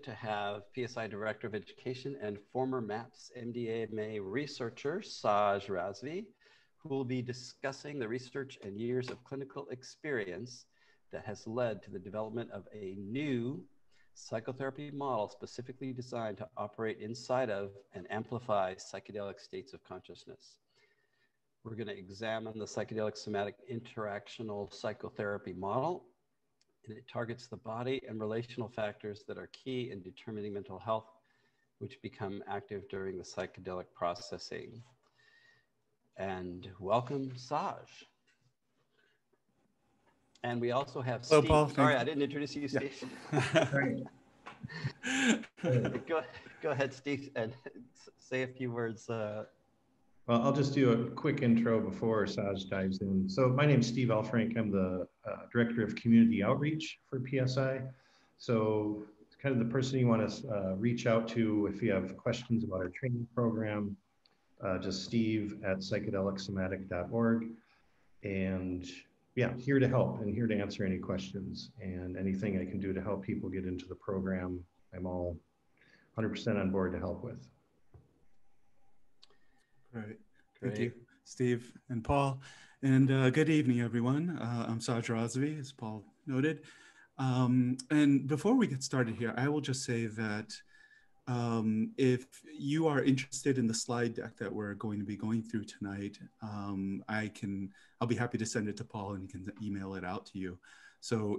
delighted to have PSI Director of Education and former MAPS MDMA researcher, Saj Razvi, who will be discussing the research and years of clinical experience that has led to the development of a new psychotherapy model specifically designed to operate inside of and amplify psychedelic states of consciousness. We're going to examine the psychedelic somatic interactional psychotherapy model, and it targets the body and relational factors that are key in determining mental health, which become active during the psychedelic processing. And welcome, Saj. And we also have Hello, Steve. Paul. Sorry, I didn't introduce you, Steve. Go ahead, Steve, and say a few words. Well, I'll just do a quick intro before Saj dives in. So my name's Steve Elfrank. I'm the Director of Community Outreach for PSI. So it's kind of the person you want to reach out to if you have questions about our training program, just steve@psychedelicsomatic.org. And yeah, here to help and here to answer any questions, and anything I can do to help people get into the program, I'm all 100% on board to help with. Great. Thank you, Steve and Paul. And good evening, everyone. I'm Saj Razvi, as Paul noted. And before we get started here, I will just say that if you are interested in the slide deck that we're going to be going through tonight, I'll be happy to send it to Paul and he can email it out to you. So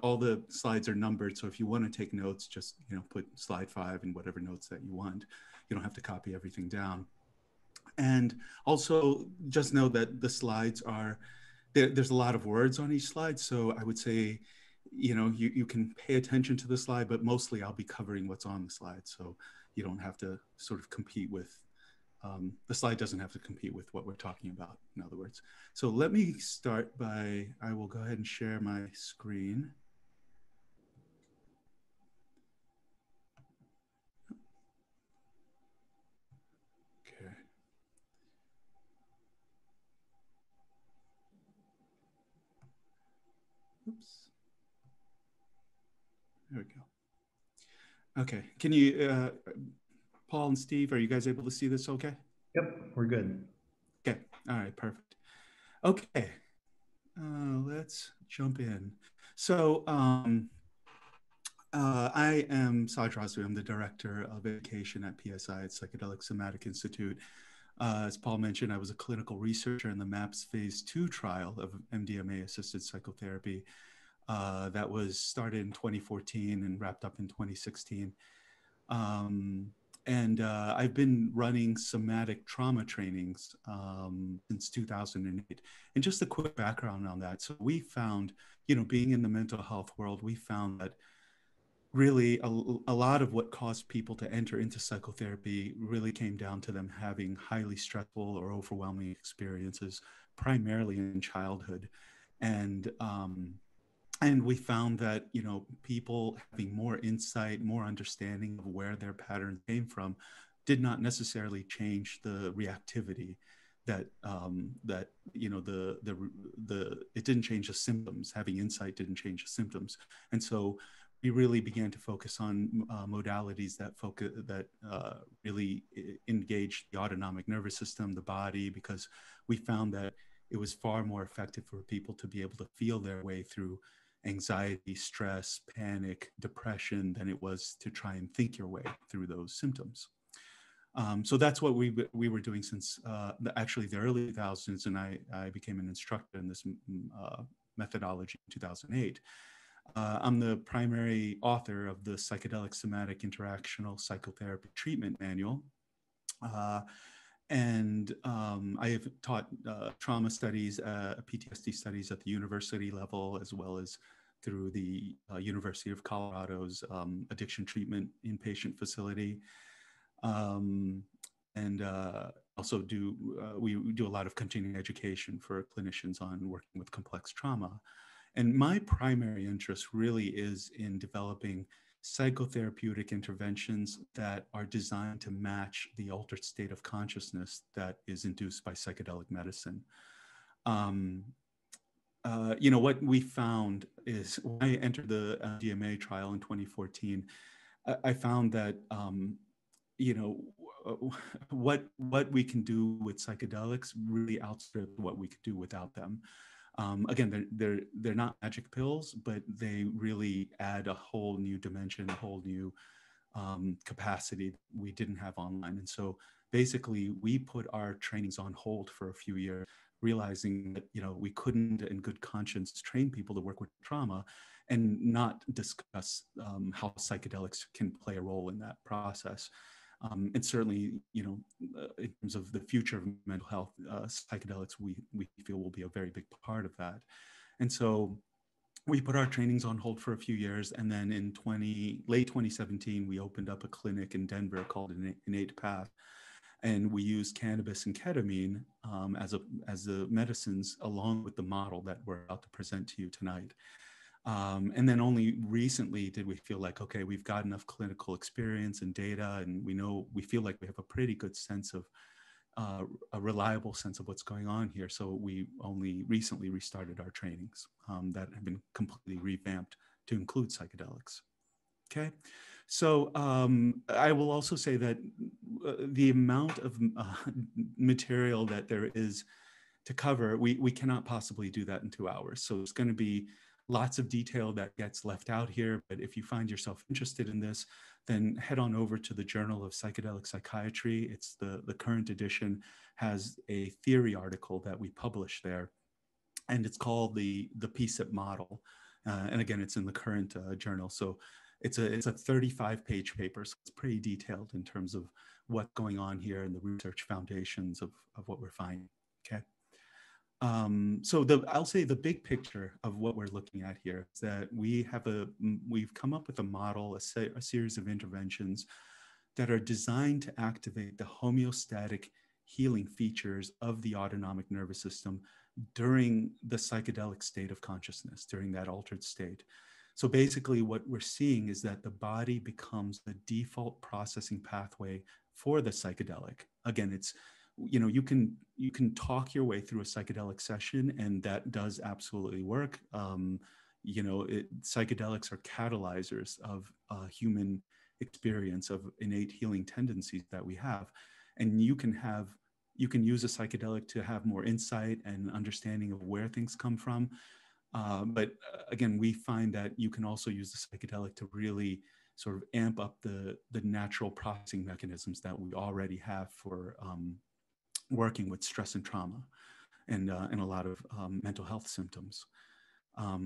all the slides are numbered. So if you want to take notes, just put slide 5 and whatever notes that you want. You don't have to copy everything down. And also just know that the slides there's a lot of words on each slide. So I would say, you can pay attention to the slide, but mostly I'll be covering what's on the slide. So you don't have to sort of compete with, the slide doesn't have to compete with what we're talking about, in other words. So let me start I will go ahead and share my screen. Oops. There we go. Okay. Can you, Paul and Steve, are you guys able to see this okay? Yep, we're good. Okay. All right. Perfect. Okay. Let's jump in. So I am Saj Razvi. I'm the Director of Education at PSI at Psychedelic Somatic Institute. As Paul mentioned, I was a clinical researcher in the MAPS phase 2 trial of MDMA-assisted psychotherapy that was started in 2014 and wrapped up in 2016. I've been running somatic trauma trainings since 2008. And just a quick background on that. So we found, being in the mental health world, we found that really a lot of what caused people to enter into psychotherapy really came down to them having highly stressful or overwhelming experiences, primarily in childhood. And we found that, people having more insight, more understanding of where their patterns came from did not necessarily change the reactivity that, it didn't change the symptoms. Having insight didn't change the symptoms. And so we really began to focus on modalities that really engage the autonomic nervous system, the body, because we found that it was far more effective for people to be able to feel their way through anxiety, stress, panic, depression than it was to try and think your way through those symptoms. So that's what we were doing since actually the early 2000s, and I became an instructor in this methodology in 2008. I'm the primary author of the Psychedelic Somatic Interactional Psychotherapy Treatment Manual. I have taught trauma studies, PTSD studies at the university level, as well as through the University of Colorado's addiction treatment inpatient facility. Also we do a lot of continuing education for clinicians on working with complex trauma. And my primary interest really is in developing psychotherapeutic interventions that are designed to match the altered state of consciousness that is induced by psychedelic medicine. What we found is when I entered the MDMA trial in 2014, I found that, you know, what we can do with psychedelics really outstrip what we could do without them. Again, they're not magic pills, but they really add a whole new dimension, a whole new capacity that we didn't have online. And so basically, we put our trainings on hold for a few years, realizing that, you know, we couldn't in good conscience train people to work with trauma and not discuss how psychedelics can play a role in that process. And certainly, you know, in terms of the future of mental health, psychedelics, we feel will be a very big part of that. And so we put our trainings on hold for a few years. And then in late 2017, we opened up a clinic in Denver called Innate Path. And we use cannabis and ketamine as the medicines along with the model that we're about to present to you tonight. And then only recently did we feel like, okay, we've got enough clinical experience and data, and we feel like we have a pretty good sense of, a reliable sense of what's going on here. So we only recently restarted our trainings that have been completely revamped to include psychedelics. Okay. So I will also say that the amount of material that there is to cover, we cannot possibly do that in 2 hours. So it's going to be lots of detail that gets left out here. But if you find yourself interested in this, then head on over to the Journal of Psychedelic Psychiatry. It's the current edition, has a theory article that we publish there, and it's called the PSIP model. And again, it's in the current journal. So it's a 35-page paper, so it's pretty detailed in terms of what's going on here and the research foundations of what we're finding. Okay. So I'll say the big picture of what we're looking at here is that we've come up with a model, a series of interventions that are designed to activate the homeostatic healing features of the autonomic nervous system during the psychedelic state of consciousness, during that altered state. So basically what we're seeing is that the body becomes the default processing pathway for the psychedelic. Again, it's, you know, you can talk your way through a psychedelic session, and that does absolutely work. You know, psychedelics are catalyzers of human experience, of innate healing tendencies that we have. And you can use a psychedelic to have more insight and understanding of where things come from. But again, we find that you can also use the psychedelic to really sort of amp up the natural processing mechanisms that we already have for working with stress and trauma and a lot of mental health symptoms.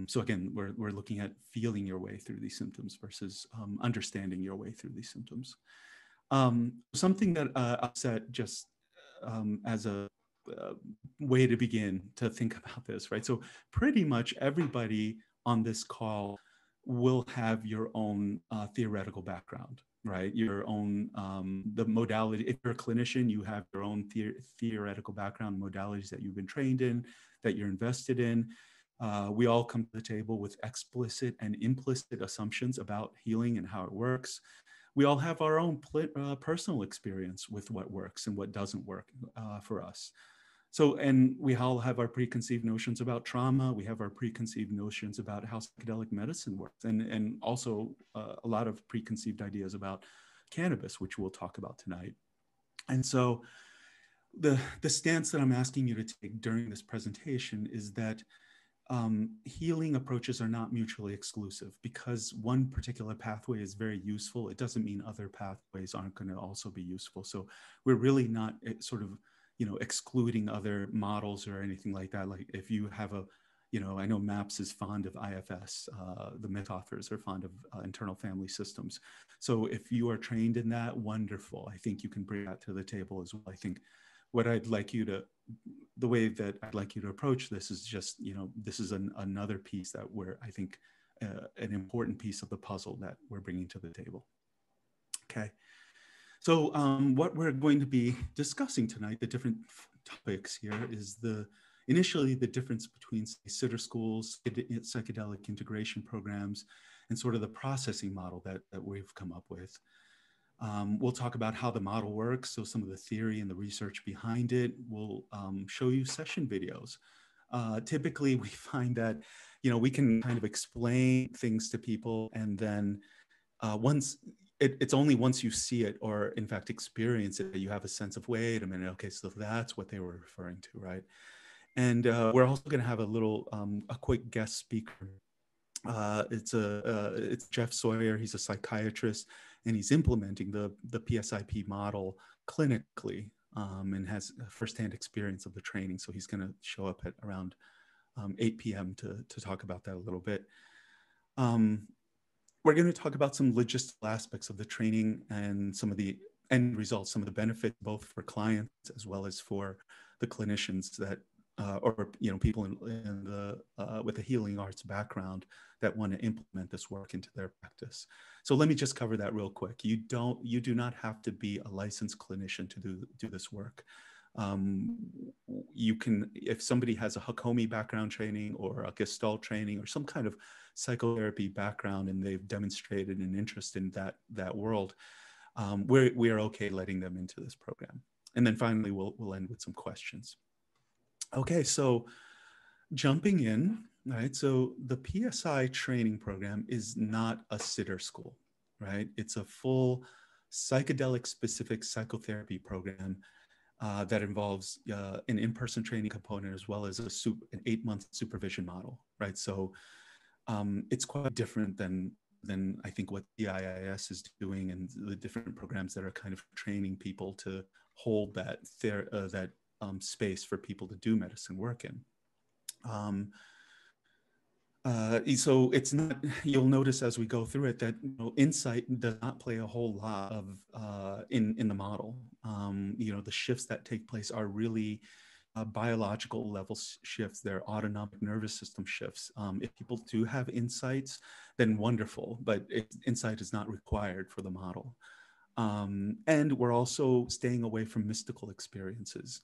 So again, we're looking at feeling your way through these symptoms versus understanding your way through these symptoms. Something that I'll set just as a way to begin to think about this, right? So pretty much everybody on this call will have your own theoretical background, right? Your own, the modality. If you're a clinician, you have your own theoretical background, modalities that you've been trained in, that you're invested in. We all come to the table with explicit and implicit assumptions about healing and how it works. We all have our own personal experience with what works and what doesn't work for us. So, and we all have our preconceived notions about trauma. We have our preconceived notions about how psychedelic medicine works, and also a lot of preconceived ideas about cannabis, which we'll talk about tonight. And so the stance that I'm asking you to take during this presentation is that healing approaches are not mutually exclusive. Because one particular pathway is very useful, it doesn't mean other pathways aren't going to also be useful. So we're really not sort of, you know, excluding other models or anything like that. Like if you have a, you know, I know MAPS is fond of IFS, the myth authors are fond of internal family systems. So if you are trained in that, wonderful. I think you can bring that to the table as well. I think what I'd like you to, the way that I'd like you to approach this is just, you know, this is another piece that I think, an important piece of the puzzle that we're bringing to the table. Okay. So what we're going to be discussing tonight, the different topics here, is initially the difference between, say, sitter schools, psychedelic integration programs, and sort of the processing model that we've come up with. We'll talk about how the model works, so some of the theory and the research behind it. We'll show you session videos. Typically, we find that, you know, we can kind of explain things to people, and then once it's only once you see it or in fact experience it that you have a sense of, wait a minute, okay, so that's what they were referring to, right? And we're also going to have a quick guest speaker. It's Jeff Sawyer. He's a psychiatrist, and he's implementing the PSIP model clinically, and has a firsthand experience of the training. So he's going to show up at around 8 p.m. to talk about that a little bit. We're going to talk about some logistical aspects of the training and some of the end results, some of the benefits, both for clients as well as for the clinicians that, or people in the with a healing arts background that want to implement this work into their practice. So let me just cover that real quick. You do not have to be a licensed clinician to do this work. You can, if somebody has a Hakomi background training or a Gestalt training or some kind of psychotherapy background and they've demonstrated an interest in that world, we're okay letting them into this program. And then finally, we'll end with some questions. Okay, so jumping in, right? So the PSI training program is not a sitter school, right? It's a full psychedelic specific psychotherapy program that involves an in-person training component as well as an 8-month supervision model, right? So it's quite different than I think what the IIS is doing and the different programs that are kind of training people to hold that space for people to do medicine work in. So it's not, you'll notice as we go through it that insight does not play a whole lot of in the model. The shifts that take place are really biological level shifts. They're autonomic nervous system shifts. If people do have insights, then wonderful, but insight is not required for the model. And we're also staying away from mystical experiences.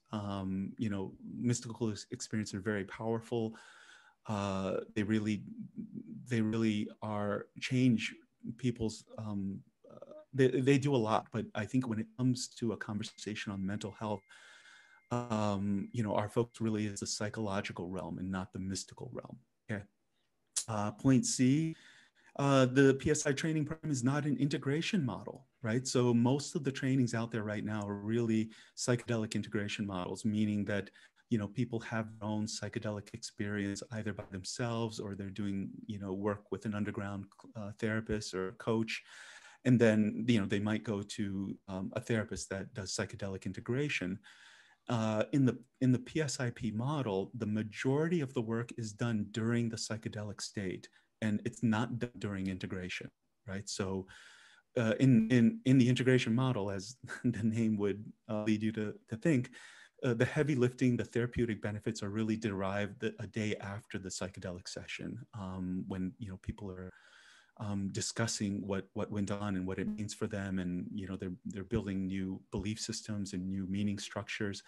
Mystical experiences are very powerful. They really are change people's, they do a lot, but I think when it comes to a conversation on mental health, our focus really is the psychological realm and not the mystical realm. Okay. Point C, the PSI training program is not an integration model, right? So most of the trainings out there right now are really psychedelic integration models, meaning that people have their own psychedelic experience either by themselves or they're doing, work with an underground therapist or a coach. And then, they might go to a therapist that does psychedelic integration. In the PSIP model, the majority of the work is done during the psychedelic state, and it's not done during integration, right? So in the integration model, as the name would lead you to think, the heavy lifting, the therapeutic benefits are really derived a day after the psychedelic session, when people are discussing what went on and what it means for them, and they're building new belief systems and new meaning structures.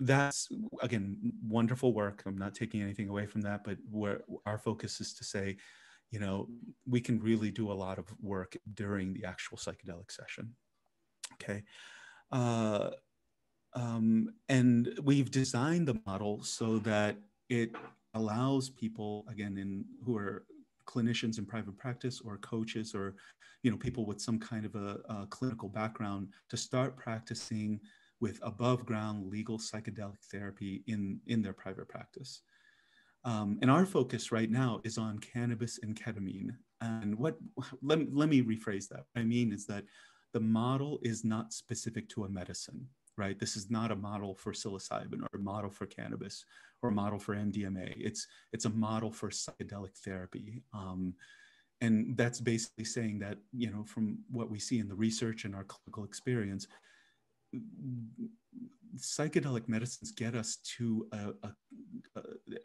That's again wonderful work. I'm not taking anything away from that, but where our focus is to say, we can really do a lot of work during the actual psychedelic session. Okay. And we've designed the model so that it allows people, again, who are clinicians in private practice or coaches or, people with some kind of a clinical background to start practicing with above ground legal psychedelic therapy in their private practice. And our focus right now is on cannabis and ketamine. And let me rephrase that. What I mean is that the model is not specific to a medicine, right? This is not a model for psilocybin or a model for cannabis or a model for MDMA. It's a model for psychedelic therapy. And that's basically saying that, from what we see in the research and our clinical experience, psychedelic medicines get us to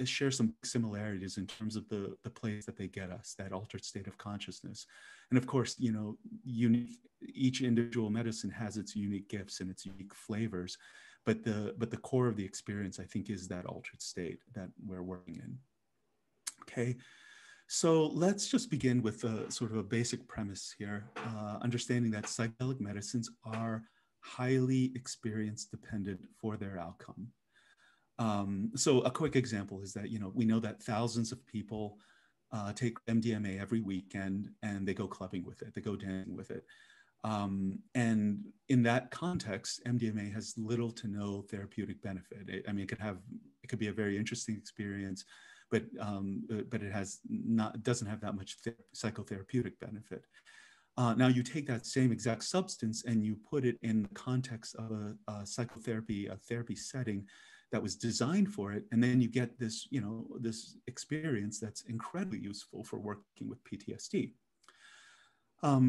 share some similarities in terms of the place that they get us, that altered state of consciousness. And of course, each individual medicine has its unique gifts and its unique flavors, but the core of the experience, I think, is that altered state that we're working in. Okay. So let's just begin with a sort of a basic premise here, understanding that psychedelic medicines are highly experience dependent for their outcome. So a quick example is that, we know that thousands of people take MDMA every weekend and they go clubbing with it, they go dancing with it. And in that context, MDMA has little to no therapeutic benefit. It could be a very interesting experience, but it doesn't have that much psychotherapeutic benefit. Now you take that same exact substance and you put it in the context of a therapy setting that was designed for it, and then you get this, this experience that's incredibly useful for working with PTSD.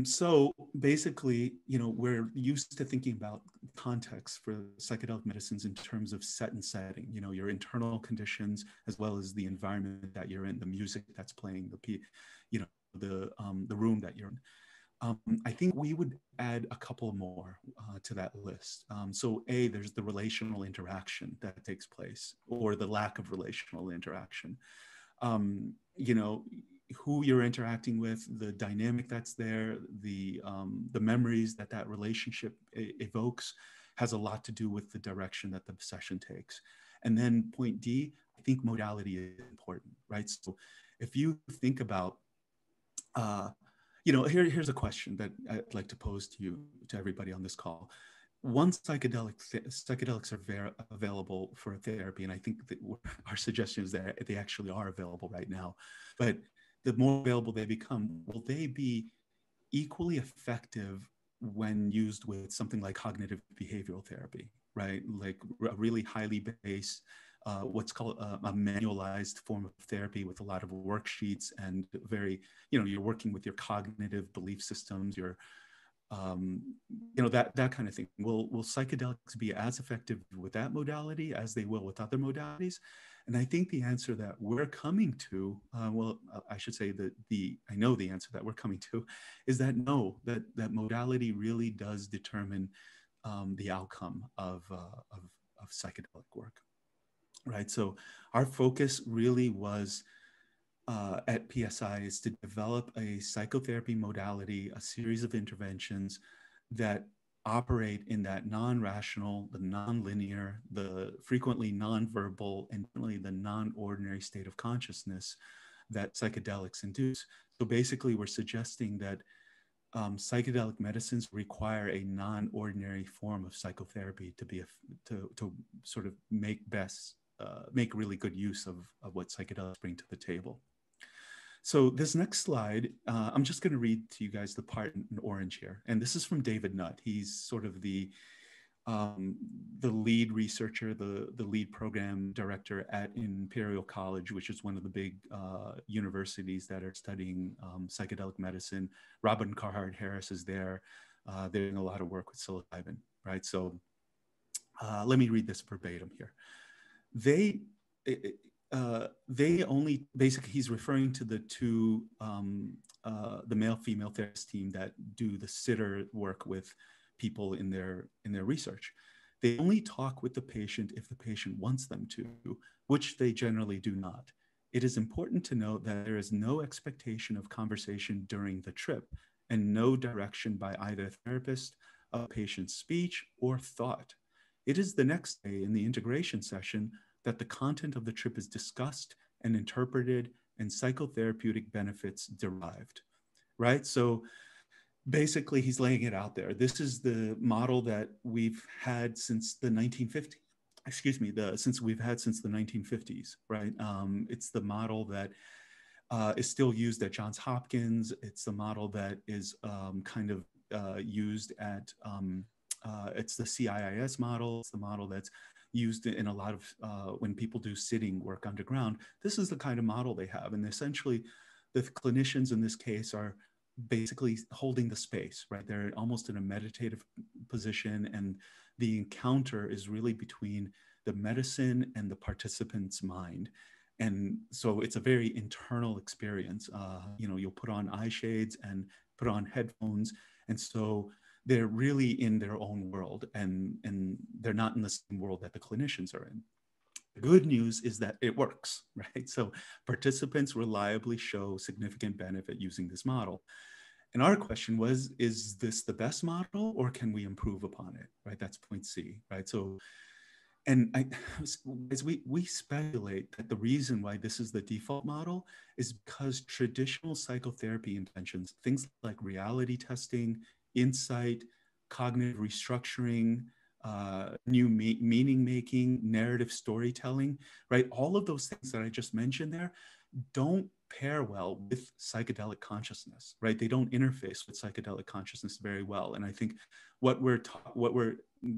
So basically, we're used to thinking about context for psychedelic medicines in terms of set and setting, your internal conditions, as well as the environment that you're in, the music that's playing, the room that you're in. I think we would add a couple more to that list. So there's the relational interaction that takes place, or the lack of relational interaction. Who you're interacting with, the dynamic that's there, the memories that relationship evokes has a lot to do with the direction that the session takes. And then point D, I think modality is important, right? So if you think about, here's a question that I'd like to pose to everybody on this call. Once psychedelics are available for therapy, and I think that our suggestion is that they actually are available right now, but the more available they become, will they be equally effective when used with something like cognitive behavioral therapy, right? Like a really highly based, what's called a manualized form of therapy with a lot of worksheets and very, you're working with your cognitive belief systems, your, that kind of thing. Will psychedelics be as effective with that modality as they will with other modalities? And I think the answer that we're coming to, I should say that I know the answer that we're coming to is that no, that modality really does determine the outcome of psychedelic work, right? So our focus really was at PSI is to develop a psychotherapy modality, a series of interventions that operate in that non-rational, the non-linear, the frequently non-verbal, and really the non-ordinary state of consciousness that psychedelics induce. So basically, we're suggesting that psychedelic medicines require a non-ordinary form of psychotherapy to sort of make really good use of what psychedelics bring to the table. So this next slide, I'm just going to read to you guys the part in orange here. And this is from David Nutt. He's sort of the lead researcher, the lead program director at Imperial College, which is one of the big universities that are studying psychedelic medicine. Robin Carhart Harris is there. They're doing a lot of work with psilocybin, right? So let me read this verbatim here. They only, basically he's referring to the two, the male-female therapist team that do the sitter work with people in their research. They only talk with the patient if the patient wants them to, which they generally do not. It is important to note that there is no expectation of conversation during the trip and no direction by either therapist of patient's speech or thought. It is the next day in the integration session that the content of the trip is discussed and interpreted and psychotherapeutic benefits derived, right? So basically he's laying it out there. This is the model that we've had since the 1950s, since the 1950s, right? It's the model that is still used at Johns Hopkins. It's the model that is used at, it's the CIIS model. It's the model that's used in a lot of, when people do sitting work underground. This is the kind of model they have. And essentially the clinicians in this case are basically holding the space, right? They're almost in a meditative position, and the encounter is really between the medicine and the participant's mind. And so it's a very internal experience. You'll put on eye shades and put on headphones. And so they're really in their own world, and they're not in the same world that the clinicians are in. The good news is that it works, right? So participants reliably show significant benefit using this model. And our question was, is this the best model, or can we improve upon it, right? That's point C, right? So And as we speculate that the reason why this is the default model is because traditional psychotherapy interventions, things like reality testing, insight, cognitive restructuring, new meaning making, narrative storytelling, right? All of those things that I just mentioned there don't pair well with psychedelic consciousness, right? They don't interface with psychedelic consciousness very well. And I think what we're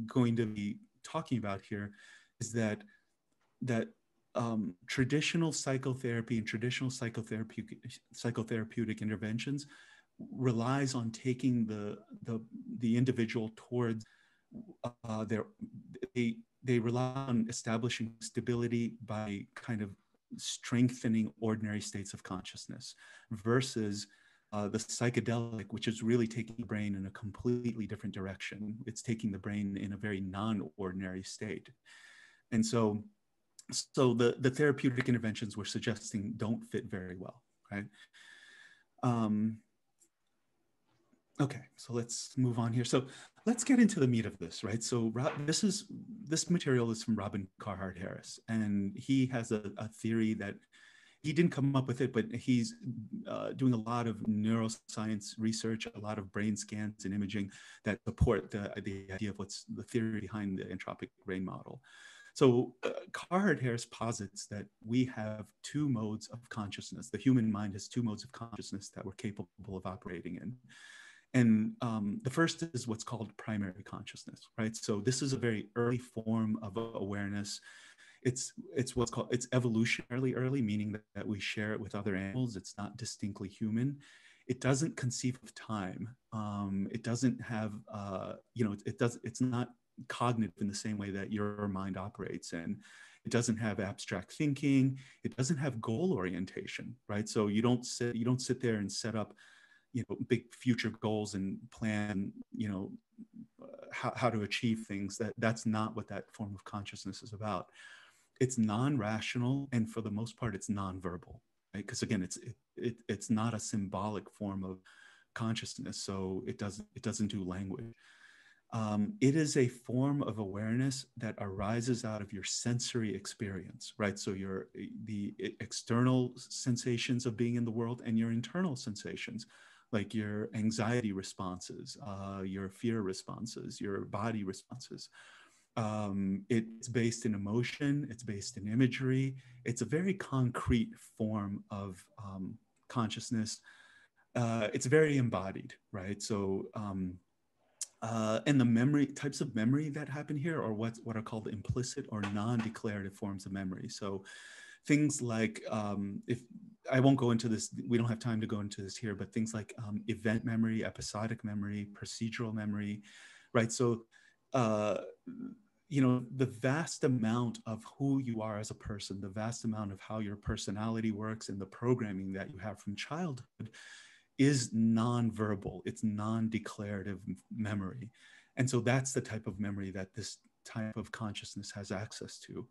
going to be talking about here is that traditional psychotherapy and traditional psychotherapeutic interventions relies on taking the individual towards they rely on establishing stability by kind of strengthening ordinary states of consciousness versus the psychedelic, which is really taking the brain in a completely different direction. It's taking the brain in a very non-ordinary state. And so the therapeutic interventions we're suggesting don't fit very well, right? Okay, so let's move on here. So let's get into the meat of this, right? So this material is from Robin Carhart Harris, and he has a theory that he didn't come up with it, but he's doing a lot of neuroscience research, a lot of brain scans and imaging that support the idea of what's the theory behind the entropic brain model. So Carhart Harris posits that we have two modes of consciousness. The human mind has two modes of consciousness that we're capable of operating in. And the first is what's called primary consciousness, right? So this is a very early form of awareness. It's what's called, it's evolutionarily early, meaning that we share it with other animals. It's not distinctly human. It doesn't conceive of time. It doesn't have, it's not cognitive in the same way that your mind operates in. It doesn't have abstract thinking. It doesn't have goal orientation, right? So you don't sit there and set up, big future goals and plan, how to achieve things. That's not what that form of consciousness is about. It's non-rational, and for the most part, it's non-verbal, right? Because again, it's not a symbolic form of consciousness, so it doesn't do language. It is a form of awareness that arises out of your sensory experience, right? So the external sensations of being in the world and your internal sensations, like your anxiety responses, your fear responses, your body responses. It's based in emotion, it's based in imagery. It's a very concrete form of consciousness. It's very embodied, right? So, and the types of memory that happen here are what are called implicit or non-declarative forms of memory. So things like, if I won't go into this, we don't have time to go into this here, but things like event memory, episodic memory, procedural memory, right? So, the vast amount of who you are as a person, the vast amount of how your personality works and the programming that you have from childhood is non-verbal, it's non-declarative memory. And so that's the type of memory that this type of consciousness has access to.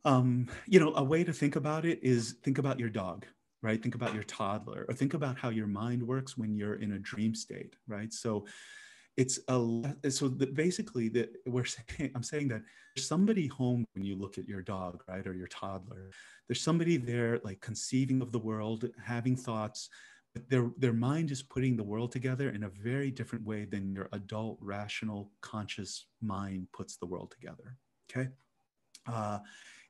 A way to think about it is think about your dog, right? Think about your toddler, or think about how your mind works when you're in a dream state, right? So basically I'm saying that there's somebody home when you look at your dog, right? Or your toddler. There's somebody there like conceiving of the world, having thoughts, but their mind is putting the world together in a very different way than your adult, rational, conscious mind puts the world together, okay?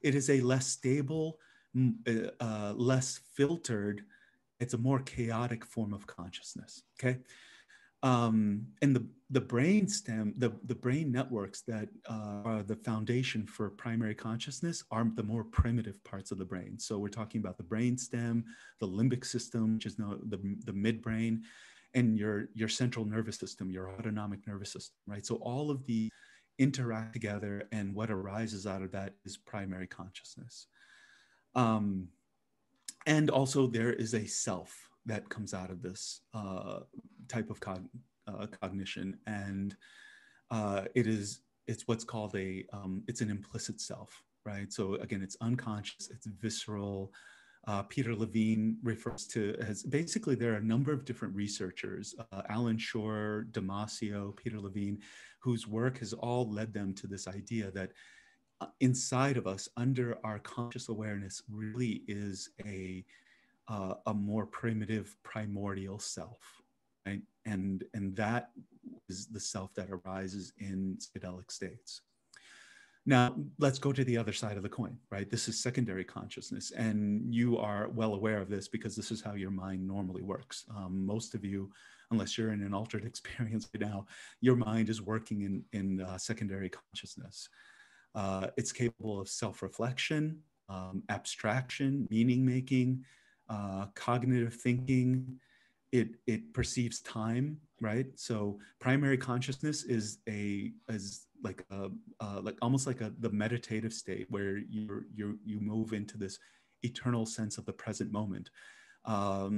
It is a less stable, less filtered, it's a more chaotic form of consciousness, okay? And the brain stem, the brain networks that are the foundation for primary consciousness are the more primitive parts of the brain. So we're talking about the brain stem, the limbic system, which is now the midbrain, and your central nervous system, your autonomic nervous system, right? So all of these interact together, and what arises out of that is primary consciousness. And also there is a self that comes out of this type of cognition, and it's what's called it's an implicit self, right? So again, it's unconscious, it's visceral. Peter Levine refers to as basically there are a number of different researchers, Alan Shore, Damasio, Peter Levine, whose work has all led them to this idea that inside of us, under our conscious awareness, really is a more primitive, primordial self, right? And that is the self that arises in psychedelic states. Now, let's go to the other side of the coin, right? This is secondary consciousness, and you are well aware of this because this is how your mind normally works. Most of you, unless you're in an altered experience right now, your mind is working in secondary consciousness. It's capable of self-reflection, abstraction, meaning-making, cognitive thinking. It perceives time, right? So primary consciousness is like almost like the meditative state where you move into this eternal sense of the present moment.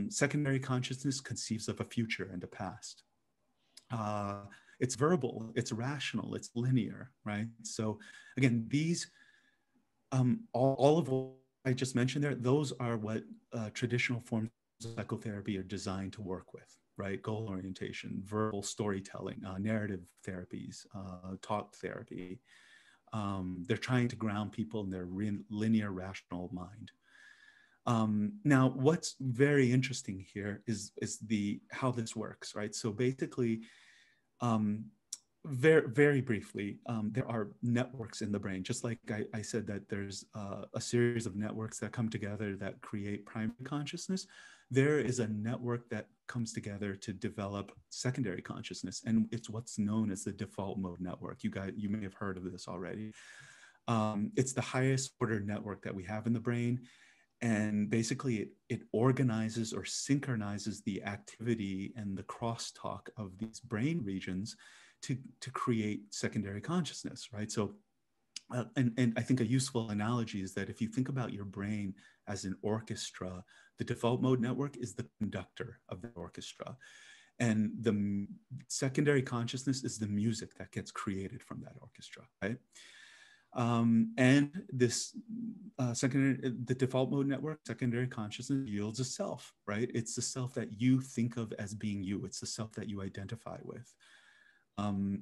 Secondary consciousness conceives of a future and a past. It's verbal, it's rational, it's linear, right? So again, these all of what I just mentioned there, those are what traditional forms of psychotherapy are designed to work with, right? Goal orientation, verbal storytelling, narrative therapies, talk therapy. They're trying to ground people in their linear, rational mind. Now, what's very interesting here is how this works, right? So basically, very briefly, there are networks in the brain, just like I said that there's a series of networks that come together that create primary consciousness. There is a network that comes together to develop secondary consciousness, and it's what's known as the default mode network. You may have heard of this already. It's the highest order network that we have in the brain. And basically, it organizes or synchronizes the activity and the crosstalk of these brain regions to create secondary consciousness, right? So, and I think a useful analogy is that if you think about your brain as an orchestra, the default mode network is the conductor of the orchestra. And the secondary consciousness is the music that gets created from that orchestra, right? And this the default mode network, secondary consciousness, yields a self, right? It's the self that you think of as being you. It's the self that you identify with.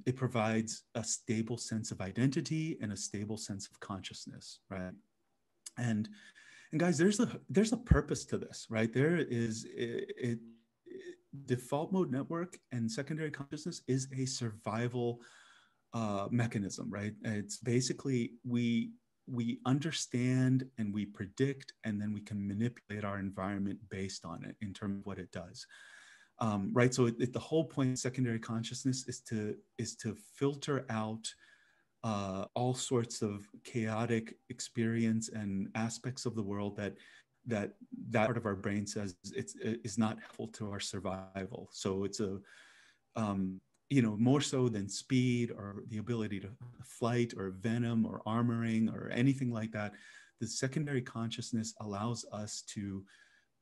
It provides a stable sense of identity and a stable sense of consciousness, right? And guys, there's a purpose to this, right? There is default mode network and secondary consciousness is a survival mechanism, right? It's basically we understand and we predict, and then we can manipulate our environment based on it in terms of what it does. Right. So the whole point of secondary consciousness is to filter out all sorts of chaotic experience and aspects of the world that part of our brain says is not helpful to our survival. So it's more so than speed or the ability to flight or venom or armoring or anything like that. The secondary consciousness allows us to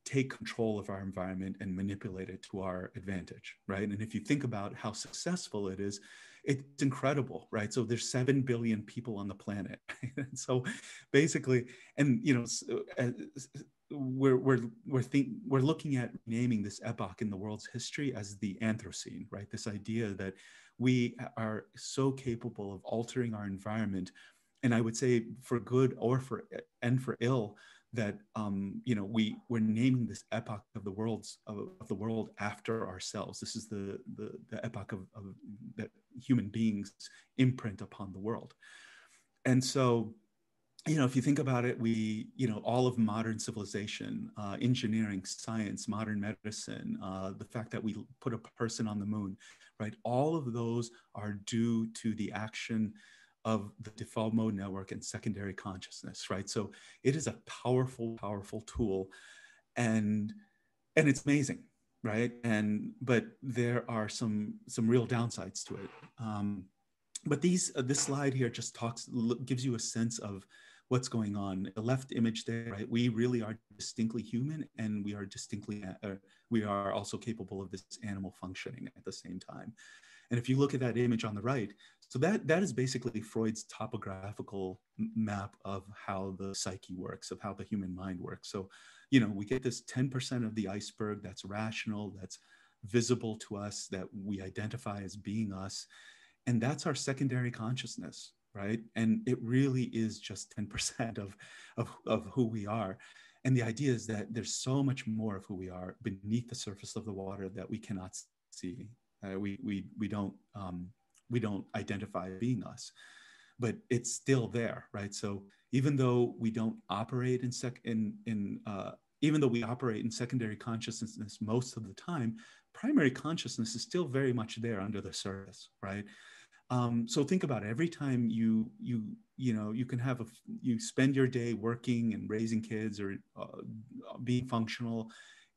take control of our environment and manipulate it to our advantage, right? And if you think about how successful it is, it's incredible, right? So there's 7 billion people on the planet. Right? And so basically, and we're looking at naming this epoch in the world's history as the Anthropocene, right? This idea that we are so capable of altering our environment, and I would say for good or for ill, that we're naming this epoch of the world after ourselves. This is the epoch of that human beings imprint upon the world. And so, if you think about it, all of modern civilization, engineering, science, modern medicine, the fact that we put a person on the moon, right? All of those are due to the action of the default mode network and secondary consciousness, right? So it is a powerful, powerful tool, and it's amazing, right? But there are some real downsides to it. But this slide here just gives you a sense of what's going on. The left image there, right? We really are distinctly human, and we are also capable of this animal functioning at the same time. And if you look at that image on the right, so that is basically Freud's topographical map of how the psyche works, of how the human mind works. So, we get this 10% of the iceberg that's rational, that's visible to us, that we identify as being us. And that's our secondary consciousness, right? And it really is just 10% of who we are. And the idea is that there's so much more of who we are beneath the surface of the water that we cannot see. We don't identify being us, but it's still there, right? So even though we don't operate even though we operate in secondary consciousness most of the time, primary consciousness is still very much there under the surface, right? So think about it. Every time you spend your day working and raising kids or being functional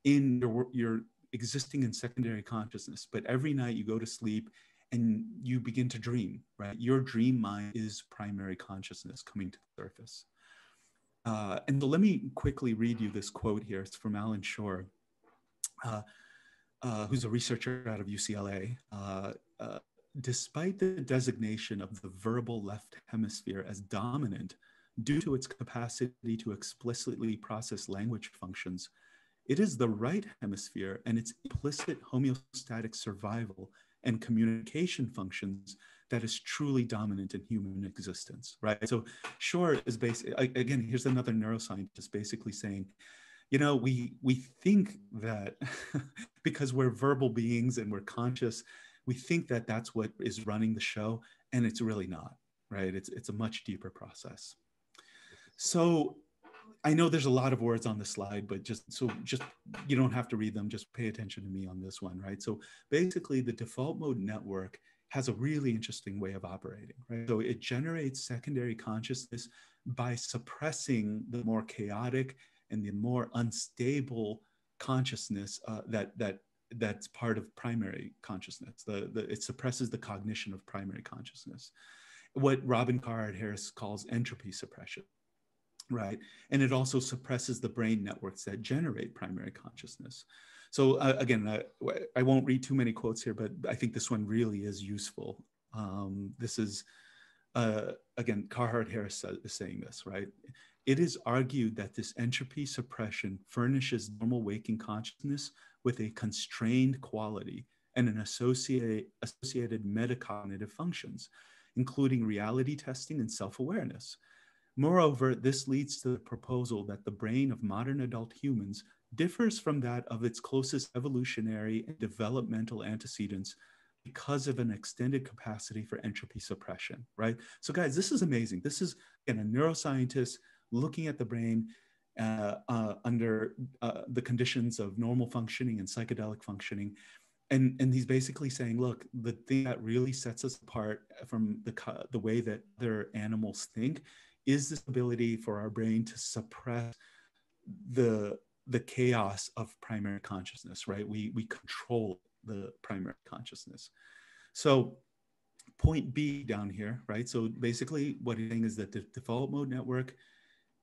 in your existing in secondary consciousness, but every night you go to sleep and you begin to dream, right? Your dream mind is primary consciousness coming to the surface. And so let me quickly read you this quote here. It's from Alan Shore, who's a researcher out of UCLA. Despite the designation of the verbal left hemisphere as dominant due to its capacity to explicitly process language functions, it is the right hemisphere and its implicit homeostatic survival and communication functions that is truly dominant in human existence, right? So Shore is basically, again, here's another neuroscientist basically saying, we think that because we're verbal beings and we're conscious, we think that that's what is running the show, and it's really not, right? It's a much deeper process. So I know there's a lot of words on the slide, but just you don't have to read them, just pay attention to me on this one, right? So basically the default mode network has a really interesting way of operating, right? So it generates secondary consciousness by suppressing the more chaotic and the more unstable consciousness that's part of primary consciousness. It suppresses the cognition of primary consciousness, what Robin Carhart-Harris calls entropy suppression, right? And it also suppresses the brain networks that generate primary consciousness. So again, I won't read too many quotes here, but I think this one really is useful. This is, again, Carhart-Harris is saying this, right? It is argued that this entropy suppression furnishes normal waking consciousness with a constrained quality and an associated metacognitive functions, including reality testing and self-awareness. Moreover, this leads to the proposal that the brain of modern adult humans differs from that of its closest evolutionary and developmental antecedents because of an extended capacity for entropy suppression, right? So guys, this is amazing. This is, again, a neuroscientist looking at the brain under the conditions of normal functioning and psychedelic functioning. And he's basically saying, look, the thing that really sets us apart from the way that other animals think is this ability for our brain to suppress the chaos of primary consciousness, right? We control the primary consciousness. So point B down here, right? So basically what he's saying is that the default mode network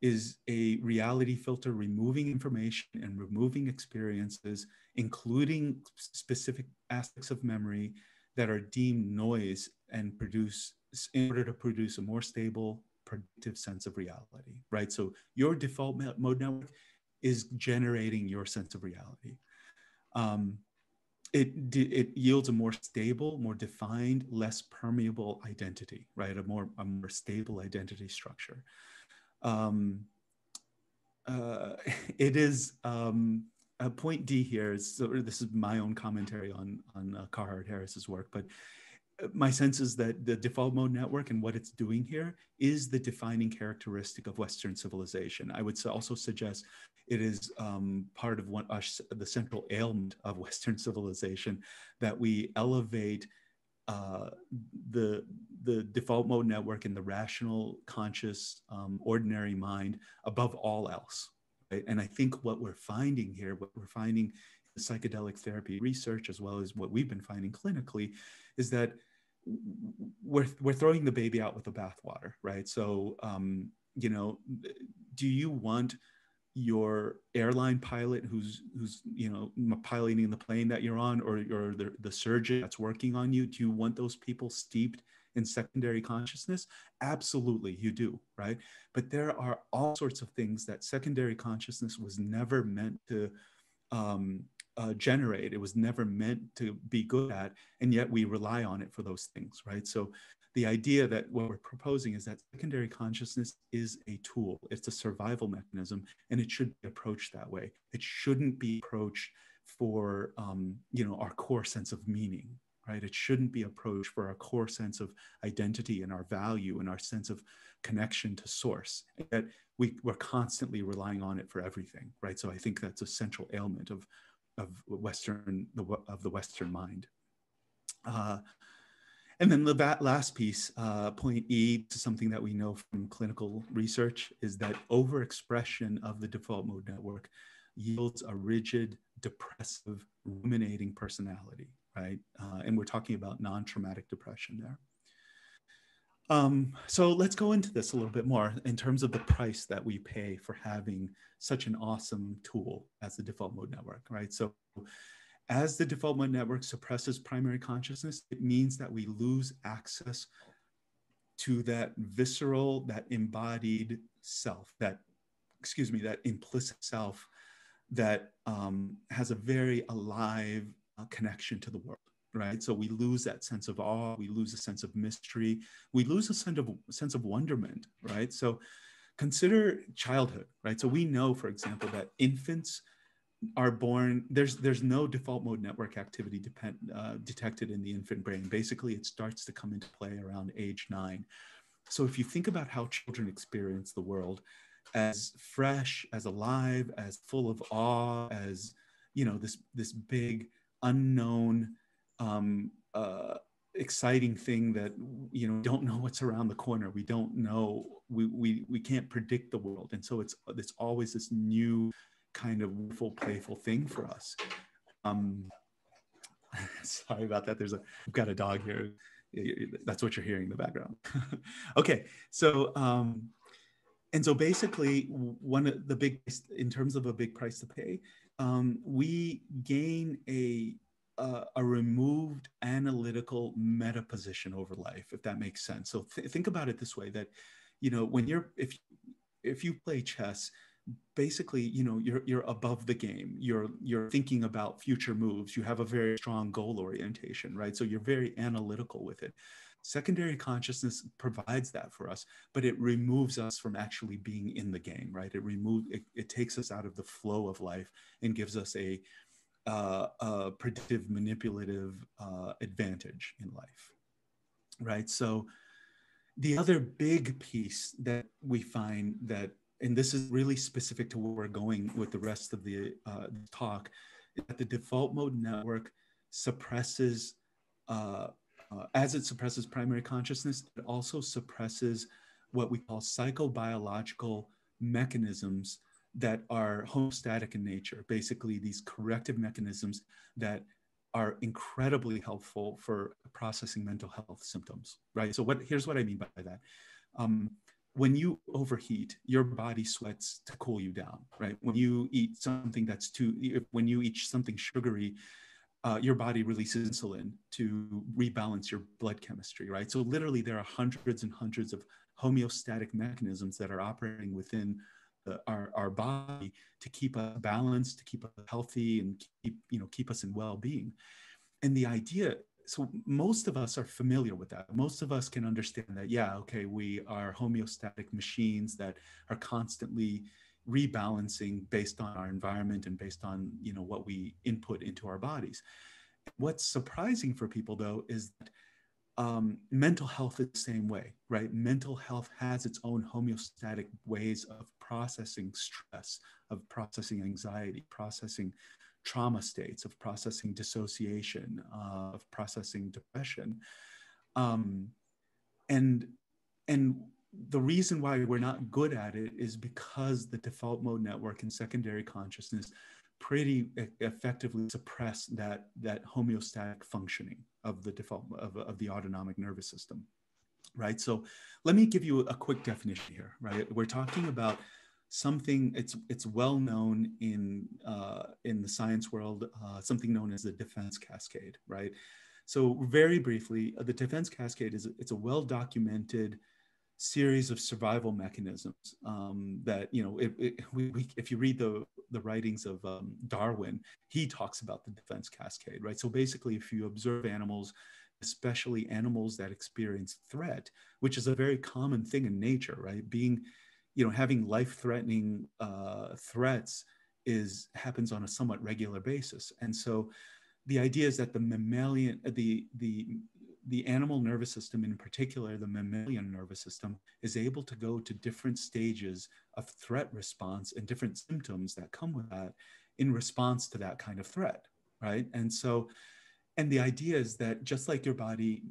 is a reality filter removing information and removing experiences, including specific aspects of memory that are deemed noise and in order to produce a more stable, predictive sense of reality, right? So your default mode network is generating your sense of reality. It yields a more stable, more defined, less permeable identity, right? A more stable identity structure. It is point D here. So this is my own commentary on Carhart-Harris's work, but my sense is that the default mode network and what it's doing here is the defining characteristic of Western civilization. I would also suggest it is part of the central ailment of Western civilization, that we elevate the default mode network and the rational, conscious, ordinary mind above all else. Right? And I think what we're finding here, what we're finding in psychedelic therapy research, as well as what we've been finding clinically, is that we're throwing the baby out with the bathwater, right? So, do you want your airline pilot who's piloting the plane that you're on, or the surgeon that's working on you, do you want those people steeped in secondary consciousness? Absolutely, you do, right? But there are all sorts of things that secondary consciousness was never meant to generate. It was never meant to be good at, and yet we rely on it for those things, right? So the idea that what we're proposing is that secondary consciousness is a tool. It's a survival mechanism, and it should be approached that way. It shouldn't be approached for, our core sense of meaning, right? It shouldn't be approached for our core sense of identity and our value and our sense of connection to source. That we're constantly relying on it for everything, right? So I think that's a central ailment of the Western mind. And then the last piece, point E, to something that we know from clinical research, is that overexpression of the default mode network yields a rigid, depressive, ruminating personality, right? And we're talking about non-traumatic depression there. So let's go into this a little bit more in terms of the price that we pay for having such an awesome tool as the default mode network, right? So as the default mode network suppresses primary consciousness, it means that we lose access to that visceral, that embodied self, that implicit self that has a very alive connection to the world, right? So we lose that sense of awe, we lose a sense of mystery, we lose a sense of wonderment, right? So consider childhood, right? So we know, for example, that infants are born, there's no default mode network activity detected in the infant brain. Basically, it starts to come into play around age 9. So if you think about how children experience the world, as fresh, as alive, as full of awe, as, this big unknown, exciting thing that, don't know what's around the corner. We don't know, we can't predict the world. And so it's always this new kind of wonderful, playful thing for us. Sorry about that. We've got a dog here. That's what you're hearing in the background. Okay, so and so basically, one of the big, in terms of a big price to pay, we gain a removed analytical meta position over life, if that makes sense. So think about it this way: that, when if you play chess, basically, you're above the game. You're thinking about future moves. You have a very strong goal orientation, right? So you're very analytical with it. Secondary consciousness provides that for us, but it removes us from actually being in the game, right? It takes us out of the flow of life and gives us a predictive, manipulative advantage in life, right? So the other big piece that we find that, and this is really specific to where we're going with the rest of the talk, is that the default mode network suppresses, as it suppresses primary consciousness, it also suppresses what we call psychobiological mechanisms that are homeostatic in nature. Basically, these corrective mechanisms that are incredibly helpful for processing mental health symptoms, right? So here's what I mean by that. When you overheat, your body sweats to cool you down, right? When you eat something when you eat something sugary, your body releases insulin to rebalance your blood chemistry, right? So literally there are hundreds and hundreds of homeostatic mechanisms that are operating within our body to keep us balanced, to keep us healthy, and keep us in well-being. And the idea, so most of us are familiar with that. Most of us can understand that, yeah, okay, we are homeostatic machines that are constantly rebalancing based on our environment and based on, what we input into our bodies. What's surprising for people, though, is that mental health is the same way, right? Mental health has its own homeostatic ways of processing stress, of processing anxiety, processing trauma states, of processing dissociation, of processing depression. And the reason why we're not good at it is because the default mode network and secondary consciousness pretty effectively suppress that homeostatic functioning of the default of the autonomic nervous system, right? So let me give you a quick definition here, right? We're talking about something, it's well known in the science world, something known as the defense cascade, right? So very briefly, the defense cascade it's a well-documented series of survival mechanisms that, if you read the writings of Darwin, he talks about the defense cascade, right? So basically, if you observe animals especially animals that experience threat, which is a very common thing in nature, right? Being, having life-threatening threats happens on a somewhat regular basis. And so the idea is that the mammalian, the animal nervous system, in particular, the mammalian nervous system, is able to go to different stages of threat response and different symptoms that come with that in response to that kind of threat, right? And so, and the idea is that just like your body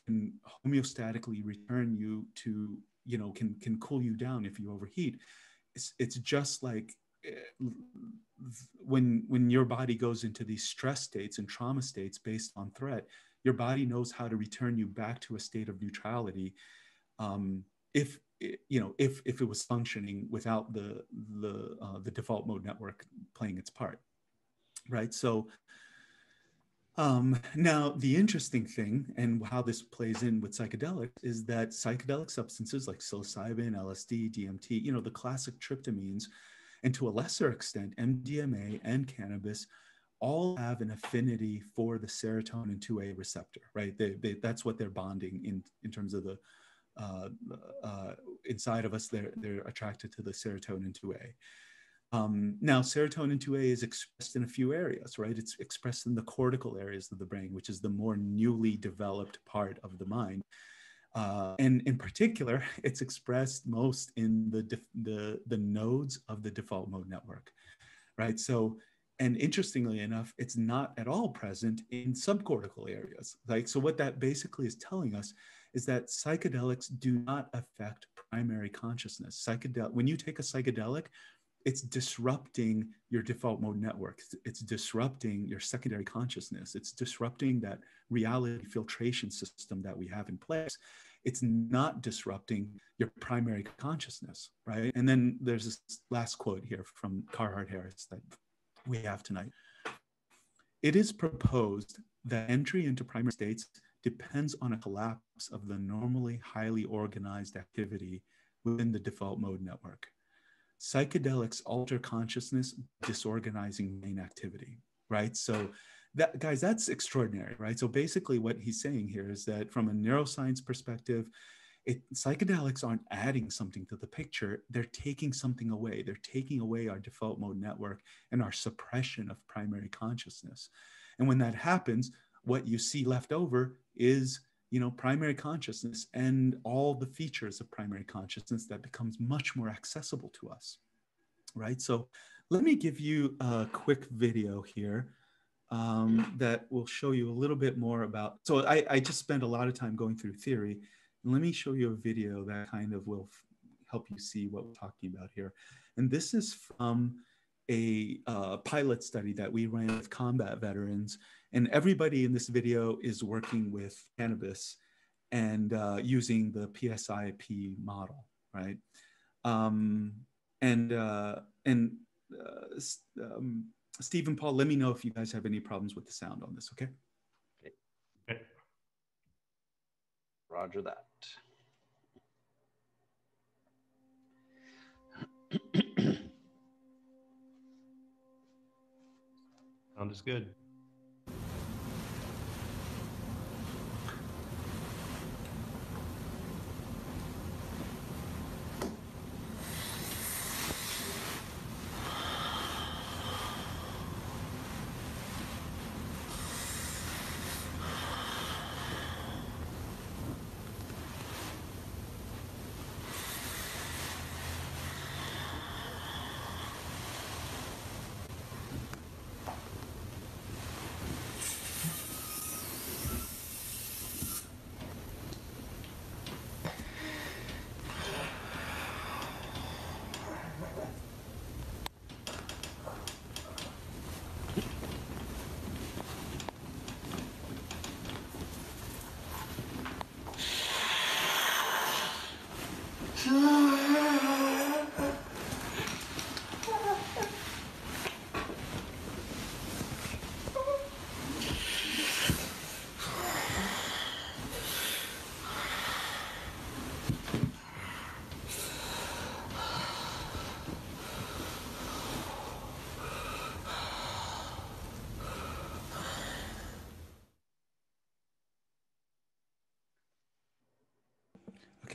can homeostatically return you to, can cool you down if you overheat, it's just like when your body goes into these stress states and trauma states based on threat, your body knows how to return you back to a state of neutrality, if it was functioning without the default mode network playing its part, right? So now the interesting thing, and how this plays in with psychedelics, is that psychedelic substances like psilocybin, LSD, DMT, the classic tryptamines, and to a lesser extent, MDMA and cannabis, all have an affinity for the serotonin 2A receptor, right? That's what they're bonding in terms of the inside of us. They're attracted to the serotonin 2A. Now, serotonin 2A is expressed in a few areas, right? It's expressed in the cortical areas of the brain, which is the more newly developed part of the mind. And in particular, it's expressed most in the nodes of the default mode network, right? So, and interestingly enough, it's not at all present in subcortical areas. So what that basically is telling us is that psychedelics do not affect primary consciousness. When you take a psychedelic, it's disrupting your default mode network. It's disrupting your secondary consciousness. It's disrupting that reality filtration system that we have in place. It's not disrupting your primary consciousness, right? And then there's this last quote here from Carhart Harris that we have tonight. It is proposed that entry into primary states depends on a collapse of the normally highly organized activity within the default mode network. Psychedelics alter consciousness, disorganizing brain activity, right? So that, guys, that's extraordinary, right? So basically what he's saying here is that from a neuroscience perspective, psychedelics aren't adding something to the picture, they're taking something away. They're taking away our default mode network and our suppression of primary consciousness. And when that happens, what you see left over is, primary consciousness and all the features of primary consciousness that becomes much more accessible to us, right? So let me give you a quick video here that will show you a little bit more about, so I just spent a lot of time going through theory. And let me show you a video that kind of will help you see what we're talking about here. And this is from a pilot study that we ran with combat veterans. And everybody in this video is working with cannabis and using the PSIP model, right? Steve and Paul, let me know if you guys have any problems with the sound on this, okay? Okay. Roger that. Sound is good.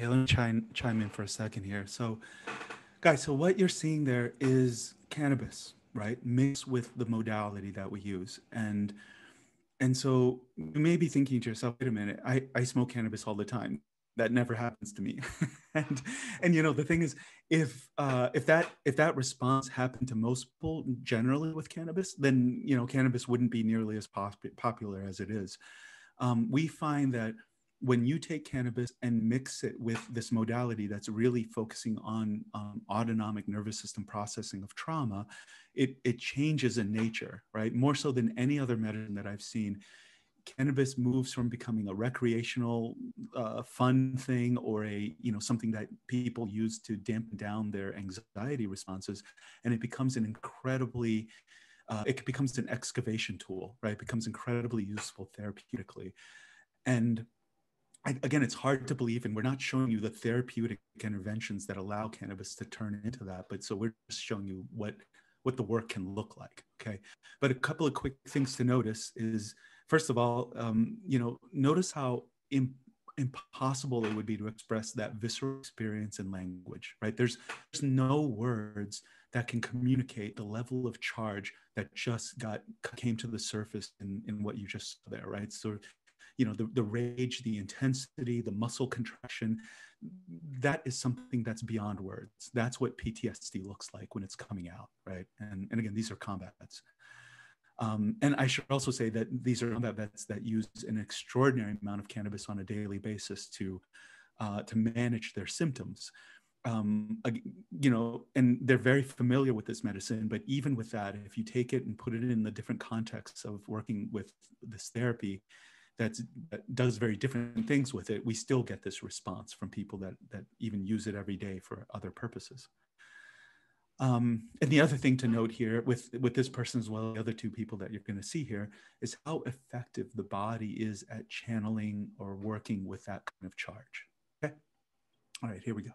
Okay, let me chime in for a second here. So, guys, so what you're seeing there is cannabis, right, mixed with the modality that we use. And so you may be thinking to yourself, wait a minute, I smoke cannabis all the time. That never happens to me. and you know, the thing is, if that response happened to most people generally with cannabis, then you know, cannabis wouldn't be nearly as popular as it is. We find that when you take cannabis and mix it with this modality that's really focusing on autonomic nervous system processing of trauma, it changes in nature, right? More so than any other medicine that I've seen. Cannabis moves from becoming a recreational, fun thing, or a, you know, something that people use to dampen down their anxiety responses, and it becomes an incredibly it becomes an excavation tool, right? It becomes incredibly useful therapeutically. And again, it's hard to believe, and we're not showing you the therapeutic interventions that allow cannabis to turn into that, but so we're just showing you what the work can look like. Okay, but a couple of quick things to notice is, first of all, you know, notice how impossible it would be to express that visceral experience in language, right? There's no words that can communicate the level of charge that just came to the surface in what you just saw there, right? So, you know, the rage, the intensity, the muscle contraction, that is something that's beyond words. That's what PTSD looks like when it's coming out, right? And again, these are combat vets. And I should also say that these are combat vets that use an extraordinary amount of cannabis on a daily basis to manage their symptoms. You know, and they're very familiar with this medicine, but even with that, if you take it and put it in the different contexts of working with this therapy, that does very different things with it, we still get this response from people that even use it every day for other purposes. And the other thing to note here with this person as well, the other two people that you're going to see here, is how effective the body is at channeling or working with that kind of charge. Okay. All right, here we go.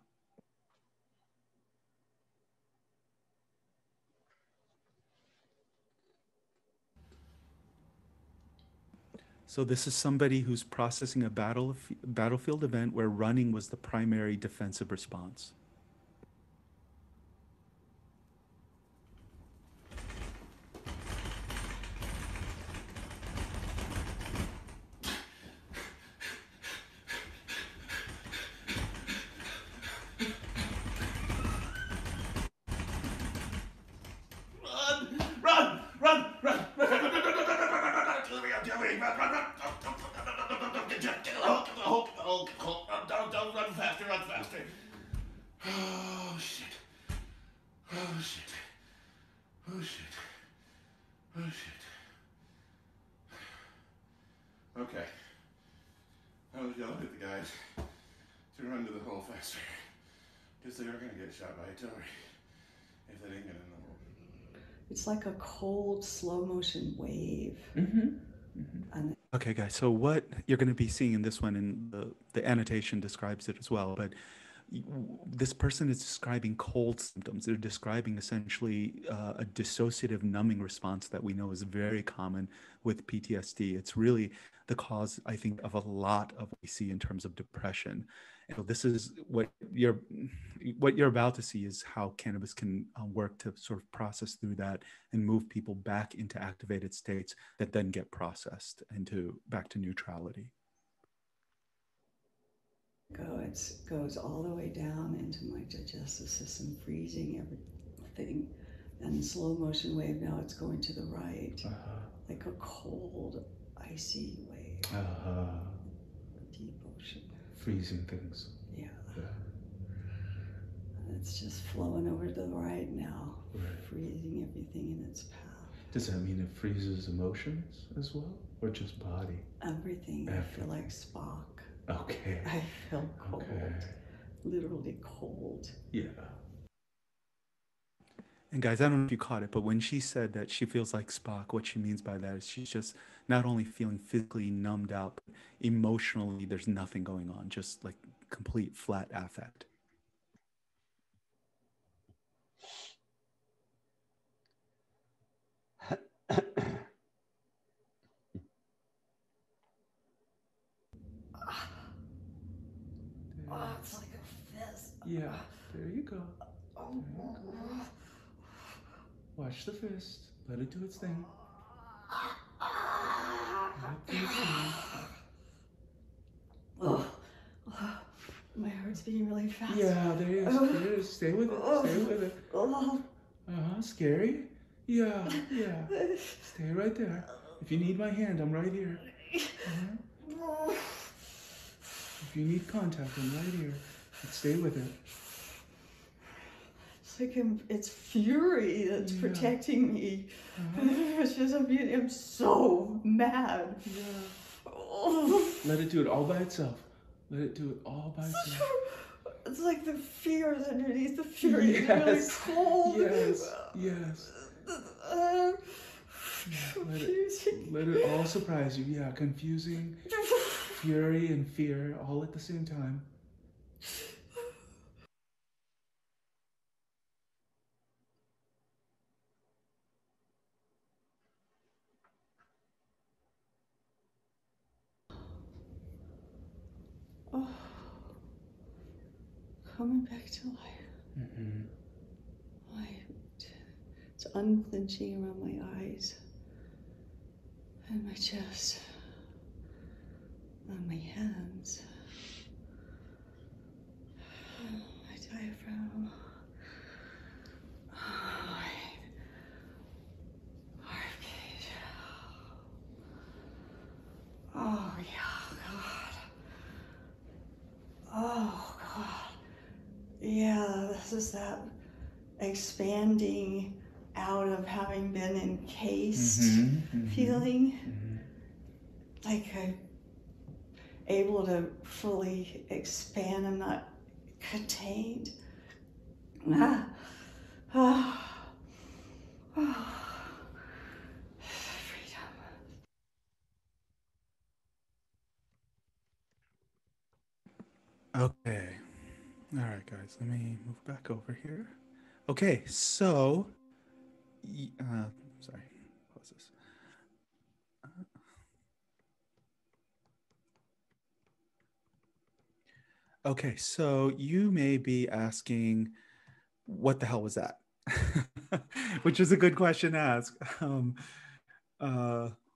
So this is somebody who's processing a battlefield event where running was the primary defensive response. Run faster. Oh shit. Oh shit. Oh shit. Oh shit. Okay. I was yelling at the guys to run to the hole faster, because they are going to get shot by artillery if they didn't get in the hole. It's like a cold, slow motion wave. And okay, guys, so what you're going to be seeing in this one, and the annotation describes it as well, but this person is describing cold symptoms. They're describing essentially a dissociative numbing response that we know is very common with PTSD. It's really the cause, I think, of a lot of what we see in terms of depression. And so this is what you're about to see, is how cannabis can work to sort of process through that and move people back into activated states that then get processed back to neutrality. it goes all the way down into my digestive system, freezing everything. And slow motion wave, now it's going to the right, like a cold, icy wave. Deep ocean. Freezing things. Yeah. And it's just flowing over to the right now, freezing everything in its path. Does that mean it freezes emotions as well, or just body? Everything. I feel like Spock. Okay. I feel cold. Okay. Literally cold. Yeah. And guys, I don't know if you caught it, but when she said that she feels like Spock, what she means by that is she's just not only feeling physically numbed out, but emotionally there's nothing going on, just like complete flat affect. Oh, it's like Yeah, there you go. There you go. Watch the fist. Let it do its thing. Let it do its thing. Oh, my heart's beating really fast. Yeah, there it is. There it is. Stay with it. Stay with it. Scary? Yeah, yeah. Stay right there. If you need my hand, I'm right here. If you need contact, I'm right here. But stay with it. It's like it's fury that's protecting me. It's just I'm so mad. Yeah. Let it do it all by itself. Let it do it all by itself. It's like the fear is underneath the fury. It's really cold. Yes. Yes. Let it all surprise you. Yeah, confusing, fury, and fear all at the same time. Oh, coming back to life. Mm-hmm. It's unflinching around my eyes and my chest, on my hands, my diaphragm, my heartbeat. Oh yeah, God. Oh God. Yeah, this is that expanding out of having been encased feeling. Like I'm able to fully expand. I'm not contained. Freedom. Okay. All right, guys, let me move back over here. Okay, so, sorry, pause this. Okay, so you may be asking, what the hell was that? Which is a good question to ask. Let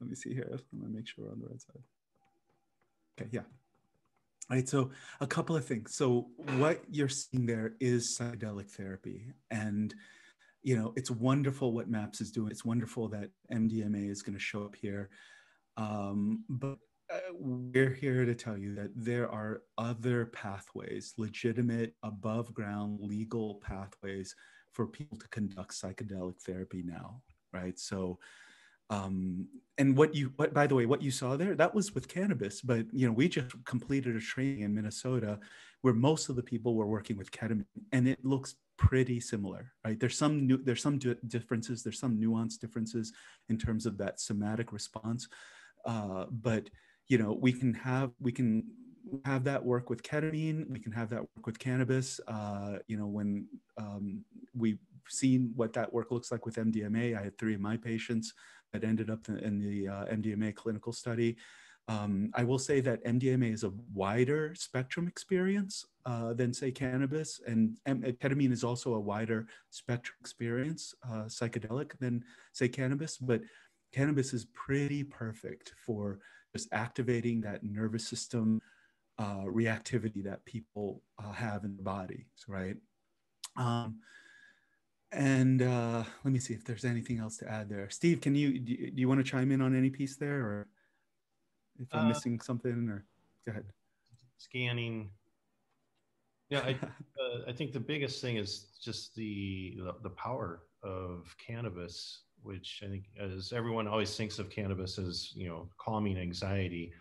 me see here. Let me make sure we're on the right side. Okay, yeah. All right, so a couple of things. So what you're seeing there is psychedelic therapy. And, you know, it's wonderful what MAPS is doing. It's wonderful that MDMA is going to show up here. But we're here to tell you that there are other pathways, legitimate, above ground, legal pathways for people to conduct psychedelic therapy now, right? So, and what by the way, what you saw there, that was with cannabis, but you know, we just completed a training in Minnesota where most of the people were working with ketamine, and it looks pretty similar, right? There's some differences, there's some nuanced differences in terms of that somatic response, but you know, we can have that work with ketamine, we can have that work with cannabis. You know, when we've seen what that work looks like with MDMA, I had 3 of my patients that ended up in the MDMA clinical study. I will say that MDMA is a wider spectrum experience than, say, cannabis, and ketamine is also a wider spectrum experience, psychedelic, than, say, cannabis, but cannabis is pretty perfect for just activating that nervous system reactivity that people have in the body, right? And let me see if there's anything else to add there. Steve, do you want to chime in on any piece there, or if I'm missing something, or go ahead. Scanning. Yeah, I think the biggest thing is just the power of cannabis, which I think, as everyone always thinks of cannabis as, you know, calming anxiety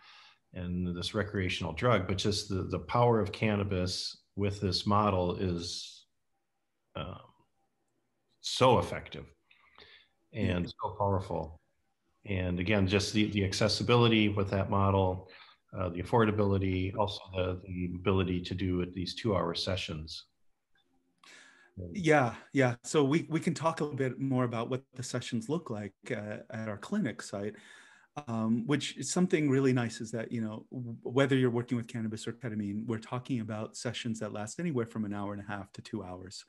and this recreational drug, but just the power of cannabis with this model is so effective and so powerful. And again, just the accessibility with that model, the affordability, also the ability to do these 2-hour sessions. Yeah. So we can talk a little bit more about what the sessions look like at our clinic site. which is something really nice is that, you know, whether you're working with cannabis or ketamine, we're talking about sessions that last anywhere from an hour and a half to 2 hours.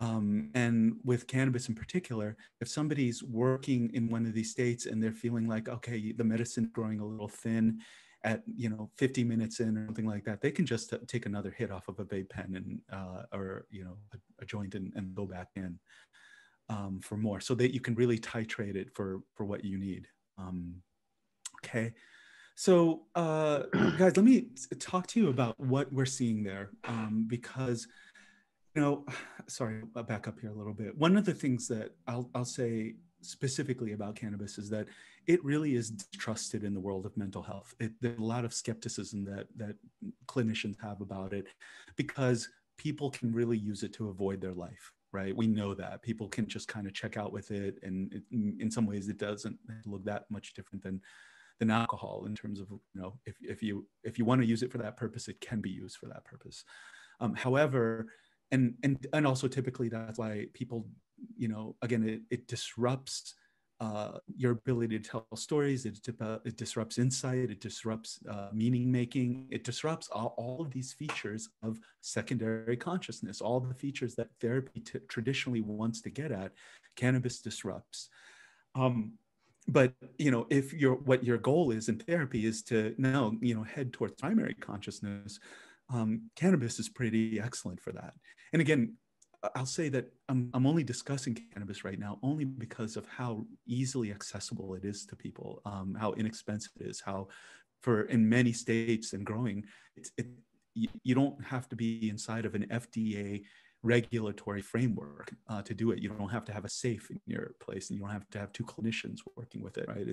And with cannabis in particular, if somebody's working in one of these states and they're feeling like, okay, the medicine's growing a little thin at, you know, 50 minutes in or something like that, they can just take another hit off of a vape pen and, or, you know, a joint and go back in for more, so that you can really titrate it for what you need. Okay. So guys, let me talk to you about what we're seeing there, because, you know, sorry, I'll back up here a little bit. One of the things that I'll say specifically about cannabis is that it really is distrusted in the world of mental health. There's a lot of skepticism that clinicians have about it, because people can really use it to avoid their life, right? We know that people can just kind of check out with it, and in some ways it doesn't look that much different than alcohol in terms of, you know, if you want to use it for that purpose, it can be used for that purpose. However, and also typically that's why people, you know, again, it disrupts your ability to tell stories. It disrupts insight. It disrupts meaning making. It disrupts all of these features of secondary consciousness. All the features that therapy traditionally wants to get at, cannabis disrupts. But, you know, if what your goal is in therapy is to now, you know, head towards primary consciousness, cannabis is pretty excellent for that. And again, I'll say that I'm only discussing cannabis right now only because of how easily accessible it is to people, how inexpensive it is, how in many states and growing, you don't have to be inside of an FDA regulatory framework to do it. You don't have to have a safe in your place, and you don't have to have 2 clinicians working with it, right?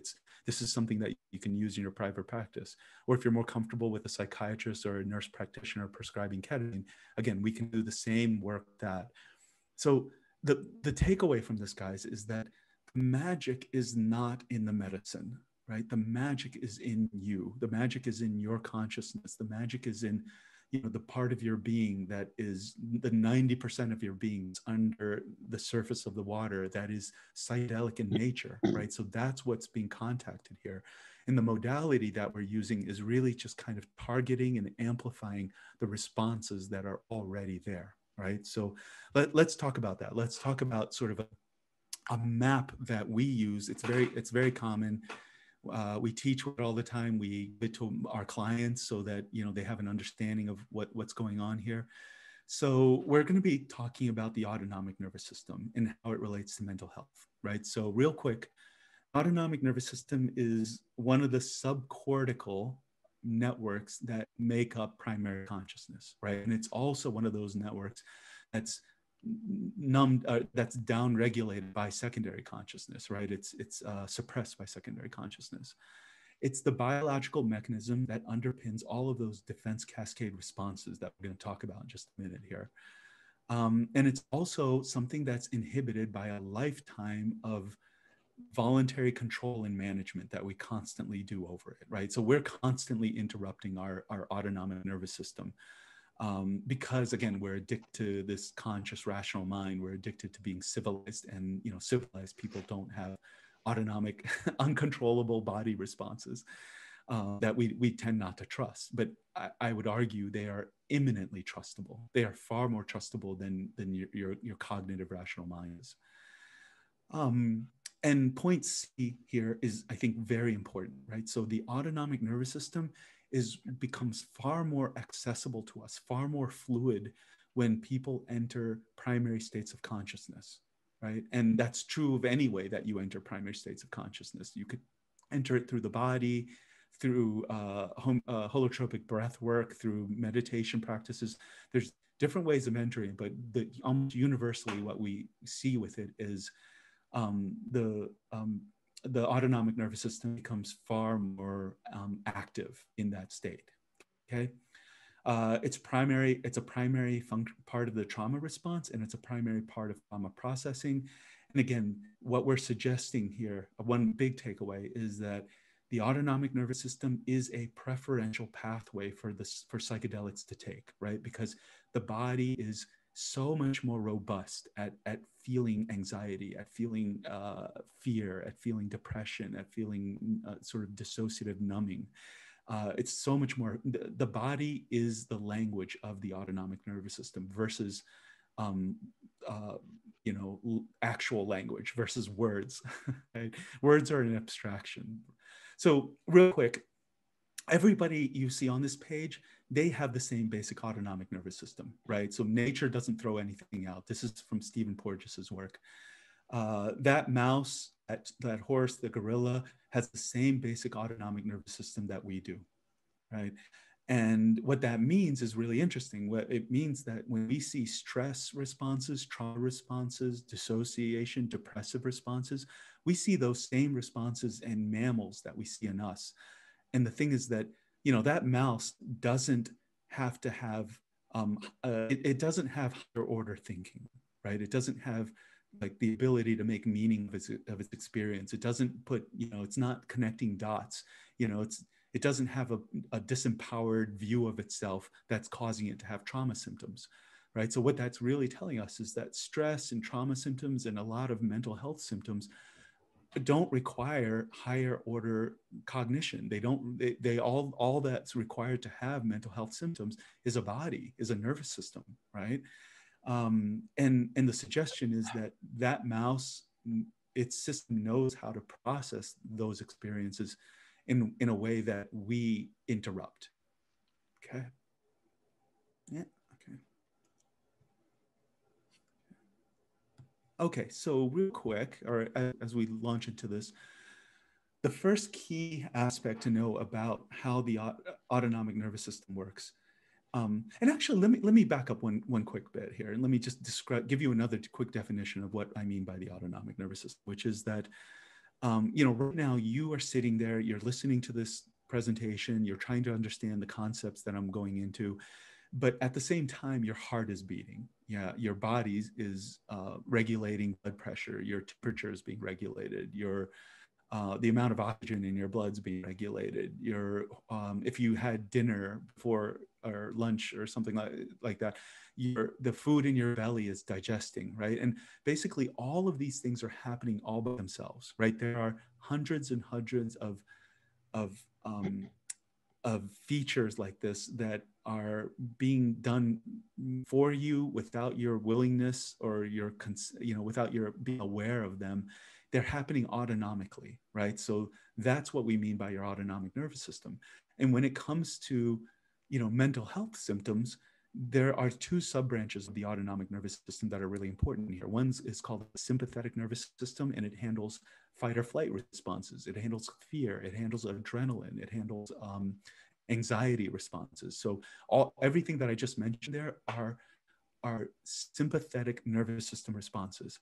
This is something that you can use in your private practice. Or if you're more comfortable with a psychiatrist or a nurse practitioner prescribing ketamine, again, we can do the same work that. So the takeaway from this, guys, is that the magic is not in the medicine, right? The magic is in you. The magic is in your consciousness. The magic is in, you know, the part of your being that is the 90% of your being under the surface of the water that is psychedelic in nature, right? So that's what's being contacted here. And the modality that we're using is really just kind of targeting and amplifying the responses that are already there, right? So let's talk about that. Let's talk about sort of a map that we use. It's very common. We teach it all the time. We give it to our clients so that, you know, they have an understanding of what's going on here. So we're going to be talking about the autonomic nervous system and how it relates to mental health, right? So real quick, autonomic nervous system is one of the subcortical networks that make up primary consciousness, right? And it's also one of those networks that's that's down regulated by secondary consciousness, right? It's suppressed by secondary consciousness. It's the biological mechanism that underpins all of those defense cascade responses that we're going to talk about in just a minute here. And it's also something that's inhibited by a lifetime of voluntary control and management that we constantly do over it, right? So we're constantly interrupting our autonomic nervous system. Because again, we're addicted to this conscious rational mind. We're addicted to being civilized, and, you know, civilized people don't have autonomic, uncontrollable body responses that we tend not to trust. But I would argue they are imminently trustable. They are far more trustable than your cognitive rational mind is. And point C here is, I think, very important, right? So the autonomic nervous system becomes far more accessible to us, far more fluid when people enter primary states of consciousness, right? And that's true of any way that you enter primary states of consciousness. You could enter it through the body, through holotropic breath work, through meditation practices. There's different ways of entering, but almost universally what we see with it is the autonomic nervous system becomes far more active in that state. Okay, it's a primary part of the trauma response, and it's a primary part of trauma processing. And again, what we're suggesting here, one big takeaway, is that the autonomic nervous system is a preferential pathway for psychedelics to take, right? Because the body is so much more robust at feeling anxiety, at feeling fear, at feeling depression, at feeling sort of dissociative numbing. It's so much more, the body is the language of the autonomic nervous system versus, you know, actual language versus words, right? Words are an abstraction. So real quick, everybody you see on this page, they have the same basic autonomic nervous system, right? So nature doesn't throw anything out. This is from Stephen Porges's work. That mouse, that horse, the gorilla has the same basic autonomic nervous system that we do, right? And what that means is really interesting. What it means that when we see stress responses, trauma responses, dissociation, depressive responses, we see those same responses in mammals that we see in us. And the thing is that, you know, that mouse doesn't have to have, it doesn't have higher order thinking, right? It doesn't have like the ability to make meaning of its experience. It doesn't put, you know, it's not connecting dots, you know, it doesn't have a disempowered view of itself that's causing it to have trauma symptoms, right? So what that's really telling us is that stress and trauma symptoms and a lot of mental health symptoms don't require higher order cognition. They all that's required to have mental health symptoms is a body, is a nervous system, right? And the suggestion is that mouse, its system knows how to process those experiences in a way that we interrupt. Okay. Yeah. Okay. Okay. So real quick, or as we launch into this, the first key aspect to know about how the autonomic nervous system works. And actually, let me back up one quick bit here, and let me just give you another quick definition of what I mean by the autonomic nervous system, which is that, you know, right now you are sitting there, you're listening to this presentation, you're trying to understand the concepts that I'm going into, but at the same time, your heart is beating. Yeah, your body is regulating blood pressure, your temperature is being regulated, the amount of oxygen in your blood's being regulated. If you had dinner before or lunch or something like that, the food in your belly is digesting, right? And basically all of these things are happening all by themselves, right? There are hundreds and hundreds of features like this that are being done for you without your willingness or without your being aware of them. They're happening autonomically, right? So that's what we mean by your autonomic nervous system. And when it comes to, you know, mental health symptoms, there are two sub-branches of the autonomic nervous system that are really important here. One is called the sympathetic nervous system, and it handles fight or flight responses. It handles fear. It handles adrenaline. It handles anxiety responses. So everything that I just mentioned there are sympathetic nervous system responses.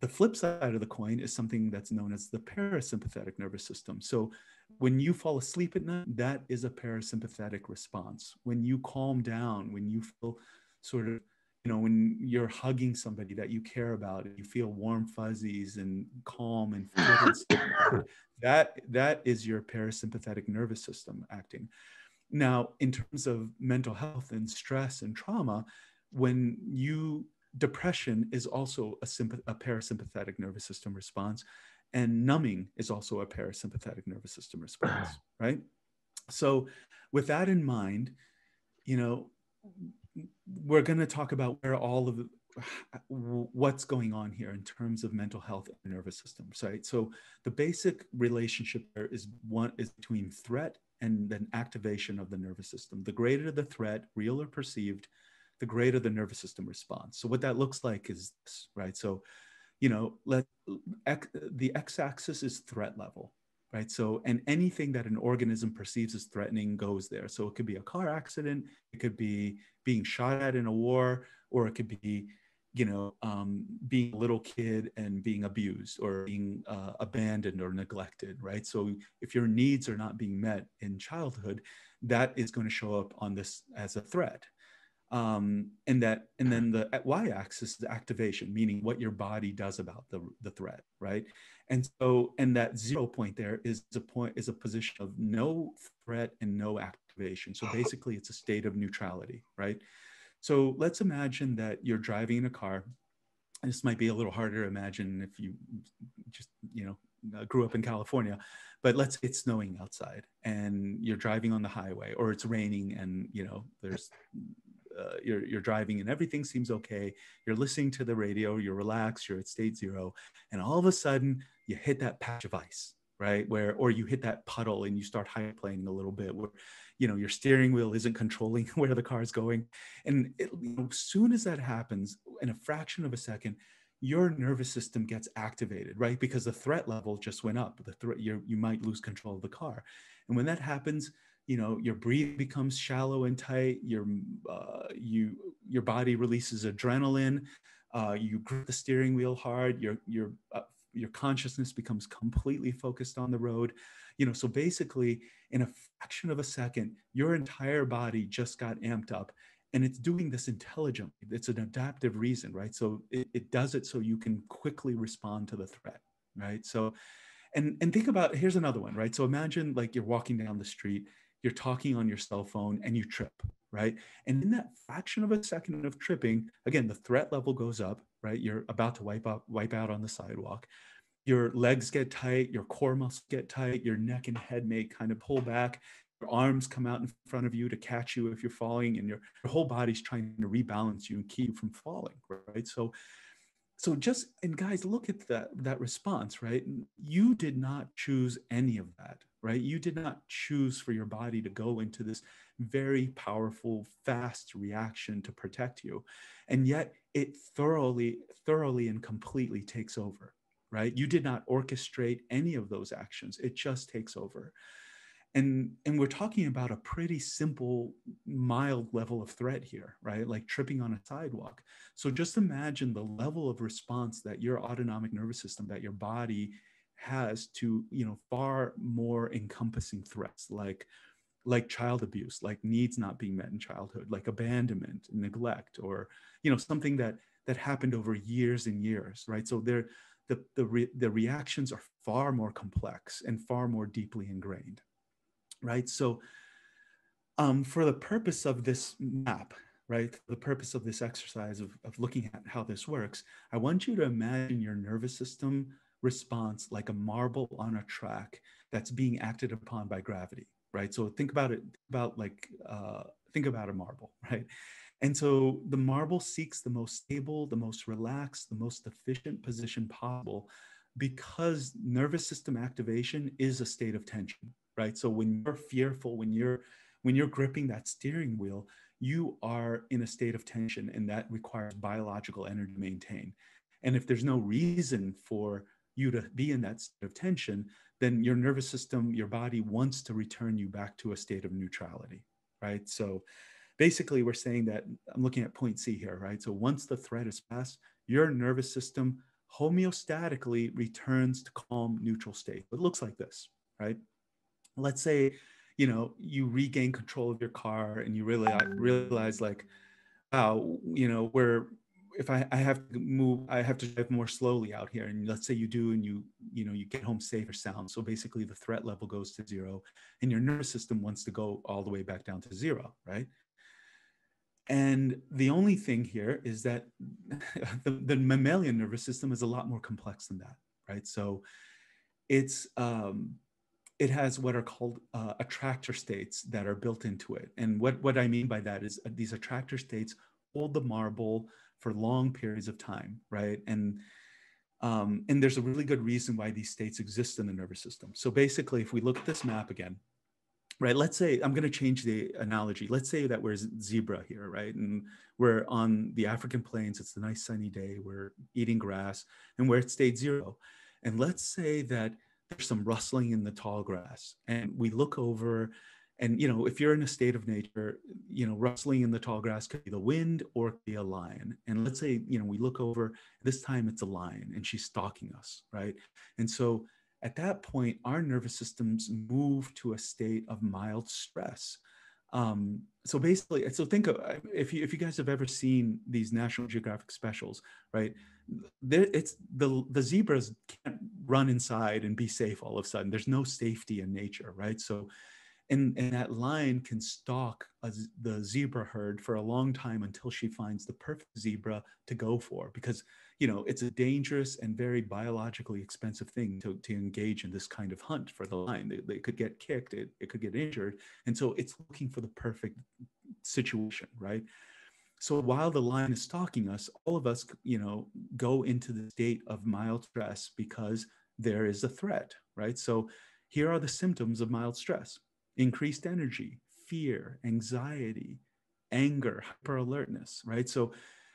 The flip side of the coin is something that's known as the parasympathetic nervous system. So when you fall asleep at night, that is a parasympathetic response. When you calm down, when you feel sort of, you know, when you're hugging somebody that you care about, and you feel warm fuzzies and calm and fluid, that is your parasympathetic nervous system acting. Now, in terms of mental health and stress and trauma, depression is also a parasympathetic nervous system response, and numbing is also a parasympathetic nervous system response, right? So with that in mind, you know, we're going to talk about what's going on here in terms of mental health and nervous systems, right? So the basic relationship there is between threat and then activation of the nervous system. The greater the threat, real or perceived, the greater the nervous system response. So what that looks like is this, right? So, you know, the x-axis is threat level, right? So, and anything that an organism perceives as threatening goes there. So it could be a car accident, it could be being shot at in a war, or it could be, you know, being a little kid and being abused or being abandoned or neglected, right? So if your needs are not being met in childhood, that is going to show up on this as a threat. And then the y-axis is activation, meaning what your body does about the threat, right? And that 0 point there is a position of no threat and no activation. So basically, it's a state of neutrality, right? So let's imagine that you're driving in a car. This might be a little harder to imagine if you just, grew up in California, but let's say it's snowing outside and you're driving on the highway, or it's raining and, there's, you're driving and everything seems okay. You're listening to the radio, you're relaxed, you're at state zero. And all of a sudden you hit that patch of ice, right? Or you hit that puddle and you start high-planing a little bit where, your steering wheel isn't controlling where the car is going. And as soon as that happens, in a fraction of a second, your nervous system gets activated, right? Because the threat level just went up. You might lose control of the car. And when that happens, your breathing becomes shallow and tight. Your body releases adrenaline. You grip the steering wheel hard. Your consciousness becomes completely focused on the road. So basically, in a fraction of a second, your entire body just got amped up, and it's doing this intelligently. It's an adaptive reason, right? So it does it so you can quickly respond to the threat, right? So, and think about, here's another one, right? So imagine like you're walking down the street, you're talking on your cell phone and you trip, right? And in that fraction of a second of tripping, again, the threat level goes up, right? You're about to wipe out on the sidewalk. Your legs get tight, your core muscles get tight, your neck and head may kind of pull back, your arms come out in front of you to catch you if you're falling, and your whole body's trying to rebalance you and keep you from falling, right? So just, and guys, look at that response, right? You did not choose any of that, right? You did not choose for your body to go into this very powerful, fast reaction to protect you. And yet it thoroughly and completely takes over, right? You did not orchestrate any of those actions. It just takes over. And we're talking about a pretty simple, mild level of threat here, right? Like tripping on a sidewalk. So just imagine the level of response that your autonomic nervous system, that your body has to, far more encompassing threats, like child abuse, like needs not being met in childhood, like abandonment, neglect, or, something that happened over years and years, right? So the reactions are far more complex and far more deeply ingrained. Right. So for the purpose of this map, right, the purpose of this exercise of looking at how this works, I want you to imagine your nervous system response like a marble on a track that's being acted upon by gravity, right? So think about it, think about a marble, right? And so the marble seeks the most stable, the most relaxed, the most efficient position possible, because nervous system activation is a state of tension, right? So when you're fearful, when you're gripping that steering wheel, you are in a state of tension, and that requires biological energy to maintain. And if there's no reason for you to be in that state of tension, then your nervous system, your body wants to return you back to a state of neutrality, right? So basically we're saying that, I'm looking at point C here, right? So once the threat is passed, your nervous system homeostatically returns to calm, neutral state. It looks like this, right? Let's say, you regain control of your car and you realize like, wow, if I have to move, I have to drive more slowly out here. And let's say you do, and you get home safe or sound. So basically the threat level goes to zero and your nervous system wants to go all the way back down to zero, right? And the only thing here is that the mammalian nervous system is a lot more complex than that, right? So it has what are called attractor states that are built into it. And what I mean by that is these attractor states hold the marble for long periods of time, right? And there's a really good reason why these states exist in the nervous system. So basically, if we look at this map again, right, let's say, I'm going to change the analogy. Let's say that we're zebra here, right? And we're on the African plains. It's a nice sunny day. We're eating grass and we're at state zero. And let's say that there's some rustling in the tall grass and we look over, and, if you're in a state of nature, rustling in the tall grass could be the wind or it could be a lion. And let's say, we look over, this time it's a lion and she's stalking us, right? And so at that point, our nervous systems move to a state of mild stress. So basically, so think of, if you guys have ever seen these National Geographic specials, right? It's the zebras can't run inside and be safe all of a sudden. There's no safety in nature, right? So And that lion can stalk the zebra herd for a long time until she finds the perfect zebra to go for, because it's a dangerous and very biologically expensive thing to engage in this kind of hunt for the lion. They could get kicked, it could get injured, and so it's looking for the perfect situation, right? So while the lion is stalking us, all of us go into the state of mild stress because there is a threat, right? So here are the symptoms of mild stress: increased energy, fear, anxiety, anger, hyper alertness, right? So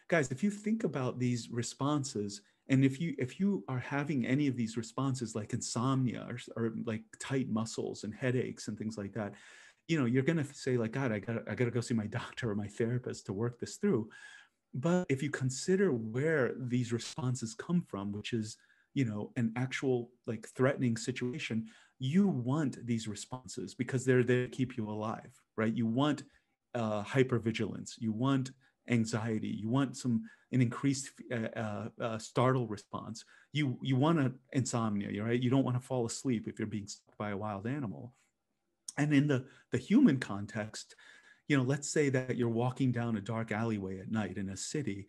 guys, if you think about these responses, and if you are having any of these responses like insomnia or like tight muscles and headaches and things like that, you're going to say like, God, I gotta go see my doctor or my therapist to work this through. But if you consider where these responses come from, which is an actual like threatening situation, you want these responses because they're there to keep you alive, right? You want hypervigilance, you want anxiety, you want an increased startle response, you want an insomnia, right? You don't want to fall asleep if you're being stalked by a wild animal. And in the human context, let's say that you're walking down a dark alleyway at night in a city,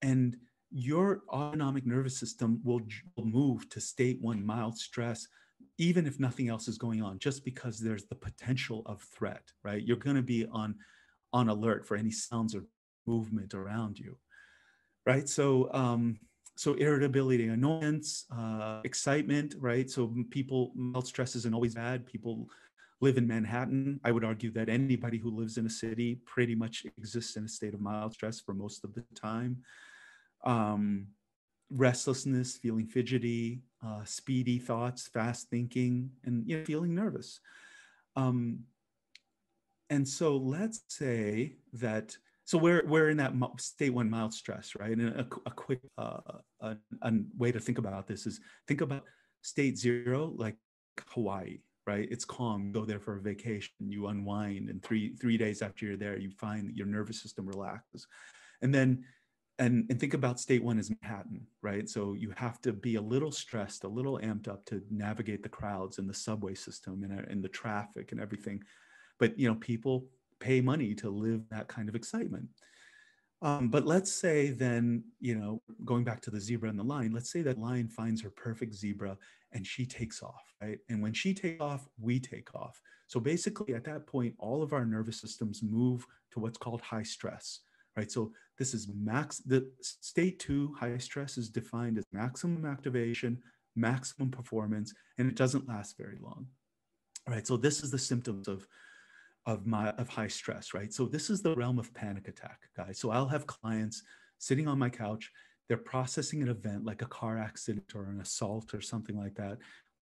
and your autonomic nervous system will move to state 1 mild stress, even if nothing else is going on, just because there's the potential of threat, right? You're going to be on alert for any sounds or movement around you, right? So irritability, annoyance, excitement, right? So mild stress isn't always bad. People live in Manhattan. I would argue that anybody who lives in a city pretty much exists in a state of mild stress for most of the time. Restlessness, feeling fidgety, speedy thoughts, fast thinking, and feeling nervous. And so let's say that, so we're in that state 1 mild stress, right? And a quick a way to think about this is think about state 0 like Hawaii, right? It's calm. You go there for a vacation, you unwind, and three days after you're there, you find that your nervous system relaxes. And then and think about state 1 as Manhattan, right? So you have to be a little stressed, a little amped up to navigate the crowds and the subway system and the traffic and everything. But people pay money to live that kind of excitement. But let's say then, going back to the zebra and the lion, let's say that lion finds her perfect zebra and she takes off, right? And when she takes off, we take off. So basically at that point, all of our nervous systems move to what's called high stress, right? So this is the state 2 high stress is defined as maximum activation, maximum performance, and it doesn't last very long, right? So this is the symptoms of high stress, right? So this is the realm of panic attack, guys. So I'll have clients sitting on my couch, they're processing an event like a car accident or an assault or something like that,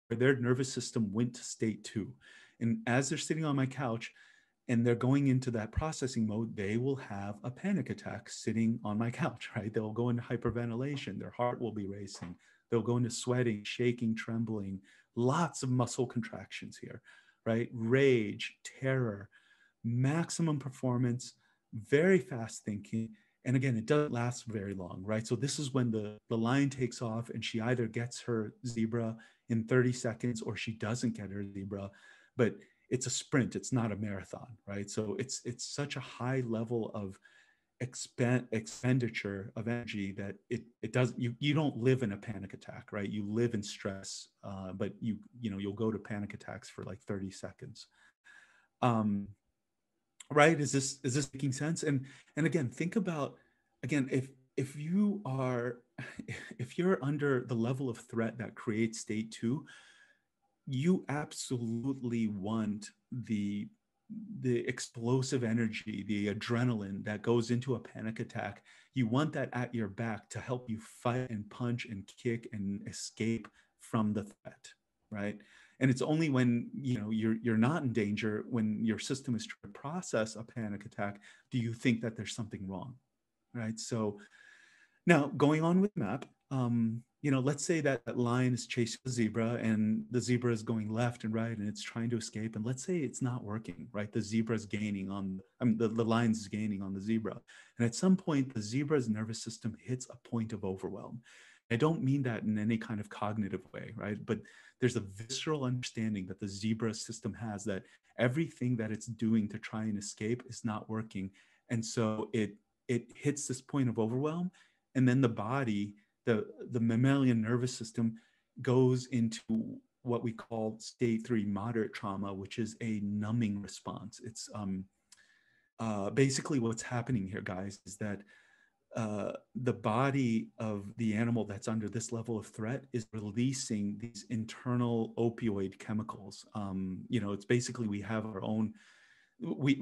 where their nervous system went to state 2. And as they're sitting on my couch and they're going into that processing mode, they will have a panic attack sitting on my couch, right? They'll go into hyperventilation, their heart will be racing, they'll go into sweating, shaking, trembling, lots of muscle contractions here, right? Rage, terror, maximum performance, very fast thinking. And again, it doesn't last very long, right? So this is when the lion takes off and she either gets her zebra in 30 seconds or she doesn't get her zebra, but it's a sprint, it's not a marathon, right? So it's such a high level of expenditure of energy that it doesn't, you don't live in a panic attack, right? You live in stress, but you'll go to panic attacks for like 30 seconds. Right? Is this making sense? And again, think about, again, if you're under the level of threat that creates state 2, you absolutely want the explosive energy, the adrenaline that goes into a panic attack. You want that at your back to help you fight and punch and kick and escape from the threat, right? And it's only when you're not in danger, when your system is trying to process a panic attack, do you think that there's something wrong, right? So now going on with map, let's say that lion is chasing the zebra and the zebra is going left and right and it's trying to escape. And let's say it's not working, right? The zebra is gaining on, the lion's is gaining on the zebra. And at some point, the zebra's nervous system hits a point of overwhelm. I don't mean that in any kind of cognitive way, right? But there's a visceral understanding that the zebra system has, that everything that it's doing to try and escape is not working. And so it hits this point of overwhelm, and then the body, the mammalian nervous system, goes into what we call state 3 moderate trauma, which is a numbing response. It's basically what's happening here, guys, is that the body of the animal that's under this level of threat is releasing these internal opioid chemicals. You know, it's basically, we have our own,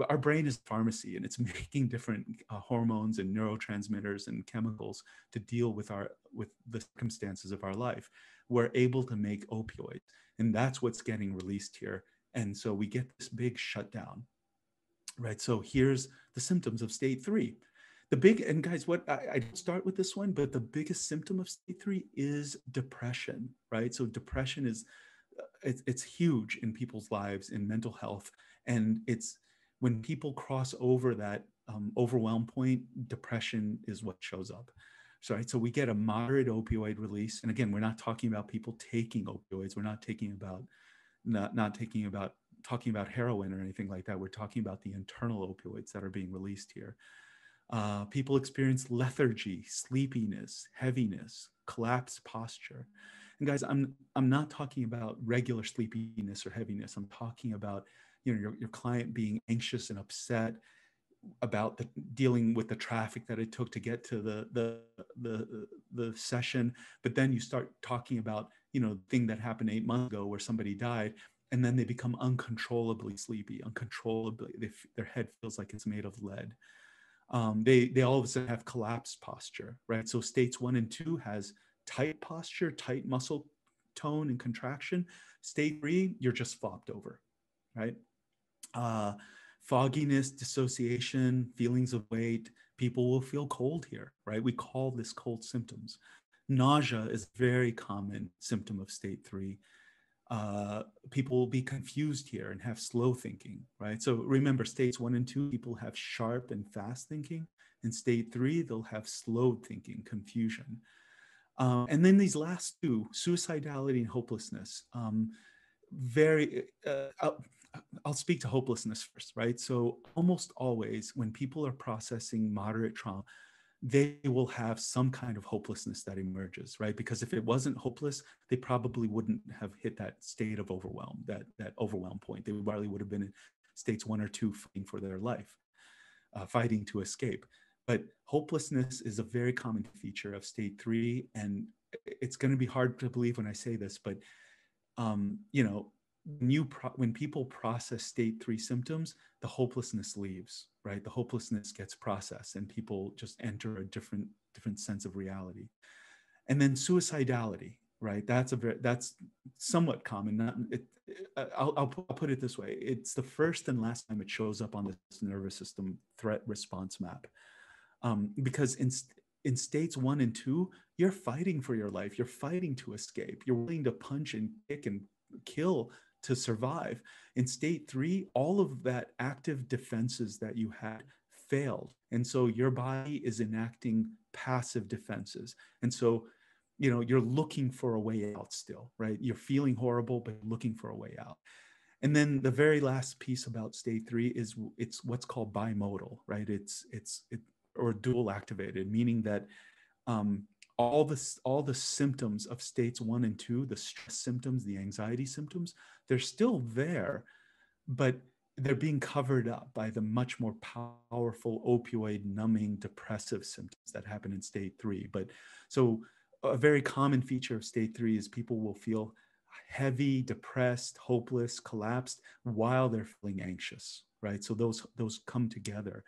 our brain is a pharmacy, and it's making different hormones and neurotransmitters and chemicals to deal with the circumstances of our life. We're able to make opioids, and that's what's getting released here. And so we get this big shutdown, right? So here's the symptoms of state 3. The big, and guys, what I don't start with this one, but the biggest symptom of state 3 is depression, right? So depression is, it's huge in people's lives, in mental health. And it's when people cross over that overwhelm point, depression is what shows up. So, right, so we get a moderate opioid release. And again, we're not talking about people taking opioids. We're not talking about heroin or anything like that. We're talking about the internal opioids that are being released here. People experience lethargy, sleepiness, heaviness, collapsed posture. And guys, I'm not talking about regular sleepiness or heaviness. I'm talking about, you know, your client being anxious and upset about dealing with the traffic that it took to get to the session. But then you start talking about, you know, the thing that happened 8 months ago where somebody died, and then they become uncontrollably sleepy, their head feels like it's made of lead. They all of a sudden have collapsed posture, right? So states 1 and 2 has tight posture, tight muscle tone and contraction. State 3, you're just flopped over, right? Fogginess, dissociation, feelings of weight. People will feel cold here, right? We call this cold symptoms. Nausea is a very common symptom of state 3. People will be confused here and have slow thinking, right? So remember, states 1 and 2, people have sharp and fast thinking. In state 3, they'll have slow thinking, confusion. And then these last two, suicidality and hopelessness, I'll speak to hopelessness first, right? So almost always when people are processing moderate trauma, they will have some kind of hopelessness that emerges, right? Because if it wasn't hopeless, they probably wouldn't have hit that state of overwhelm, that overwhelm point. They probably would have been in states 1 or 2 fighting for their life, fighting to escape. But hopelessness is a very common feature of state 3. And it's going to be hard to believe when I say this, but you know, when people process state 3 symptoms, the hopelessness leaves, right? The hopelessness gets processed and people just enter a different sense of reality. And then suicidality, right? That's somewhat common. I'll put it this way. It's the first and last time it shows up on this nervous system threat response map. Because in states 1 and 2, you're fighting for your life. You're fighting to escape. You're willing to punch and kick and kill to survive. In state 3, all of that active defenses that you had failed. And so your body is enacting passive defenses. And so, you know, you're looking for a way out still, right? You're feeling horrible, but looking for a way out. And then the very last piece about state 3 is it's what's called bimodal, right? Or dual activated, meaning that all the symptoms of states 1 and 2, the stress symptoms, the anxiety symptoms, they're still there, but they're being covered up by the much more powerful opioid numbing depressive symptoms that happen in state 3. But so a very common feature of state 3 is people will feel heavy, depressed, hopeless, collapsed while they're feeling anxious, right? So those come together.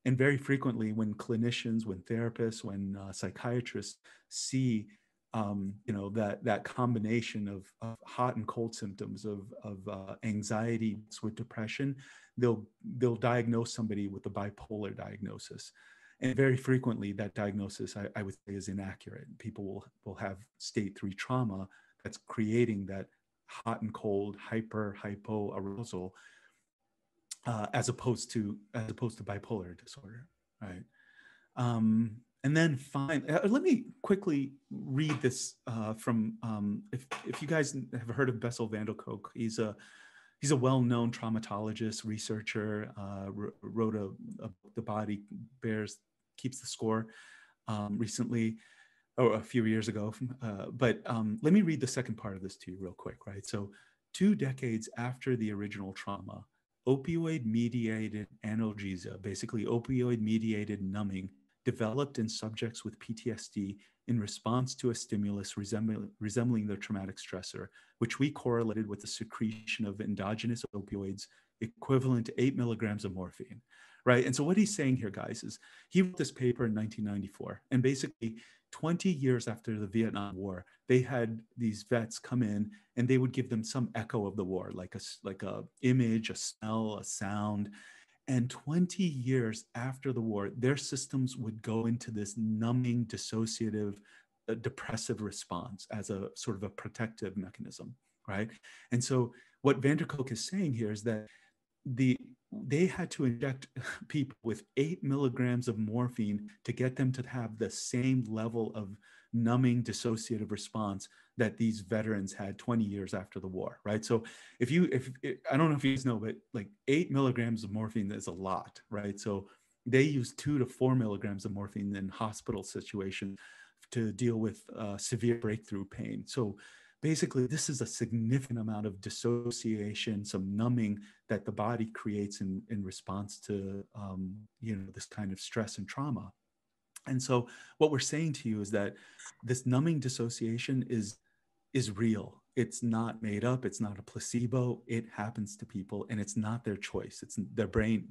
And very frequently when clinicians, when therapists, when psychiatrists see you know, that combination of hot and cold symptoms of anxiety with depression, they'll diagnose somebody with a bipolar diagnosis. And very frequently that diagnosis, I would say, is inaccurate. People will have state 3 trauma that's creating that hot and cold, hypo arousal, as opposed to bipolar disorder, right? And then let me quickly read this from, if you guys have heard of Bessel van der Kolk, he's a well-known traumatologist, researcher, wrote a The Body Keeps the Score recently, or a few years ago. But let me read the second part of this to you real quick, right? So 2 decades after the original trauma, opioid-mediated analgesia, basically opioid-mediated numbing, developed in subjects with PTSD in response to a stimulus resembling the traumatic stressor, which we correlated with the secretion of endogenous opioids equivalent to 8 milligrams of morphine, right? And so what he's saying here, guys, is he wrote this paper in 1994, and basically 20 years after the Vietnam War, they had these vets come in and they would give them some echo of the war, like a image, a smell, a sound. And 20 years after the war, their systems would go into this numbing, dissociative, depressive response as a sort of a protective mechanism, right? And so what van der Kolk is saying here is that they had to inject people with 8 milligrams of morphine to get them to have the same level of numbing dissociative response that these veterans had 20 years after the war, right? So if I don't know if you guys know, but like 8 milligrams of morphine is a lot, right? So they use 2 to 4 milligrams of morphine in hospital situations to deal with severe breakthrough pain. So basically, this is a significant amount of dissociation, some numbing that the body creates in response to this kind of stress and trauma. And so what we're saying to you is that this numbing dissociation is real. It's not made up. It's not a placebo. It happens to people, and it's not their choice. It's their brain.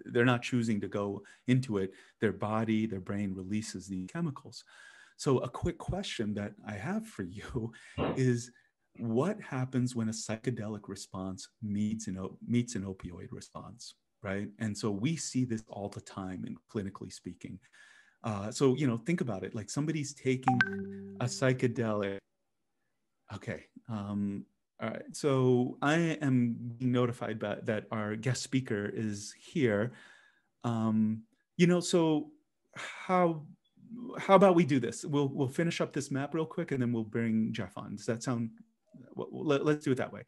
They're not choosing to go into it. Their body, their brain releases these chemicals. So a quick question that I have for you is, what happens when a psychedelic response meets an opioid response, right? And so we see this all the time, in clinically speaking. So, think about it. Like, somebody's taking a psychedelic. Okay. All right. So I am being notified that our guest speaker is here. So how about we do this? We'll finish up this map real quick, and then we'll bring Jeff on. Does that sound? Let's do it that way.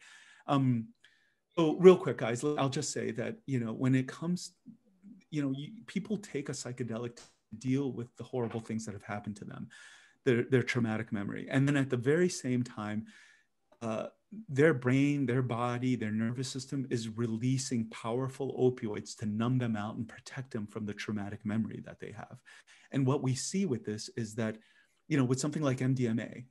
So real quick, guys, I'll just say that when it comes, people take a psychedelic to deal with the horrible things that have happened to them, their traumatic memory, and then at the very same time, their brain, their body, their nervous system is releasing powerful opioids to numb them out and protect them from the traumatic memory that they have. And what we see with this is that, with something like MDMA,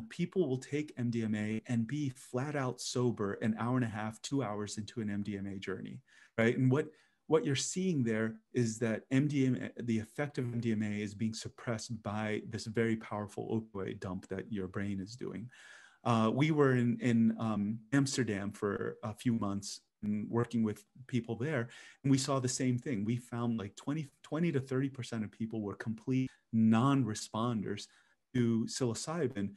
people will take MDMA and be flat out sober an hour and a half, 2 hours into an MDMA journey, right? And what you're seeing there is that MDMA, the effect of MDMA, is being suppressed by this very powerful opioid dump that your brain is doing. We were in Amsterdam for a few months and working with people there, and we saw the same thing. We found like 20 to 30% of people were complete non-responders to psilocybin.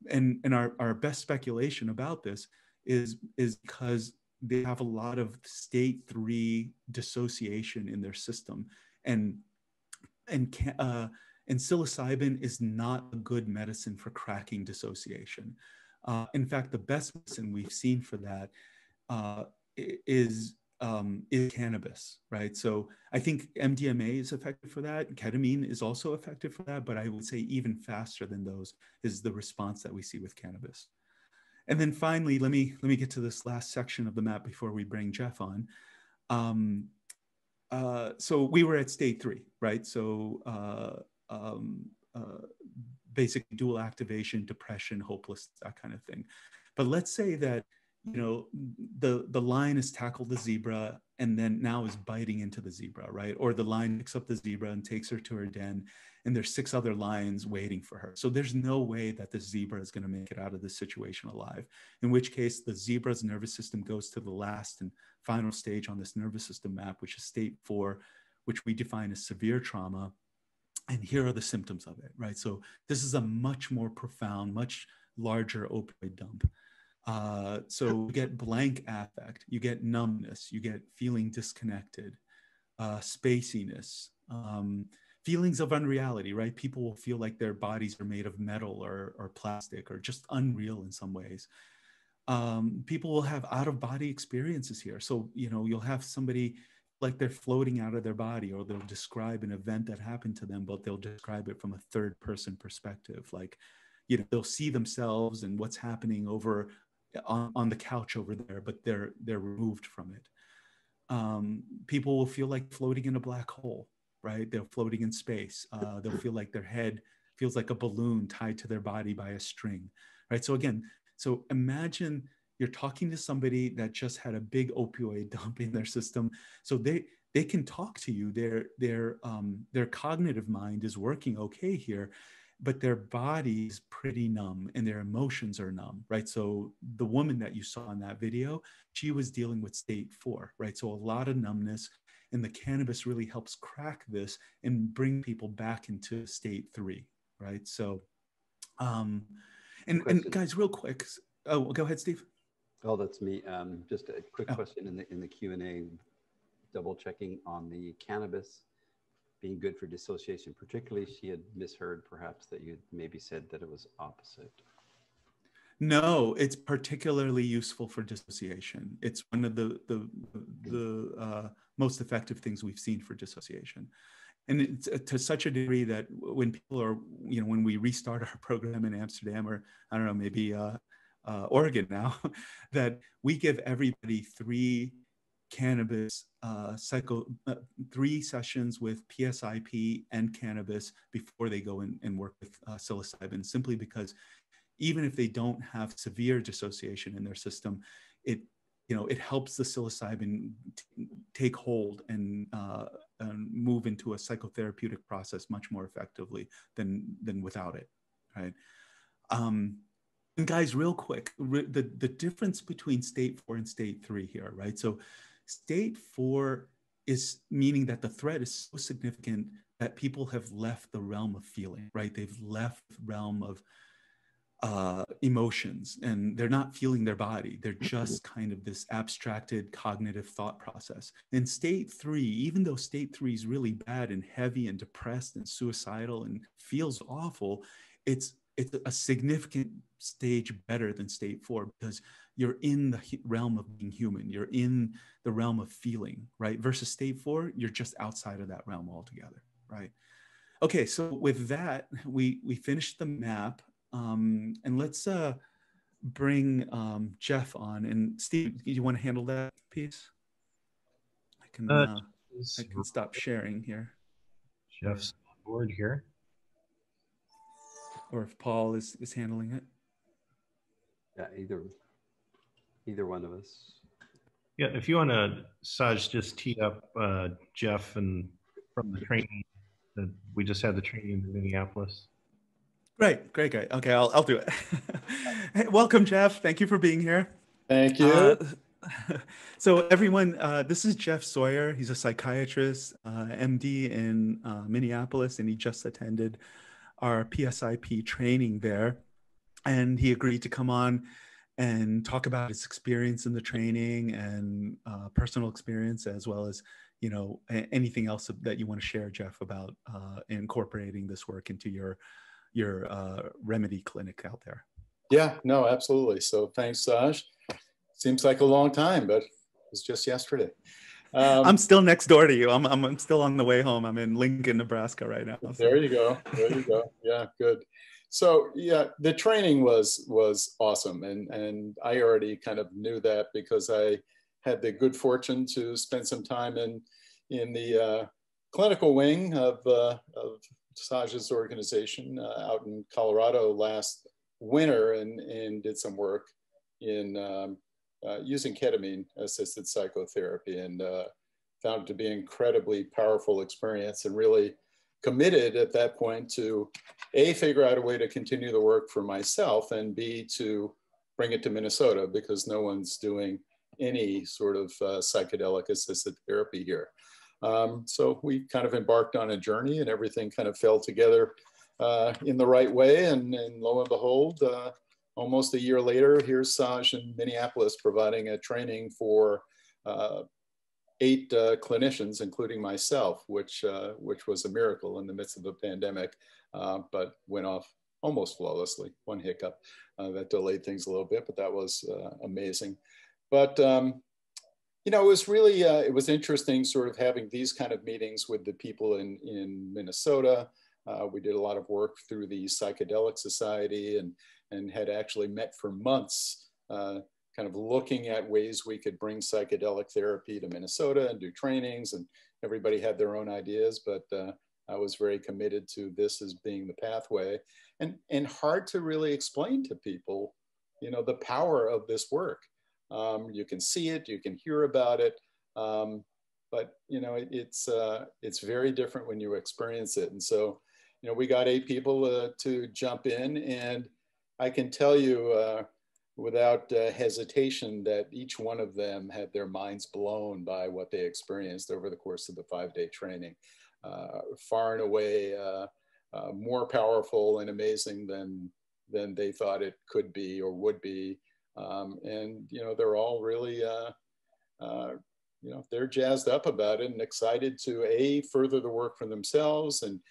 And our best speculation about this is because they have a lot of state 3 dissociation in their system. And psilocybin is not a good medicine for cracking dissociation. In fact, the best medicine we've seen for that is cannabis, right? So I think MDMA is effective for that. Ketamine is also effective for that, but I would say even faster than those is the response that we see with cannabis. And then finally, let me get to this last section of the map before we bring Jeff on. So we were at state 3, right? So basic dual activation, depression, hopeless, that kind of thing. But let's say that, the lion has tackled the zebra and then now is biting into the zebra, right? Or the lion picks up the zebra and takes her to her den, and there's 6 other lions waiting for her. So there's no way that the zebra is going to make it out of this situation alive, in which case the zebra's nervous system goes to the last and final stage on this nervous system map, which is state 4, which we define as severe trauma. And here are the symptoms of it, right? So this is a much more profound, much larger opioid dump. So you get blank affect, you get numbness, you get feeling disconnected, spaciness, feelings of unreality, right? People will feel like their bodies are made of metal or plastic or just unreal in some ways. People will have out-of-body experiences here. So, you know, you'll have somebody like they're floating out of their body, or they'll describe an event that happened to them, but they'll describe it from a third-person perspective. Like, you know, they'll see themselves and what's happening over on the couch over there, but they're removed from it. People will feel like floating in a black hole, right? They're floating in space. They'll feel like their head feels like a balloon tied to their body by a string, right? So again, so imagine you're talking to somebody that just had a big opioid dump in their system. So they can talk to you. Their cognitive mind is working okay here, but their body's pretty numb and their emotions are numb, right? So the woman that you saw in that video, she was dealing with state 4, right? So a lot of numbness, and the cannabis really helps crack this and bring people back into state 3, right? So, and guys, real quick, oh, go ahead, Steve. Oh, that's me. Just a quick question in the Q&A, double checking on the cannabis being good for dissociation. Particularly, she had misheard perhaps that you maybe said that it was opposite. No, it's particularly useful for dissociation. It's one of the most effective things we've seen for dissociation. And it's to such a degree that when people are, you know, when we restart our program in Amsterdam, or I don't know, maybe Oregon now, that we give everybody 3 cannabis 3 sessions with PSIP and cannabis before they go in and work with psilocybin, simply because even if they don't have severe dissociation in their system, it helps the psilocybin take hold and move into a psychotherapeutic process much more effectively than without it, right? And guys, real quick, the difference between state 4 and state 3 here, right? So state 4 is meaning that the threat is so significant that people have left the realm of feeling, right? They've left the realm of emotions, and they're not feeling their body. They're just kind of this abstracted cognitive thought process. In state 3, even though state 3 is really bad and heavy and depressed and suicidal and feels awful, it's a significant stage better than state 4, because you're in the realm of being human. You're in the realm of feeling, right? Versus state 4, you're just outside of that realm altogether, right? Okay, so with that, we finished the map. And let's bring Jeff on. And Steve, do you want to handle that piece? I can stop sharing here. Jeff's on board here. Or if Paul is handling it. Yeah, either one of us. Yeah, if you want to, Saj, just tee up Jeff and from the training that we just had the training in Minneapolis. Great. Okay, I'll do it. Hey, welcome, Jeff. Thank you for being here. Thank you. So everyone, this is Jeff Sawyer. He's a psychiatrist, MD in Minneapolis, and he just attended our PSIP training there. And he agreed to come on and talk about his experience in the training and personal experience, as well as, you know, anything else that you want to share, Jeff, about incorporating this work into your remedy clinic out there. Yeah, no, absolutely. So thanks, Saj. Seems like a long time, but it was just yesterday. I'm still next door to you. I'm still on the way home. I'm in Lincoln, Nebraska right now. So. There you go. Yeah, good. So yeah, the training was awesome, and I already kind of knew that because I had the good fortune to spend some time in the clinical wing of Saj's organization out in Colorado last winter, and did some work in using ketamine-assisted psychotherapy, and found it to be an incredibly powerful experience, and really committed at that point to A, figure out a way to continue the work for myself, and B, to bring it to Minnesota, because no one's doing any sort of psychedelic assisted therapy here. So we kind of embarked on a journey, and everything kind of fell together in the right way. And lo and behold, almost a year later, here's Saj in Minneapolis providing a training for 8 clinicians, including myself, which was a miracle in the midst of a pandemic, but went off almost flawlessly. One hiccup that delayed things a little bit, but that was amazing. But you know, it was really, it was interesting sort of having these kind of meetings with the people in Minnesota. We did a lot of work through the Psychedelic Society and had actually met for months, kind of looking at ways we could bring psychedelic therapy to Minnesota and do trainings, and everybody had their own ideas, but I was very committed to this as being the pathway, and hard to really explain to people, you know, the power of this work. You can see it, you can hear about it, but you know, it's very different when you experience it. And so, you know, we got 8 people to jump in, and I can tell you without hesitation that each one of them had their minds blown by what they experienced over the course of the 5-day training. Far and away more powerful and amazing than they thought it could be or would be. And, you know, they're all really, you know, they're jazzed up about it and excited to A, further the work for themselves and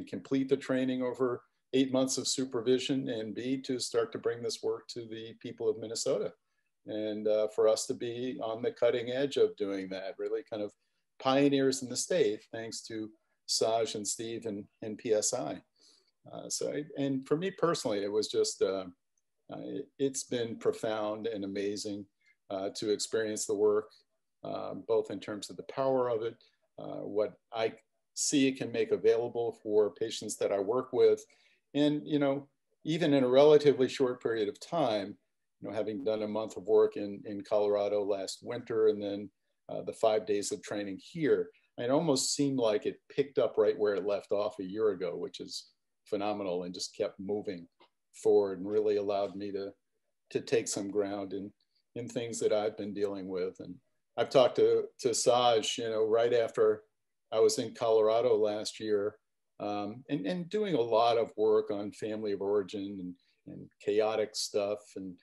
complete the training over 8 months of supervision, and B, to start to bring this work to the people of Minnesota. And for us to be on the cutting edge of doing that, really kind of pioneers in the state, thanks to Saj and Steve and PSI. And for me personally, it was just, it's been profound and amazing to experience the work, both in terms of the power of it, what I see it can make available for patients that I work with. And, you know, even in a relatively short period of time, you know, having done a month of work in Colorado last winter, and then the 5 days of training here, it almost seemed like it picked up right where it left off a year ago, which is phenomenal, and just kept moving forward and really allowed me to take some ground in things that I've been dealing with. And I've talked to Saj, you know, right after I was in Colorado last year, and doing a lot of work on family of origin and chaotic stuff and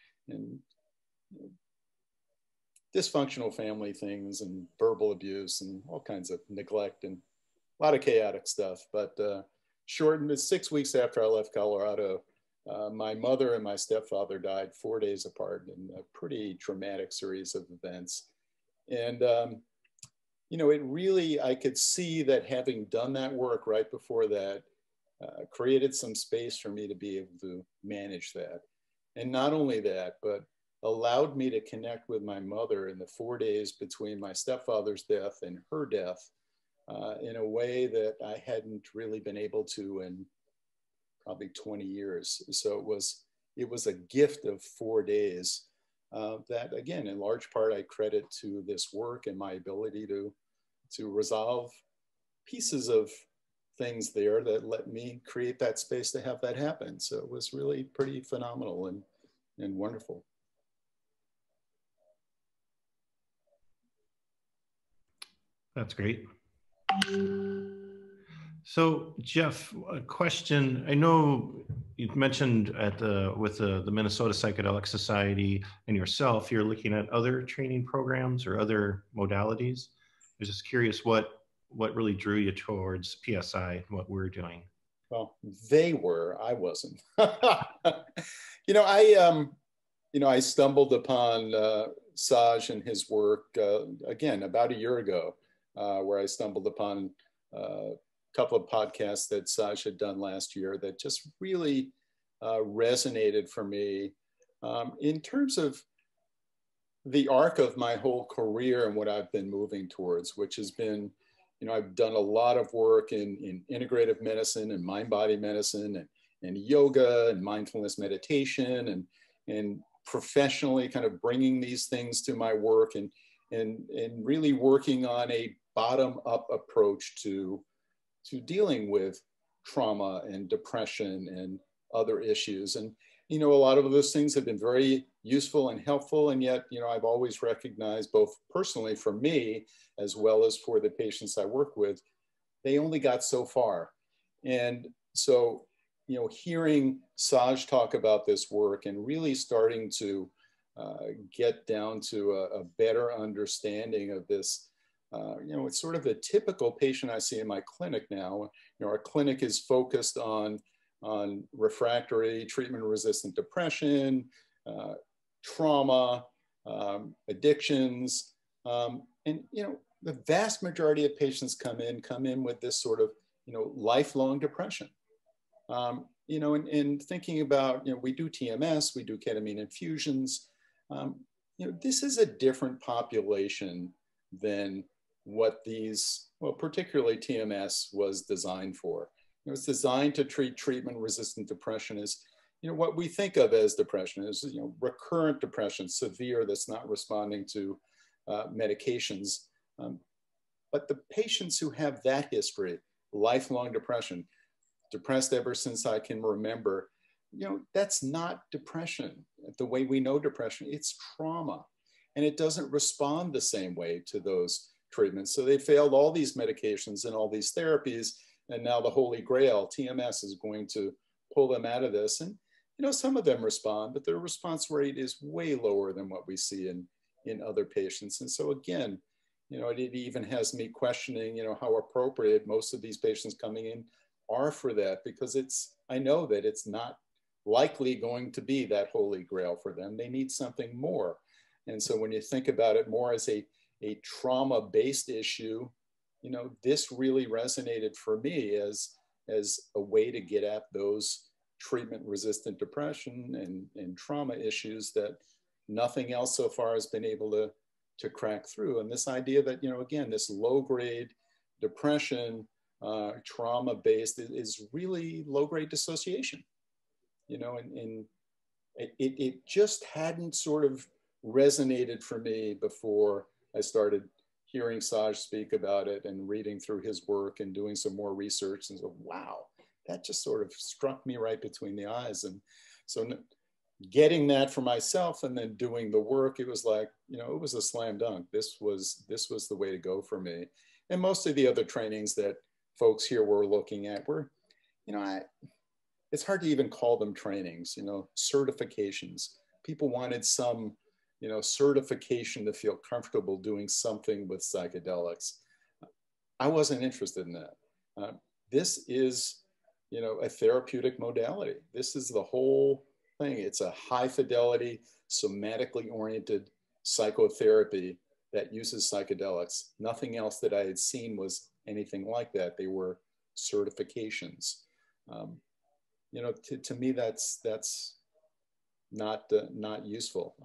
dysfunctional family things and verbal abuse and all kinds of neglect and a lot of chaotic stuff. But shortened, 6 weeks after I left Colorado, my mother and my stepfather died 4 days apart in a pretty traumatic series of events. And, you know, it really, I could see that having done that work right before that created some space for me to be able to manage that. And not only that, but allowed me to connect with my mother in the 4 days between my stepfather's death and her death in a way that I hadn't really been able to in probably 20 years. So it was a gift of 4 days that, again, in large part, I credit to this work and my ability to resolve pieces of things there that let me create that space to have that happen. So it was really pretty phenomenal and wonderful. That's great. So Jeff, a question. I know you mentioned with the Minnesota Psychedelic Society and yourself, you're looking at other training programs or other modalities. I was just curious what really drew you towards PSI and what we're doing. Well, they were, I wasn't. You know, I stumbled upon Saj and his work again about a year ago, where I stumbled upon a couple of podcasts that Saj had done last year that just really resonated for me in terms of the arc of my whole career and what I've been moving towards, which has been, you know, I've done a lot of work in integrative medicine and mind-body medicine and yoga and mindfulness meditation and professionally kind of bringing these things to my work and really working on a bottom-up approach to dealing with trauma and depression and other issues. And, you know, a lot of those things have been very useful and helpful. And yet, you know, I've always recognized, both personally for me, as well as for the patients I work with, they only got so far. And so, you know, hearing Saj talk about this work and really starting to get down to a better understanding of this it's sort of a typical patient I see in my clinic now. Our clinic is focused on refractory treatment-resistant depression, trauma, addictions, and the vast majority of patients come in with this sort of lifelong depression. And thinking about, we do TMS, we do ketamine infusions. This is a different population than what these, well, particularly TMS was designed for. It's designed to treat treatment-resistant depression as, what we think of as depression is, recurrent depression, severe, that's not responding to medications. But the patients who have that history, lifelong depression, depressed ever since I can remember, that's not depression the way we know depression. It's trauma, and it doesn't respond the same way to those treatments. So they failed all these medications and all these therapies, and now the Holy Grail, TMS, is going to pull them out of this. And some of them respond, but their response rate is way lower than what we see in other patients. And so again, it even has me questioning, how appropriate most of these patients coming in are for that, because I know that it's not likely going to be that Holy Grail for them. They need something more. And so when you think about it more as a trauma-based issue, this really resonated for me as a way to get at those treatment-resistant depression and trauma issues that nothing else so far has been able to crack through. And this idea that, again, this low-grade depression, trauma-based is really low-grade dissociation, and it just hadn't sort of resonated for me before I started hearing Saj speak about it and reading through his work and doing some more research, and so, wow, that just sort of struck me right between the eyes. And so getting that for myself and then doing the work, it was like, it was a slam dunk. This was the way to go for me. And most of the other trainings that folks here were looking at were, it's hard to even call them trainings, certifications. People wanted some, certification to feel comfortable doing something with psychedelics. I wasn't interested in that. This is, a therapeutic modality. This is the whole thing. It's a high fidelity, somatically oriented psychotherapy that uses psychedelics. Nothing else that I had seen was anything like that. They were certifications. To me, that's not useful.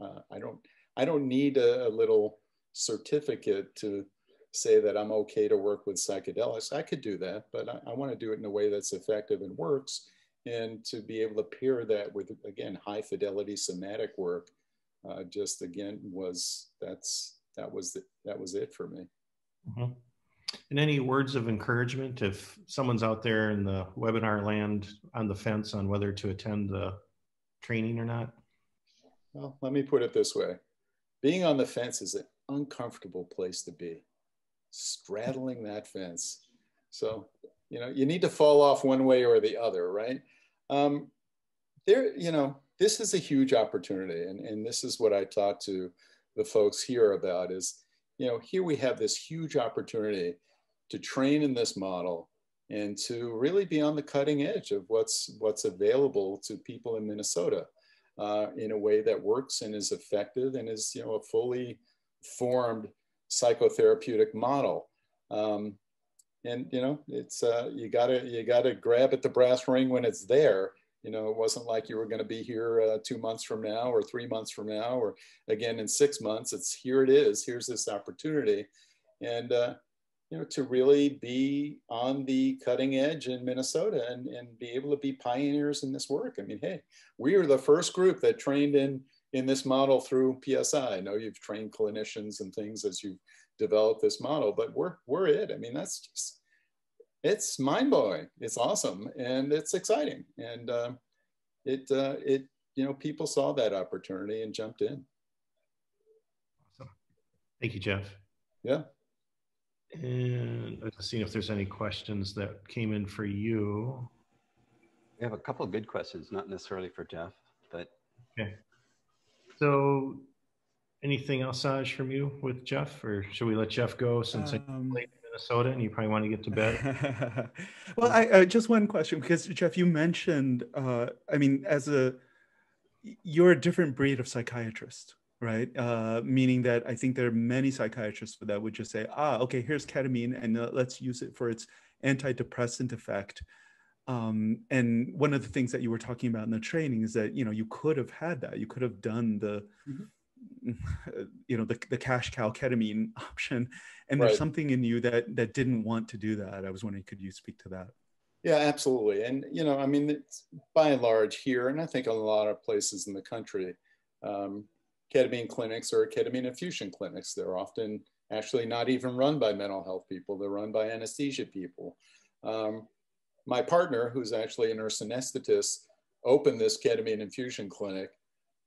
I don't need a little certificate to say that I'm okay to work with psychedelics. I could do that, but I want to do it in a way that's effective and works. And to be able to pair that with, again, high fidelity somatic work, just again that was it for me. Mm-hmm. And any words of encouragement if someone's out there in the webinar land on the fence on whether to attend the training or not? Well, let me put it this way. Being on the fence is an uncomfortable place to be, straddling that fence. So, you need to fall off one way or the other, right? This is a huge opportunity. And this is what I talk to the folks here about is, here we have this huge opportunity to train in this model and to really be on the cutting edge of what's available to people in Minnesota in a way that works and is effective and is, a fully formed psychotherapeutic model. And it's you gotta grab at the brass ring when it's there. It wasn't like you were going to be here 2 months from now or 3 months from now or again in 6 months. It's here it is. Here's this opportunity, and to really be on the cutting edge in Minnesota and be able to be pioneers in this work. I mean, hey, we are the first group that trained in this model through PSI. I know you've trained clinicians and things as you've developed this model, but we're it. I mean, that's just, it's mind-blowing. It's awesome and it's exciting. And people saw that opportunity and jumped in. Awesome. Thank you, Jeff. Yeah. And let's see if there's any questions that came in for you. We have a couple of good questions, not necessarily for Jeff, but. Okay. So anything else, Saj, from you with Jeff, or should we let Jeff go since it's late in Minnesota and you probably want to get to bed? Well, I just one question, because Jeff, you mentioned, I mean, you're a different breed of psychiatrist, right? Meaning that I think there are many psychiatrists that would just say, okay, here's ketamine, and let's use it for its antidepressant effect. And one of the things that you were talking about in the training is that, you could have had that. You could have done the, the cash cow ketamine option. And there's something in you that didn't want to do that. I was wondering, could you speak to that? Yeah, absolutely. And, I mean, it's, by and large here, and I think a lot of places in the country, ketamine clinics or ketamine infusion clinics, they're often actually not even run by mental health people. They're run by anesthesia people. My partner, who's actually a nurse anesthetist, opened this ketamine infusion clinic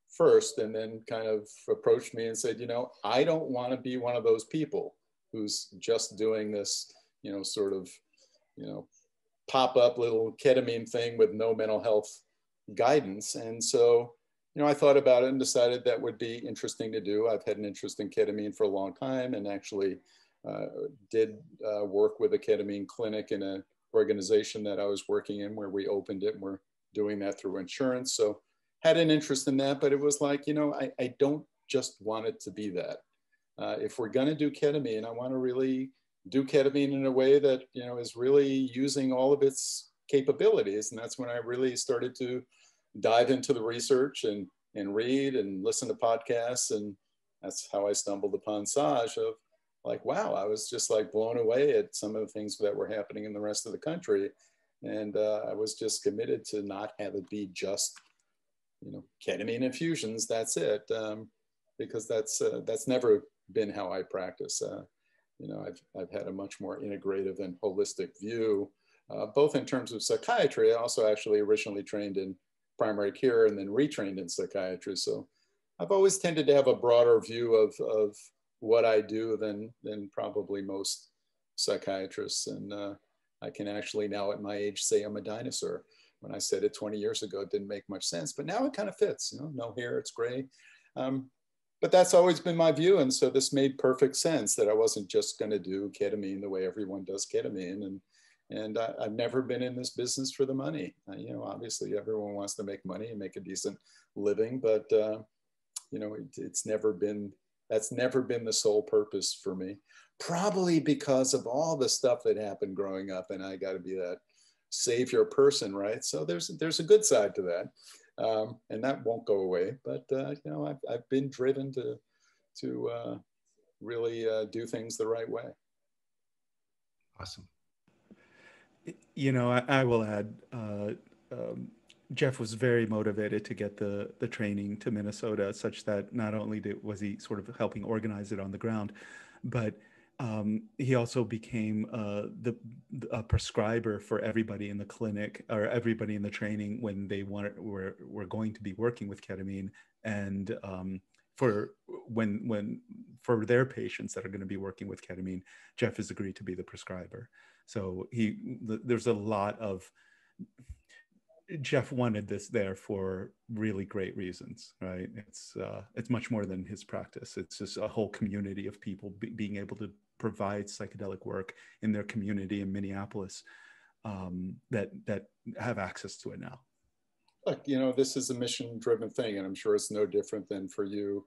first, and then kind of approached me and said, I don't want to be one of those people who's just doing this, sort of, pop up little ketamine thing with no mental health guidance. And so, I thought about it and decided that would be interesting to do. I've had an interest in ketamine for a long time, and actually did work with a ketamine clinic in an organization that I was working in where we opened it, and we're doing that through insurance. So had an interest in that, but it was like, I don't just want it to be that. If we're going to do ketamine, I want to really do ketamine in a way that, is really using all of its capabilities. And that's when I really started to dive into the research and read and listen to podcasts. And that's how I stumbled upon Saj, of like, wow, I was just like blown away at some of the things that were happening in the rest of the country. And I was just committed to not have it be just, ketamine infusions, that's it. Because that's never been how I practice. I've had a much more integrative and holistic view, both in terms of psychiatry. I also actually originally trained in primary care and then retrained in psychiatry. So I've always tended to have a broader view of what I do than probably most psychiatrists. And I can actually now at my age say I'm a dinosaur. When I said it 20 years ago, it didn't make much sense, but now it kind of fits, no hair, it's gray. But that's always been my view. And so this made perfect sense that I wasn't just going to do ketamine the way everyone does ketamine. And I've never been in this business for the money. Obviously everyone wants to make money and make a decent living, but that's never been the sole purpose for me, probably because of all the stuff that happened growing up, and I got to be that savior person, right? So there's a good side to that. And that won't go away. But I've been driven to really do things the right way. Awesome. I will add, Jeff was very motivated to get the training to Minnesota, such that not only was he sort of helping organize it on the ground, but he also became a prescriber for everybody in the clinic or everybody in the training when they were going to be working with ketamine, and for their patients that are going to be working with ketamine, Jeff has agreed to be the prescriber. So there's a lot of, Jeff wanted this there for really great reasons, right? It's much more than his practice. It's just a whole community of people being able to provide psychedelic work in their community in Minneapolis that have access to it now. Look, this is a mission-driven thing, and I'm sure it's no different than for you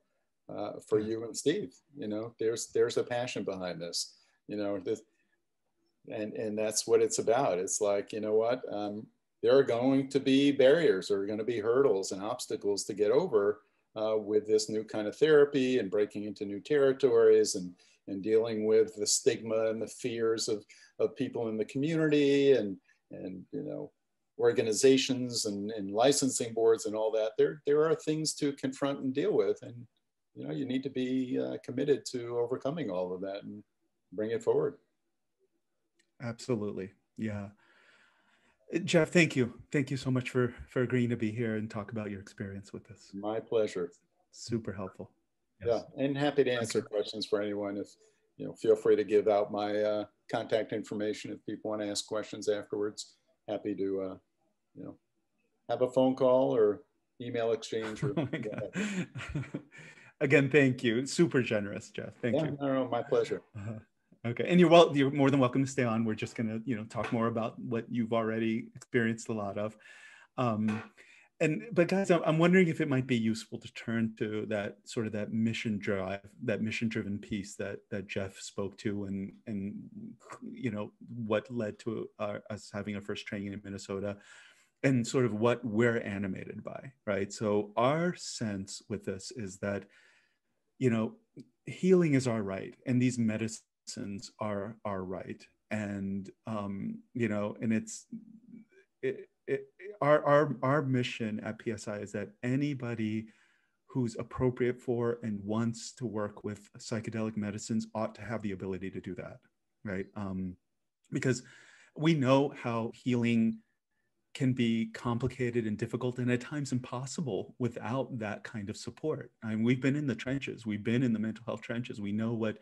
and Steve. There's a passion behind this. And that's what it's about. It's like, there are going to be barriers, there are going to be hurdles and obstacles to get over with this new kind of therapy, and breaking into new territories, and dealing with the stigma and the fears of people in the community, and organizations and licensing boards and all that. There are things to confront and deal with, and you need to be committed to overcoming all of that and bring it forward. Absolutely. Yeah. Jeff, thank you. Thank you so much for agreeing to be here and talk about your experience with this. My pleasure. Super helpful. Yes. Yeah, and happy to answer questions for anyone. If feel free to give out my contact information if people want to ask questions afterwards. Happy to have a phone call or email exchange. Or oh my God. Again, thank you. Super generous, Jeff. Thank you. No, my pleasure. Okay, and you're more than welcome to stay on. We're just gonna, talk more about what you've already experienced a lot of. But guys, I'm wondering if it might be useful to turn to that sort of that mission drive, that mission-driven piece that Jeff spoke to, and what led to us having our first training in Minnesota, and sort of what we're animated by, right? So our sense with this is that, healing is our right, and these medicines are our right, and and our mission at PSI is that anybody who's appropriate for and wants to work with psychedelic medicines ought to have the ability to do that, right? Because we know how healing can be complicated and difficult, and at times impossible without that kind of support. I mean, we've been in the trenches, we've been in the mental health trenches. We know what,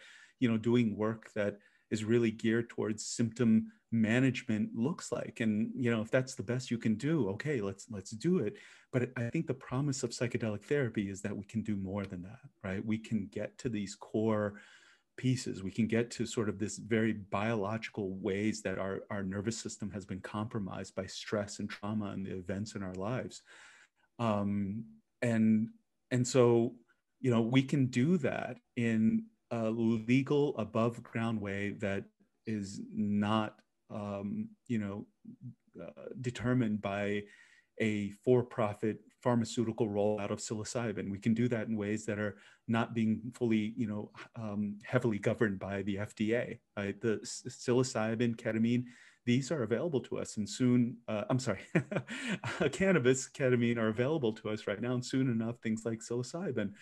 doing work that is really geared towards symptom management looks like. And, if that's the best you can do, okay, let's do it. But I think the promise of psychedelic therapy is that we can do more than that, right? We can get to these core pieces. We can get to sort of this very biological ways that our nervous system has been compromised by stress and trauma and the events in our lives. And so, we can do that in a legal, above ground way that is not, determined by a for-profit pharmaceutical rollout of psilocybin. We can do that in ways that are not being fully, heavily governed by the FDA. Right? The psilocybin, ketamine, these are available to us, and soon, cannabis, ketamine are available to us right now, and soon enough, things like psilocybin.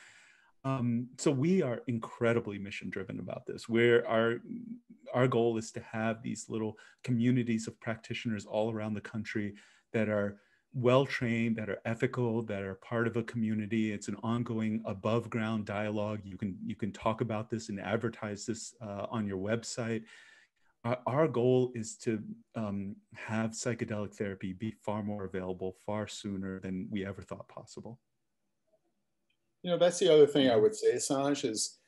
So we are incredibly mission driven about this, where our goal is to have these little communities of practitioners all around the country that are well trained, that are ethical, that are part of a community. It's an ongoing above ground dialogue. You can talk about this and advertise this on your website. Our goal is to have psychedelic therapy be far more available far sooner than we ever thought possible. That's the other thing I would say, Saj, is,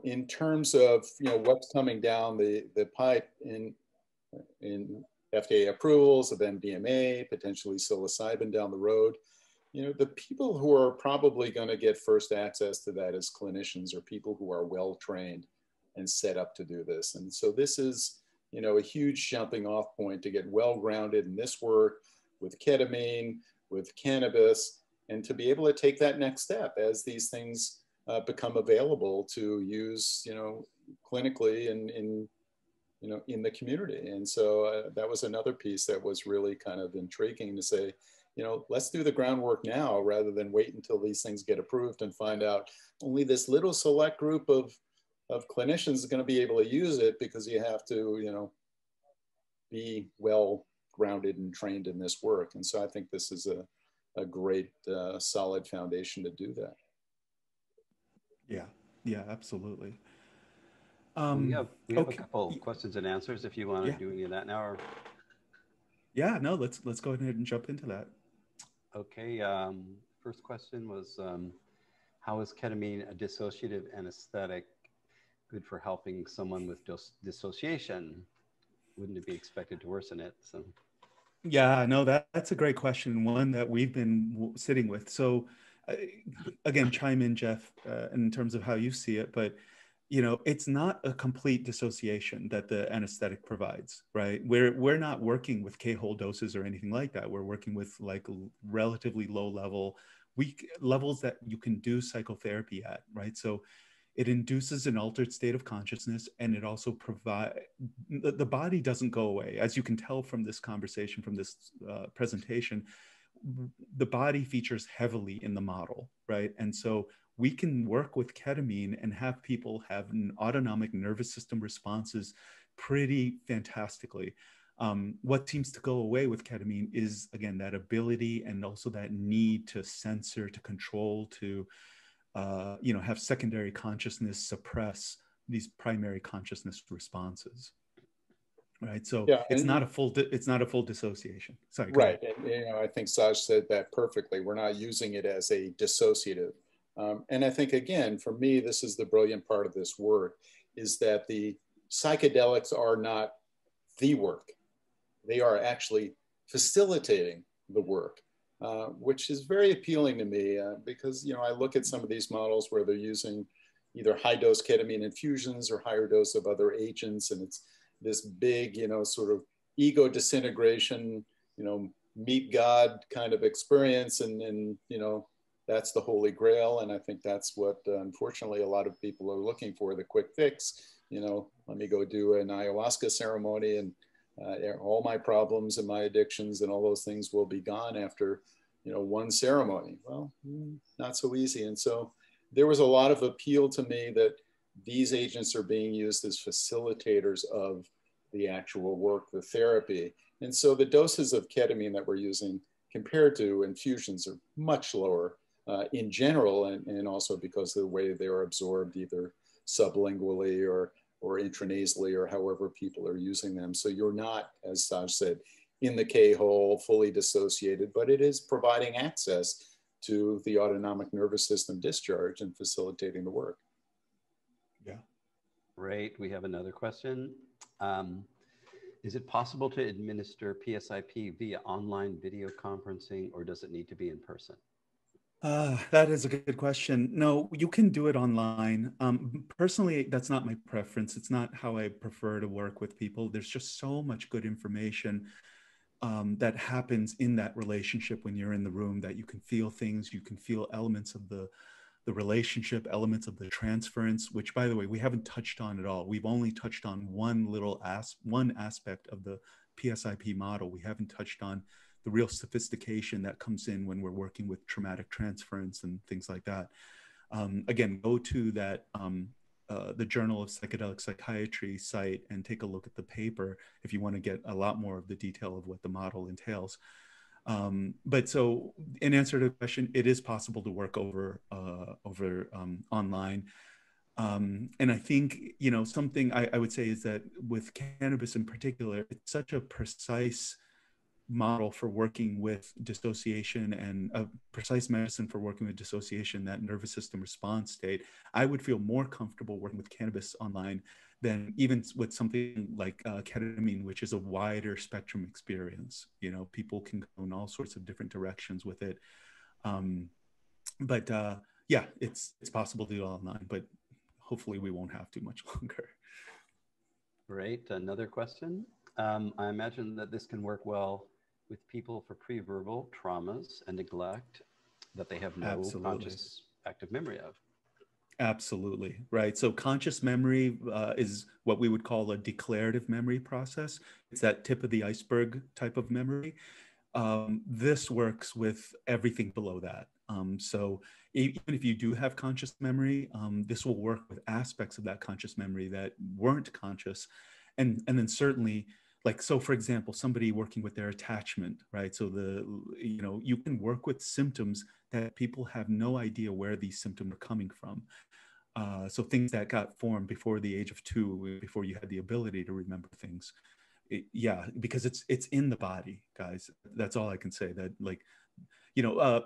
in terms of, what's coming down the pipe in FDA approvals of MDMA, potentially psilocybin down the road, the people who are probably going to get first access to that as clinicians are people who are well trained and set up to do this. And so this is, a huge jumping off point to get well grounded in this work with ketamine, with cannabis, and to be able to take that next step as these things become available to use, clinically and in the community. And so that was another piece that was really kind of intriguing to say, let's do the groundwork now rather than wait until these things get approved and find out only this little select group of clinicians is going to be able to use it, because you have to, be well grounded and trained in this work. And so I think this is a great solid foundation to do that. Yeah, absolutely. We have a couple questions and answers if you want to do any of that now. Or... Yeah, no, let's go ahead and jump into that. Okay, first question was, how is ketamine, a dissociative anesthetic, good for helping someone with dissociation? Wouldn't it be expected to worsen it? So. Yeah, no, that's a great question, one that we've been sitting with. So again, chime in, Jeff, in terms of how you see it, but it's not a complete dissociation that the anesthetic provides, right? We're not working with K-hole doses or anything like that. We're working with like relatively low level, weak levels that you can do psychotherapy at, right? So it induces an altered state of consciousness, and it also provides, the body doesn't go away. As you can tell from this conversation, from this presentation, the body features heavily in the model, right? And so we can work with ketamine and have people have an autonomic nervous system responses pretty fantastically. What seems to go away with ketamine is, again, that ability and also that need to censor, to control, to have secondary consciousness suppress these primary consciousness responses, right? So it's not a full dissociation. Sorry. Right, and I think Saj said that perfectly. We're not using it as a dissociative. And I think, again, for me, this is the brilliant part of this work, is that the psychedelics are not the work. They are actually facilitating the work, which is very appealing to me because, you know, I look at some of these models where they're using either high dose ketamine infusions or higher dose of other agents. And it's this big, you know, sort of ego disintegration, you know, meet God kind of experience. And you know, that's the holy grail. And I think that's what, unfortunately, a lot of people are looking for, the quick fix. You know, let me go do an ayahuasca ceremony and all my problems and my addictions and all those things will be gone after, you know, one ceremony. Well, not so easy. And so there was a lot of appeal to me that these agents are being used as facilitators of the actual work, the therapy. And so the doses of ketamine that we're using compared to infusions are much lower in general, and also because of the way they are absorbed either sublingually or intranasally or however people are using them. So you're not, as Saj said, in the K-hole, fully dissociated, but it is providing access to the autonomic nervous system discharge and facilitating the work. Yeah. Great. We have another question. Is it possible to administer PSIP via online video conferencing, or does it need to be in person? That is a good question. No, you can do it online. Personally, that's not my preference. It's not how I prefer to work with people. There's just so much good information that happens in that relationship when you're in the room, that you can feel things, you can feel elements of the relationship, elements of the transference, which, by the way, we haven't touched on at all. We've only touched on one aspect of the PSIP model. We haven't touched on the real sophistication that comes in when we're working with traumatic transference and things like that. Again, go to that the Journal of Psychedelic Psychiatry site and take a look at the paper if you want to get a lot more of the detail of what the model entails. But so, in answer to the question, it is possible to work over online. And I think, you know, something I would say is that with cannabis in particular, it's such a precise model for working with dissociation and a precise medicine for working with dissociation, that nervous system response state. I would feel more comfortable working with cannabis online than even with something like ketamine, which is a wider spectrum experience. You know, people can go in all sorts of different directions with it. Yeah, it's possible to do it online, but hopefully we won't have too much longer. Great. Another question. I imagine that this can work well with people for pre-verbal traumas and neglect that they have no conscious active memory of. Absolutely, right. So conscious memory is what we would call a declarative memory process. It's that tip of the iceberg type of memory. This works with everything below that. So even if you do have conscious memory, this will work with aspects of that conscious memory that weren't conscious. And then certainly, like, so for example, somebody working with their attachment, right? So you can work with symptoms that people have no idea where these symptoms are coming from. So things that got formed before the age of 2, before you had the ability to remember things. Yeah, because it's in the body, guys. That's all I can say. That, like, you know,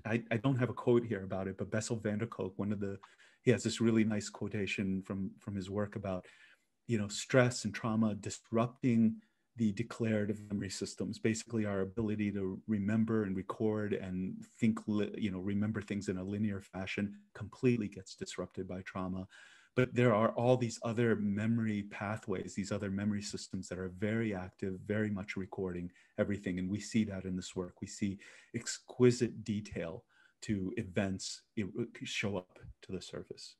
I don't have a quote here about it, but Bessel van der Kolk, he has this really nice quotation from his work about, you know, stress and trauma disrupting the declarative memory systems. Basically, our ability to remember and record and think, you know, remember things in a linear fashion completely gets disrupted by trauma. But there are all these other memory pathways, these other memory systems that are very active, very much recording everything. And we see that in this work. We see exquisite detail to events show up to the surface.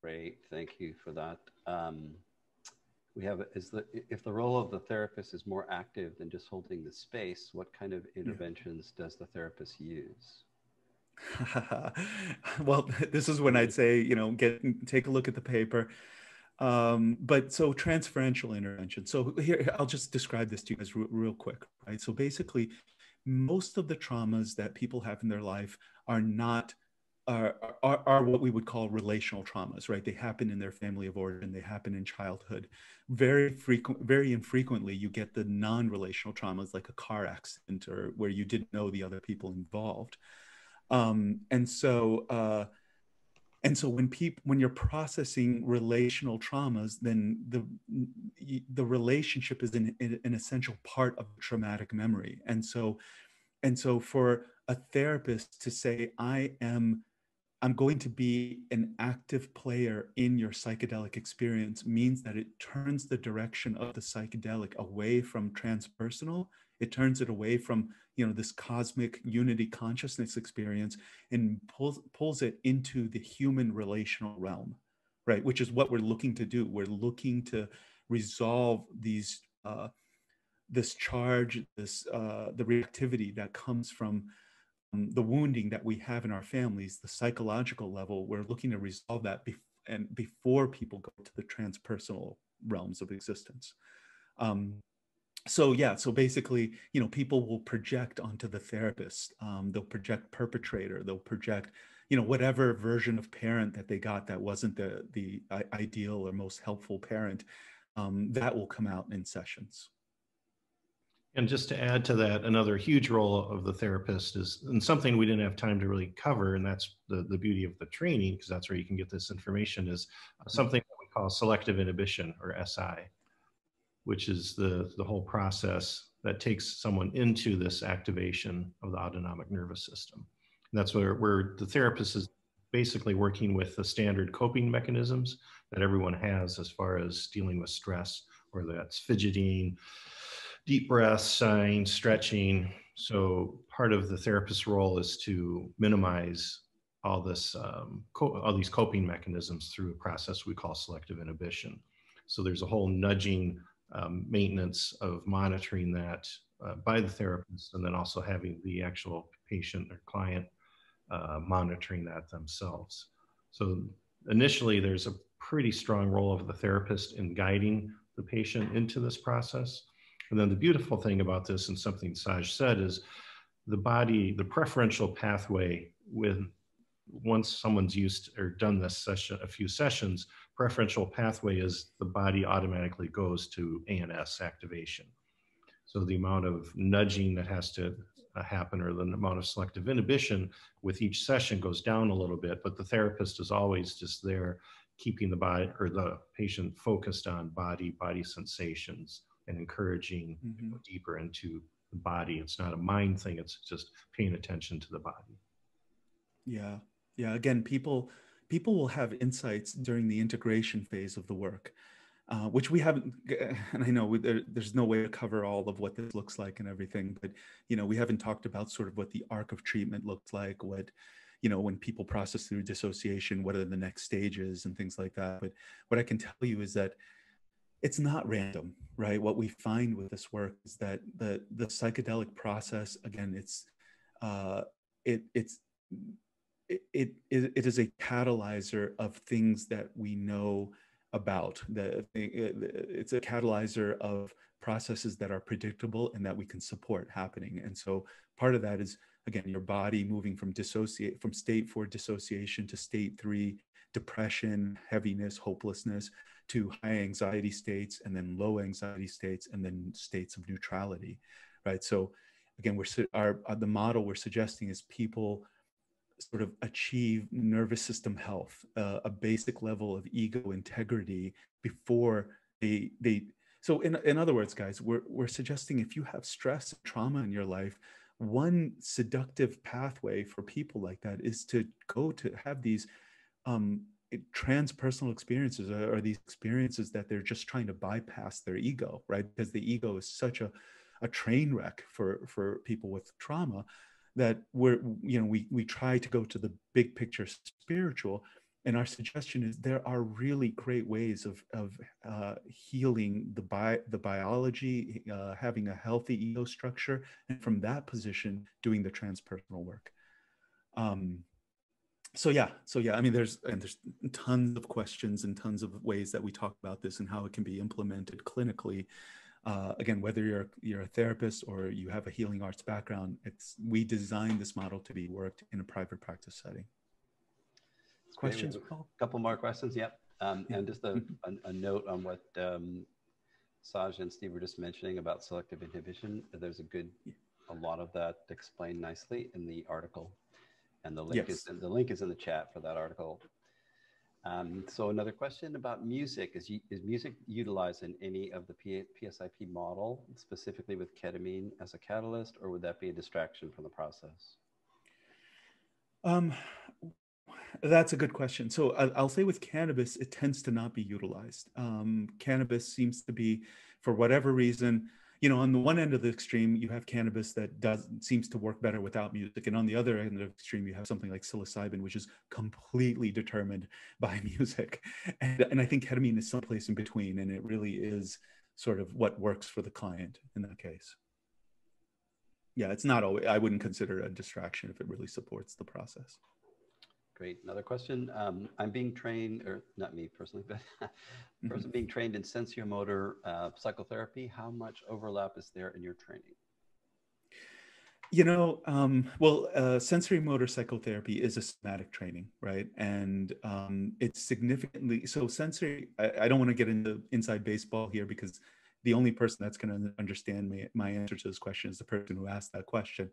Great, thank you for that. If the role of the therapist is more active than just holding the space, what kind of interventions does the therapist use? Well, this is when I'd say, you know, take a look at the paper. But so transferential intervention. So here, I'll just describe this to you guys real quick, right? So basically, most of the traumas that people have in their life are what we would call relational traumas, right? They happen in their family of origin. They happen in childhood. Very infrequently, you get the non-relational traumas like a car accident or where you didn't know the other people involved. And so when you're processing relational traumas, then the relationship is an essential part of traumatic memory. And so for a therapist to say, I'm going to be an active player in your psychedelic experience, means that it turns the direction of the psychedelic away from transpersonal. It turns it away from, this cosmic unity consciousness experience, and pulls it into the human relational realm, right? Which is what we're looking to do. We're looking to resolve these, this charge, the reactivity that comes from the wounding that we have in our families, the psychological level. We're looking to resolve that before people go to the transpersonal realms of existence. So basically, people will project onto the therapist. They'll project perpetrator. They'll project, whatever version of parent that they got that wasn't the ideal or most helpful parent. That will come out in sessions. And just to add to that, another huge role of the therapist is, and something we didn't have time to really cover, and that's the beauty of the training, because that's where you can get this information, is something that we call selective inhibition, or SI, which is the whole process that takes someone into this activation of the autonomic nervous system. And that's where the therapist is basically working with the standard coping mechanisms that everyone has as far as dealing with stress, whether that's fidgeting, deep breaths, sighing, stretching. So part of the therapist's role is to minimize all this, all these coping mechanisms through a process we call selective inhibition. So there's a whole nudging maintenance of monitoring that by the therapist, and then also having the actual patient or client monitoring that themselves. So initially, there's a pretty strong role of the therapist in guiding the patient into this process. And then the beautiful thing about this, and something Saj said, is the body, the preferential pathway, once someone's used or done this session, a few sessions, preferential pathway is the body automatically goes to ANS activation. So the amount of nudging that has to happen, or the amount of selective inhibition with each session, goes down a little bit, but the therapist is always just there keeping the body or the patient focused on body sensations, and encouraging to go deeper into the body. It's not a mind thing, it's just paying attention to the body. Yeah. Again, people will have insights during the integration phase of the work, which we haven't, and I know there's no way to cover all of what this looks like and everything, but, we haven't talked about sort of what the arc of treatment looks like, what, when people process through dissociation, what are the next stages and things like that. But what I can tell you is that it's not random, right? What we find with this work is that the psychedelic process, again, it is a catalyzer of things that we know about. It's a catalyzer of processes that are predictable and that we can support happening. And so part of that is, again, your body moving from state 4 dissociation to state 3 depression, heaviness, hopelessness, to high anxiety states, and then low anxiety states, and then states of neutrality, right? So again, the model we're suggesting is people sort of achieve nervous system health, a basic level of ego integrity before so in other words, guys, we're suggesting if you have stress and trauma in your life, one seductive pathway for people like that is to go to have these transpersonal experiences, or these experiences that they're just trying to bypass their ego, right? Because the ego is such a train wreck for people with trauma, that we try to go to the big picture spiritual. And our suggestion is there are really great ways of healing the biology, having a healthy ego structure, and from that position doing the transpersonal work. So yeah, I mean, there's tons of questions and tons of ways that we talk about this and how it can be implemented clinically. Again, whether you're a therapist or you have a healing arts background, we designed this model to be worked in a private practice setting. Questions, Paul? A couple more questions, yep. And just a note on what Saj and Steve were just mentioning about selective inhibition. There's a lot of that explained nicely in the article. And the link is in the chat for that article. So another question about music. Is music utilized in any of the PSIP model, specifically with ketamine as a catalyst, or would that be a distraction from the process? That's a good question. So I'll say with cannabis, it tends to not be utilized. Cannabis seems to be, for whatever reason, on the one end of the extreme, you have cannabis that seems to work better without music. And on the other end of the extreme, you have something like psilocybin, which is completely determined by music. And I think ketamine is someplace in between. And it really is sort of what works for the client in that case. Yeah, it's not always, I wouldn't consider it a distraction if it really supports the process. Great. Another question. I'm being trained, or not me personally, but person being trained in sensorimotor psychotherapy. How much overlap is there in your training? Sensory motor psychotherapy is a somatic training, right? And it's significantly, so sensory, I don't want to get into inside baseball here because the only person that's going to understand my answer to this question is the person who asked that question.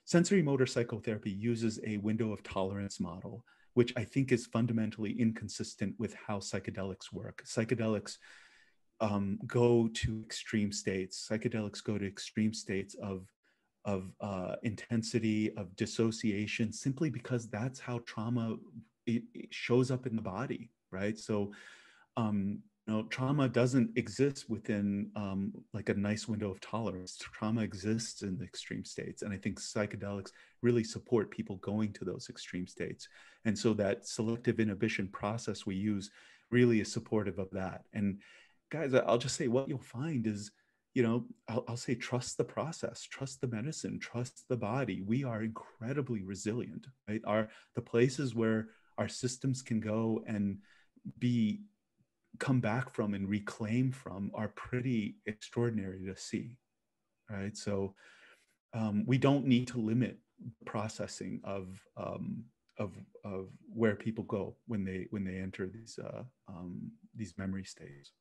Sensory motor psychotherapy uses a window of tolerance model, which I think is fundamentally inconsistent with how psychedelics work. Psychedelics go to extreme states. Psychedelics go to extreme states of intensity, of dissociation, simply because that's how trauma it shows up in the body, right? So, trauma doesn't exist within like a nice window of tolerance. Trauma exists in the extreme states. And I think psychedelics really support people going to those extreme states. And so that selective inhibition process we use really is supportive of that. And guys, I'll just say what you'll find is, I'll say trust the process, trust the medicine, trust the body. We are incredibly resilient, right? The places where our systems can go and come back from and reclaim from are pretty extraordinary to see, right? So we don't need to limit processing of where people go when they enter these memory states.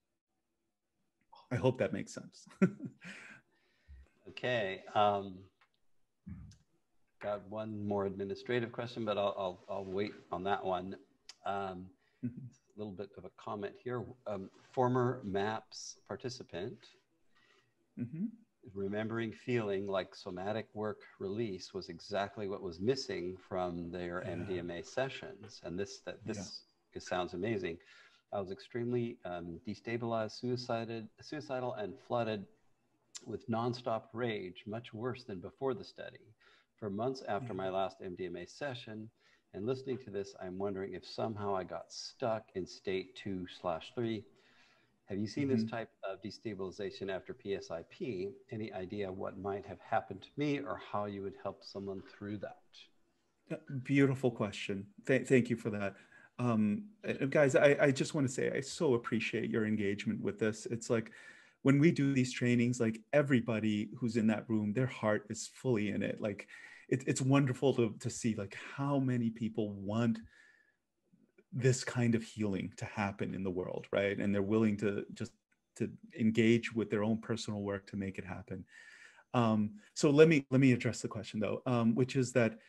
I hope that makes sense. Okay. Got one more administrative question, but I'll wait on that one. A little bit of a comment here. Former MAPS participant, remembering feeling like somatic work release was exactly what was missing from their MDMA sessions. And this sounds amazing. I was extremely destabilized, suicidal, and flooded with nonstop rage, much worse than before the study. For months after my last MDMA session, and listening to this, I'm wondering if somehow I got stuck in state 2/3. Have you seen this type of destabilization after PSIP? Any idea what might have happened to me or how you would help someone through that? Beautiful question. Thank you for that. Guys, I just want to say, I so appreciate your engagement with this. It's like when we do these trainings, like everybody who's in that room, their heart is fully in it. Like it's wonderful to see like how many people want this kind of healing to happen in the world, right? And they're willing to engage with their own personal work to make it happen. So let me address the question though, which is that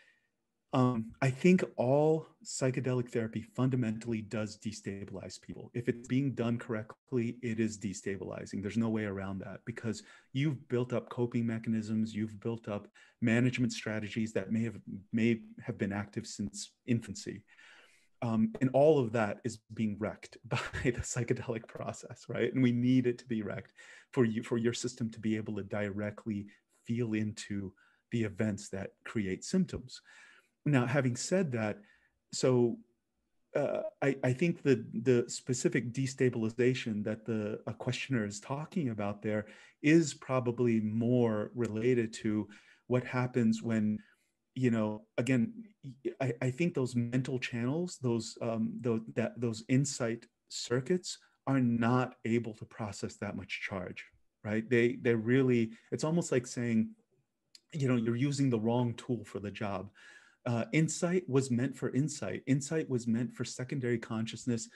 I think all psychedelic therapy fundamentally does destabilize people. If it's being done correctly, it is destabilizing. There's no way around that because you've built up coping mechanisms, you've built up management strategies that may have been active since infancy. And all of that is being wrecked by the psychedelic process, right? And we need it to be wrecked for your system to be able to directly feel into the events that create symptoms. Now, having said that, so I think the specific destabilization that a questioner is talking about there is probably more related to what happens when, again, I think those mental channels, those insight circuits are not able to process that much charge, right? They're really, it's almost like saying, you're using the wrong tool for the job. Insight was meant for insight. Insight was meant for secondary consciousness,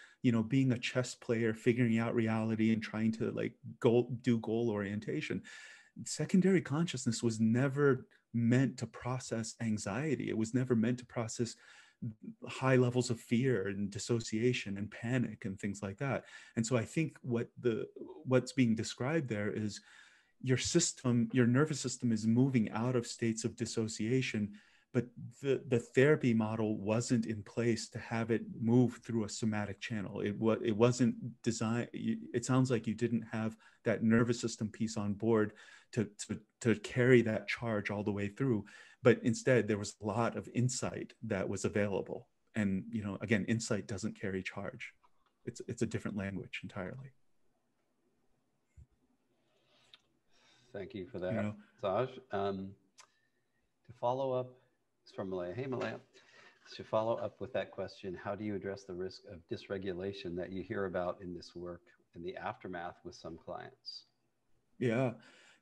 being a chess player, figuring out reality and trying to do goal orientation. Secondary consciousness was never meant to process anxiety. It was never meant to process high levels of fear and dissociation and panic and things like that. And so I think what's being described there is your system, your nervous system is moving out of states of dissociation, but the therapy model wasn't in place to have it move through a somatic channel. It wasn't designed. It sounds like you didn't have that nervous system piece on board to carry that charge all the way through. But instead, there was a lot of insight that was available. And, you know, again, insight doesn't carry charge. It's a different language entirely. Thank you for that, You know, Saj. To follow up, it's from Malaya. Hey, Malaya. To follow up with that question, how do you address the risk of dysregulation that you hear about in this work in the aftermath with some clients? Yeah,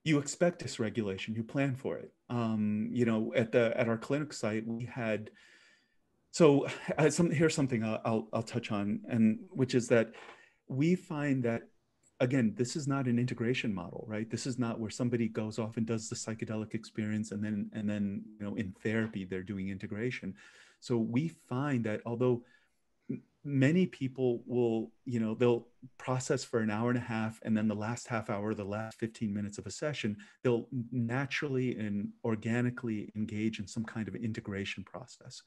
you expect dysregulation, you plan for it. You know, at our clinic site, we had, so here's something I'll touch on, and which is that we find that, again, this is not an integration model, right? This is not where somebody goes off and does the psychedelic experience and then you know, in therapy they're doing integration. So we find that although many people will, you know, they'll process for an hour and a half, and then the last half hour, the last 15 minutes of a session, they'll naturally and organically engage in some kind of integration process.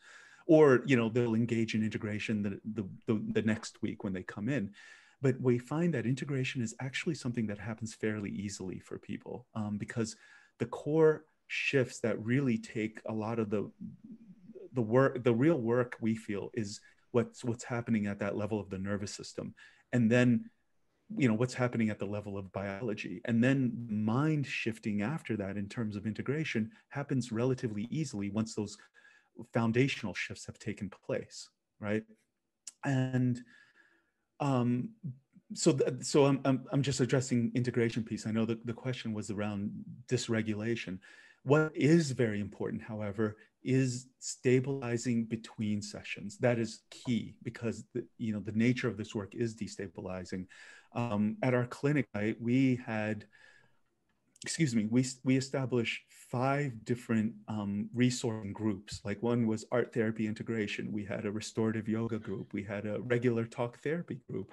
Or, you know, they'll engage in integration the next week when they come in. But we find that integration is actually something that happens fairly easily for people, because the core shifts that really take a lot of the work, the real work we feel is what's happening at that level of the nervous system. And then, you know, what's happening at the level of biology. And then mind shifting after that in terms of integration happens relatively easily once those foundational shifts have taken place, right? And so I'm just addressing integration piece. I know that the question was around dysregulation. What is very important, however, is stabilizing between sessions. That is key because you know, the nature of this work is destabilizing. At our clinic, we established 5 different resourcing groups. Like one was art therapy integration. We had a restorative yoga group. We had a regular talk therapy group.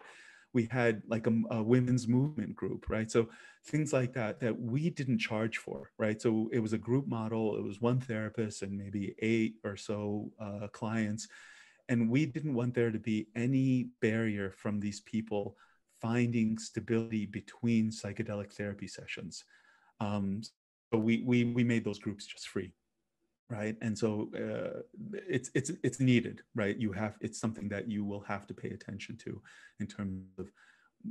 We had like a women's movement group, right? So things like that we didn't charge for, right? So it was a group model. It was one therapist and maybe 8 or so clients. And we didn't want there to be any barrier from these people finding stability between psychedelic therapy sessions. So we made those groups just free, right? And so it's needed, right? It's something that you will have to pay attention to in terms of,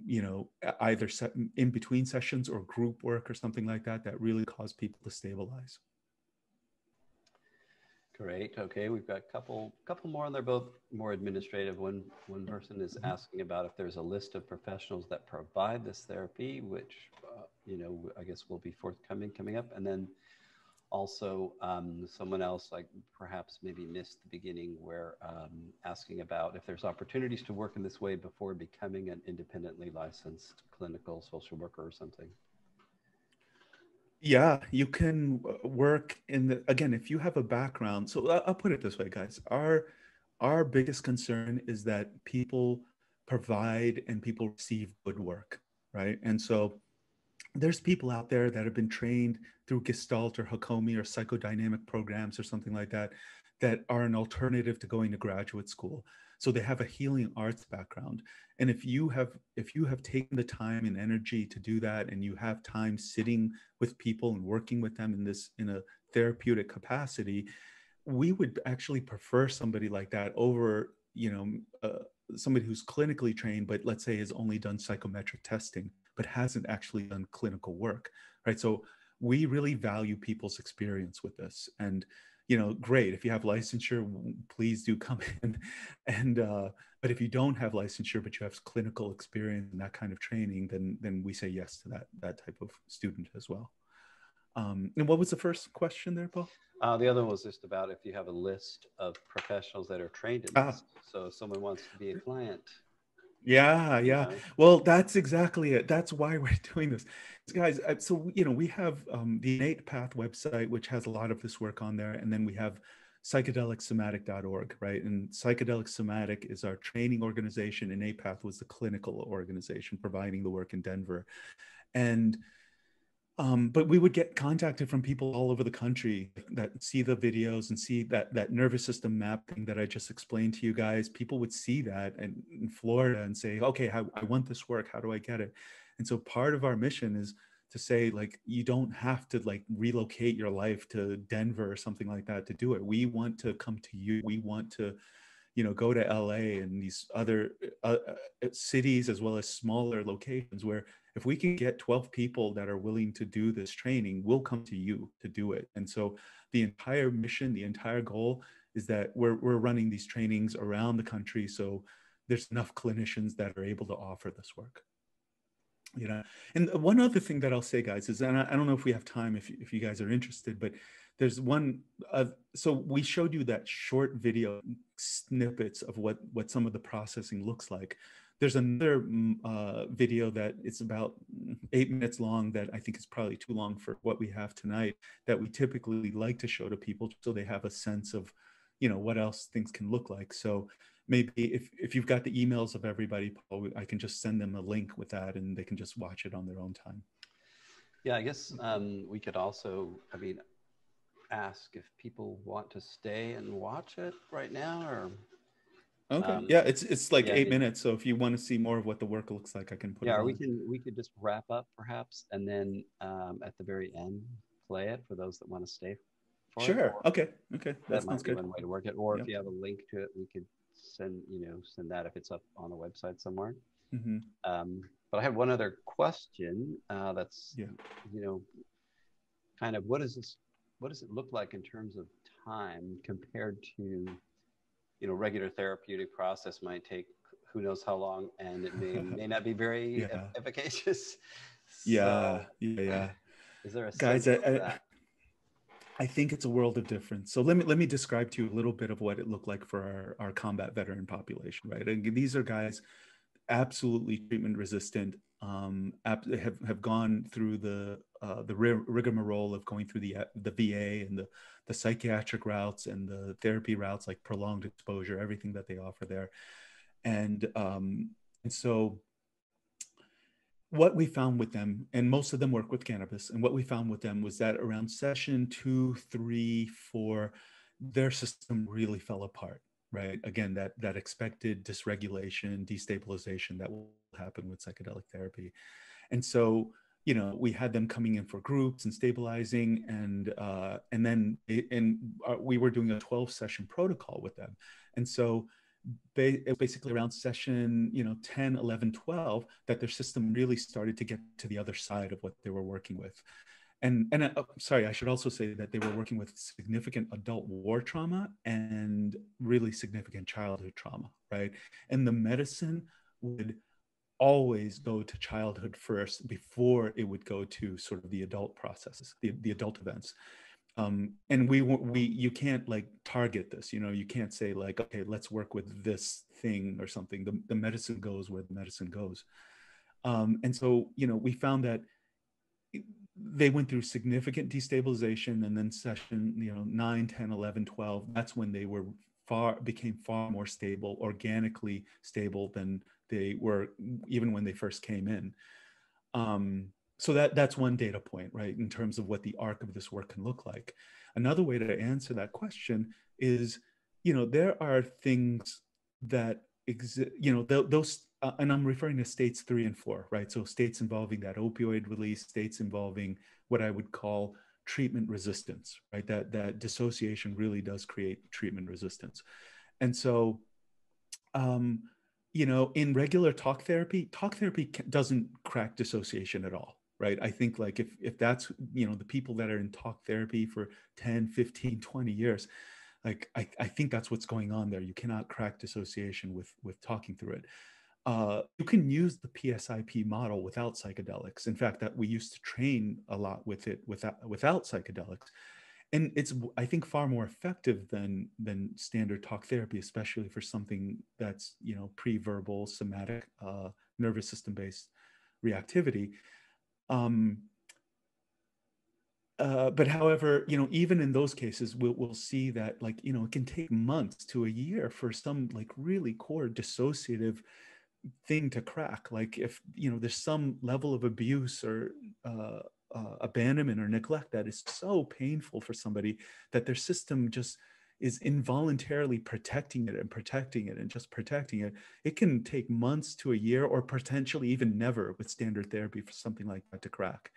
you know, either in between sessions or group work or something like that really cause people to stabilize. Great. Okay, we've got a couple more, and they're both more administrative. One person is asking about if there's a list of professionals that provide this therapy, which you know, I guess will be coming up, and then also someone else, like perhaps maybe missed the beginning, where asking about if there's opportunities to work in this way before becoming an independently licensed clinical social worker or something. Yeah, you can work again, if you have a background. So I'll put it this way, guys. Our biggest concern is that people provide and people receive good work, right? And so there's people out there that have been trained through Gestalt or Hakomi or psychodynamic programs or something like that, that are an alternative to going to graduate school. So they have a healing arts background. And if you have taken the time and energy to do that, and you have time sitting with people and working with them in a therapeutic capacity, we would actually prefer somebody like that over, you know, somebody who's clinically trained, but let's say has only done psychometric testing, but hasn't actually done clinical work, right? So we really value people's experience with this. And, you know, great, if you have licensure, please do come in. And but if you don't have licensure, but you have clinical experience and that kind of training, then we say yes to that type of student as well. And what was the first question there, Paul? The other one was just about if you have a list of professionals that are trained in this. So if someone wants to be a client. Yeah, You yeah. know? Well, that's exactly it. That's why we're doing this. Guys, so, we have the Innate Path website, which has a lot of this work on there. And then we have psychedelicsomatic.org, right? And Psychedelic Somatic is our training organization. Innate Path was the clinical organization providing the work in Denver. And but we would get contacted from people all over the country that see the videos and see that nervous system mapping that I just explained to you guys. People would see that in Florida and say, okay, I want this work. How do I get it? And so part of our mission is to say, like, you don't have to like relocate your life to Denver or something like that to do it. We want to come to you. We want to, go to LA and these other cities, as well as smaller locations, where if we can get 12 people that are willing to do this training, we'll come to you to do it. And so the entire mission, the entire goal is that we're running these trainings around the country. So there's enough clinicians that are able to offer this work. And one other thing that I'll say, guys, is, and I don't know if we have time, if you guys are interested, but there's one, so we showed you that short video snippets of what some of the processing looks like. There's another video that it's about 8 minutes long that I think is probably too long for what we have tonight, that we typically like to show to people so they have a sense of, what else things can look like. So maybe if you've got the emails of everybody, Paul, I can just send them a link with that and they can just watch it on their own time. Yeah, I guess we could also, ask if people want to stay and watch it right now, or okay. Yeah, it's like 8 minutes. So if you want to see more of what the work looks like, I can put it on. We could just wrap up perhaps, and then at the very end play it for those that want to stay for sure. it. Okay. That might be one way to work it. Or yep. if you have a link to it, we could send that if it's up on the website somewhere. Mm-hmm. But I had one other question. That's kind of what does it look like in terms of time compared to regular therapeutic process might take who knows how long, and it may not be very efficacious. Yeah. Is there a guys? sense of that? I think it's a world of difference. So let me describe to you a little bit of what it looked like for our combat veteran population, right? And these are guys absolutely treatment resistant, have gone through the rigmarole of going through the VA and the psychiatric routes and the therapy routes, like prolonged exposure, everything that they offer there. And so what we found with them, and most of them work with cannabis, and what we found with them was that around session 2, 3, 4, their system really fell apart, right? Again, that expected dysregulation, destabilization that will happen with psychedelic therapy. And so, we had them coming in for groups and stabilizing, and then we were doing a 12-session protocol with them. And so basically around session 10, 11, 12 that their system really started to get to the other side of what they were working with. And sorry, I should also say that they were working with significant adult war trauma and really significant childhood trauma, right? And the medicine would always go to childhood first before it would go to sort of the adult processes, the adult events. And you can't like target this, you can't say like, okay, let's work with this thing or something. The medicine goes where the medicine goes. And so, we found that they went through significant destabilization, and then session, 9, 10, 11, 12, that's when they became far more stable, organically stable than they were even when they first came in. So that's one data point, right, in terms of what the arc of this work can look like. Another way to answer that question is, there are things that exist, those, and I'm referring to states 3 and 4, right? So states involving that opioid release, states involving what I would call treatment resistance, right? That dissociation really does create treatment resistance. And so, in regular talk therapy doesn't crack dissociation at all, right? I think like if that's, the people that are in talk therapy for 10, 15, 20 years, like I think that's what's going on there. You cannot crack dissociation with talking through it. You can use the PSIP model without psychedelics. In fact, that we used to train a lot with it without psychedelics. And it's, I think, far more effective than standard talk therapy, especially for something that's, you know, pre-verbal, somatic, nervous system-based reactivity. But however, you know, even in those cases, we'll see that, like, you know, it can take months to a year for some like really core dissociative thing to crack. Like if, you know, there's some level of abuse or abandonment or neglect that is so painful for somebody that their system just is involuntarily protecting it and protecting it and just protecting it. It can take months to a year or potentially even never with standard therapy for something like that to crack.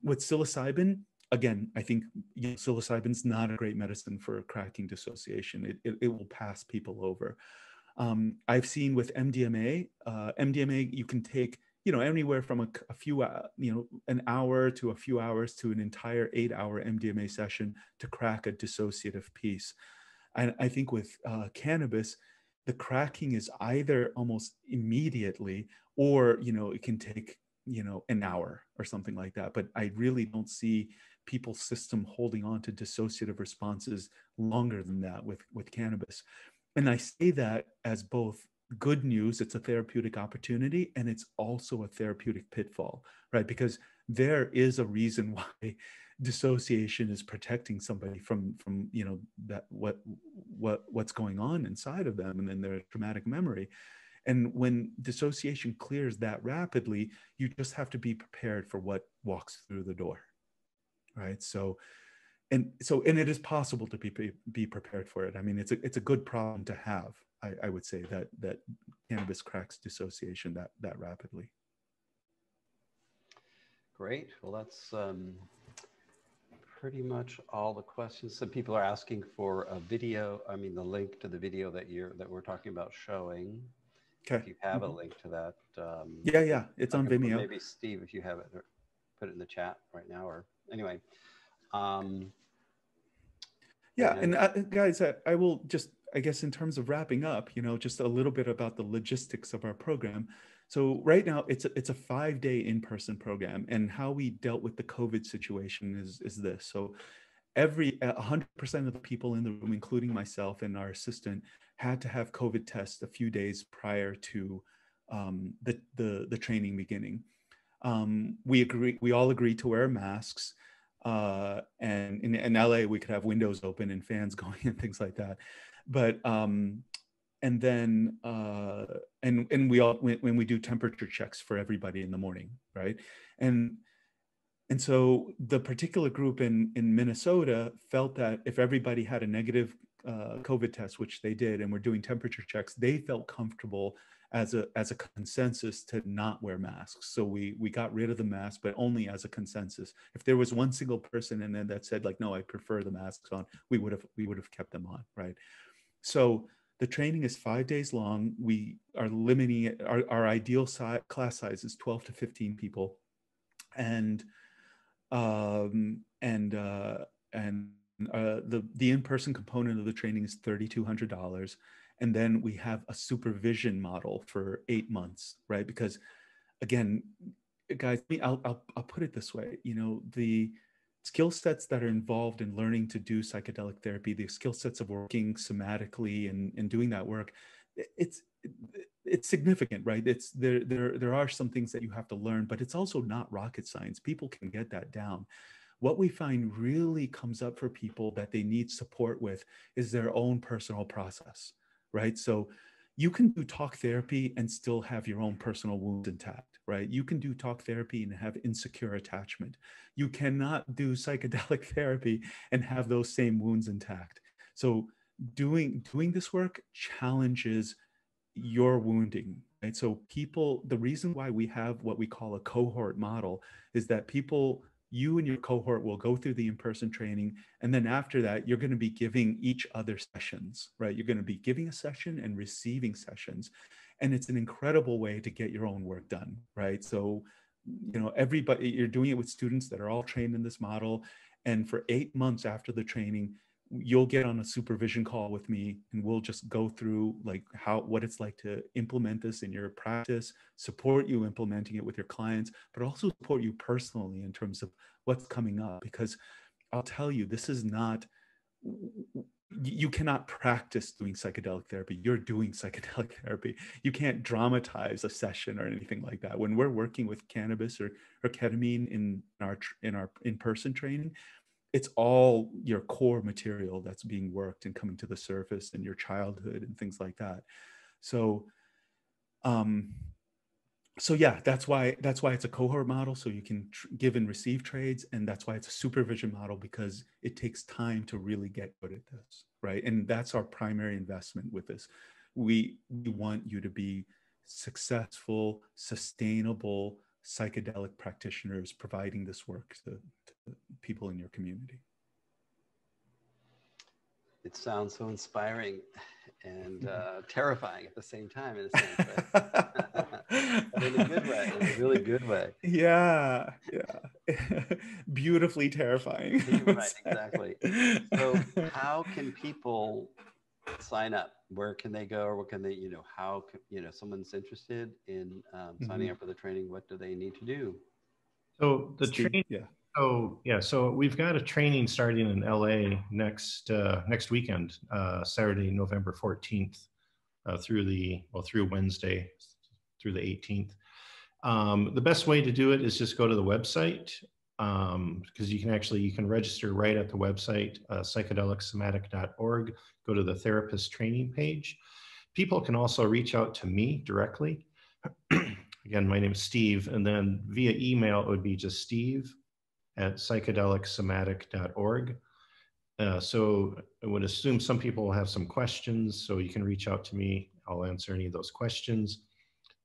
With psilocybin, again, I think, you know, psilocybin's not a great medicine for cracking dissociation. It will pass people over. I've seen with MDMA, MDMA, you can take, you know, anywhere from a few, you know, an hour to a few hours to an entire 8-hour MDMA session to crack a dissociative piece. And I think with cannabis, the cracking is either almost immediately, or, you know, it can take, you know, an hour or something like that. But I really don't see people's system holding on to dissociative responses longer than that with cannabis. And I say that as both good news, it's a therapeutic opportunity, and it's also a therapeutic pitfall, right? Because there is a reason why dissociation is protecting somebody from you know, that what's going on inside of them and then their traumatic memory. And when dissociation clears that rapidly, you just have to be prepared for what walks through the door, right? So and it is possible to be prepared for it. I mean, it's a good problem to have. I would say that cannabis cracks dissociation that rapidly. Great. Well, that's pretty much all the questions. Some people are asking for a video. I mean, the link to the video that we're talking about showing. Okay. If you have a link to that. Yeah, it's on Vimeo. Maybe Steve, if you have it, put it in the chat right now. Or anyway. Yeah, and guys, I will just, I guess, in terms of wrapping up, you know, just a little bit about the logistics of our program. So right now it's a 5-day in-person program, and how we dealt with the COVID situation is this. So 100% of the people in the room, including myself and our assistant, had to have COVID tests a few days prior to the training beginning. We all agreed to wear masks. And in LA, we could have windows open and fans going and things like that. But and then and we all, when we do temperature checks for everybody in the morning, right? And so the particular group in Minnesota felt that if everybody had a negative COVID test, which they did, and we're doing temperature checks, they felt comfortable as a consensus to not wear masks. So we got rid of the mask, but only as a consensus. If there was one single person in there that said like, no, I prefer the masks on, we would have kept them on, right? So the training is 5 days long. We are limiting it. Our ideal class size is 12 to 15 people, and the in-person component of the training is $3,200. And then we have a supervision model for 8 months, right? Because again, guys, I'll put it this way, you know, the skill sets that are involved in learning to do psychedelic therapy, the skill sets of working somatically and doing that work, it's significant, right? There are some things that you have to learn, but it's also not rocket science. People can get that down. What we find really comes up for people that they need support with is their own personal process, right? So you can do talk therapy and still have your own personal wounds intact, right? You can do talk therapy and have insecure attachment. You cannot do psychedelic therapy and have those same wounds intact. So doing this work challenges your wounding, right? So people, the reason why we have what we call a cohort model is that people, you and your cohort will go through the in-person training, and then after that, you're going to be giving each other sessions, right? You're going to be giving a session and receiving sessions, and it's an incredible way to get your own work done, right? So, you know, everybody, you're doing it with students that are all trained in this model, and for 8 months after the training, you'll get on a supervision call with me, and we'll just go through like what it's like to implement this in your practice, support you implementing it with your clients, but also support you personally in terms of what's coming up. Because I'll tell you, this is not, you cannot practice doing psychedelic therapy. You're doing psychedelic therapy. You can't dramatize a session or anything like that. When we're working with cannabis or ketamine in our in-person training, it's all your core material that's being worked and coming to the surface, and your childhood and things like that. So, so yeah, that's why it's a cohort model. So you can give and receive trades, and that's why it's a supervision model, because it takes time to really get good at this, right? And that's our primary investment with this. We want you to be successful, sustainable psychedelic practitioners providing this work to people in your community. It sounds so inspiring and terrifying at the same time, in a sense, right? But in a good way, in a really good way. Yeah, yeah. Beautifully terrifying. Right, exactly. So how can people sign up? Where can they go? Or what can they, how, someone's interested in signing up for the training, what do they need to do? So the training, yeah. So we've got a training starting in LA next weekend, Saturday, November 14th, through Wednesday, through the 18th. The best way to do it is just go to the website, because you can register right at the website, psychedelicsomatic.org. Go to the therapist training page. People can also reach out to me directly. Again, my name is Steve, and then via email, it would be just steve@psychedelicsomatic.org. So I would assume some people will have some questions, so you can reach out to me. I'll answer any of those questions.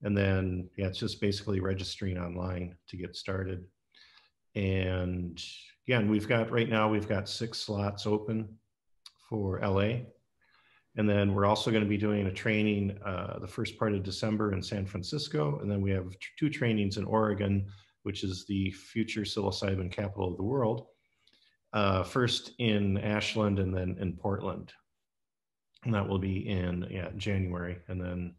And then, yeah, it's just basically registering online to get started. And again, right now we've got 6 slots open for LA. And then we're also going to be doing a training the first part of December in San Francisco. And then we have 2 trainings in Oregon, which is the future psilocybin capital of the world. First in Ashland and then in Portland. And that will be in January. And then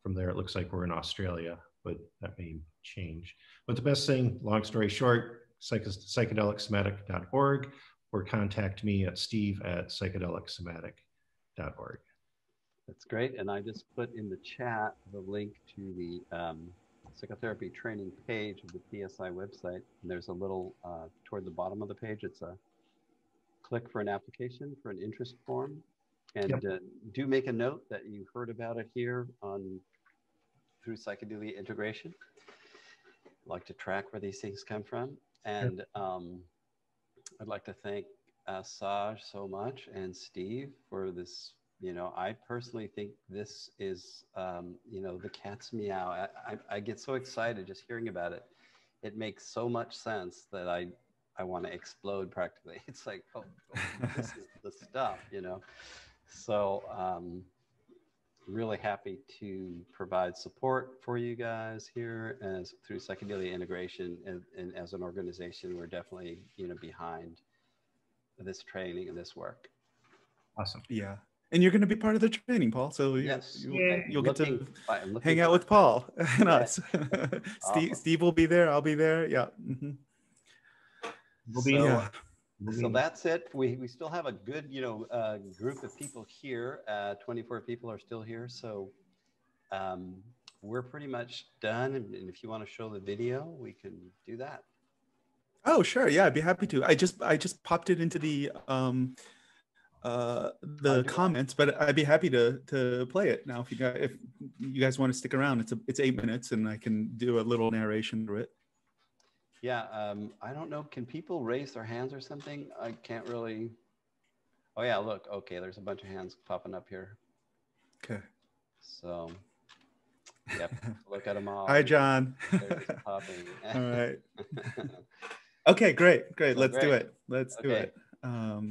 from there, it looks like we're in Australia, but that may change. But the best thing, long story short, psychedelicsomatic.org, or contact me at steve@psychedelicsomatic.org. That's great. And I just put in the chat the link to the psychotherapy training page of the PSI website. And there's a little, toward the bottom of the page, it's a click for an application for an interest form. And do make a note that you heard about it here through Psychedelia Integration. I'd like to track where these things come from. And I'd like to thank Saj so much, and Steve, for this. I personally think this is, the cat's meow. I get so excited just hearing about it. It makes so much sense that I want to explode practically. It's like, oh, this is the stuff, So really happy to provide support for you guys here through Psychedelia Integration, and as an organization, we're definitely behind this training and this work. Awesome. Yeah. And you're going to be part of the training, Paul. So you'll get to hang out with Paul and us. Awesome. Steve will be there. I'll be there. Yeah. Mm-hmm. So that's it. We still have a good, group of people here. 24 people are still here. So we're pretty much done. And if you want to show the video, we can do that. Oh, sure. Yeah, I'd be happy to. I just popped it into the comments, but I'd be happy to play it now if you guys want to stick around. It's 8 minutes, and I can do a little narration through it. Yeah, I don't know. Can people raise their hands or something? I can't really. Oh yeah, look. Okay, there's a bunch of hands popping up here. Okay. So, yep. Look at them all. Hi, John. They're just popping. All right. Okay, great. So Let's great. do it. Let's do it. All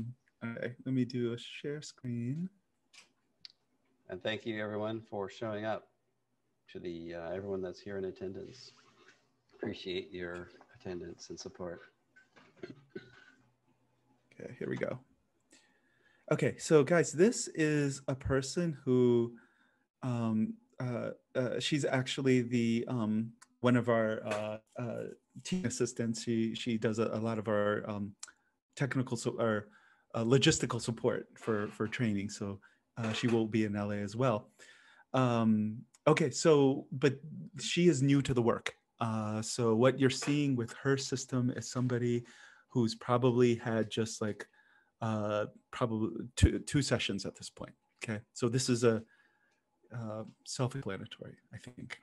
right, let me do a share screen. And thank you, everyone, for showing up. To the everyone that's here in attendance. Appreciate your attendance and support. Okay, here we go. Okay, so guys, this is a person who she's actually the one of our team assistants. She does a lot of our technical or logistical support for training. So she will be in LA as well. Okay, so but she is new to the work. So what you're seeing with her system is somebody who's probably had just like probably two sessions at this point. Okay, so this is a self-explanatory, I think.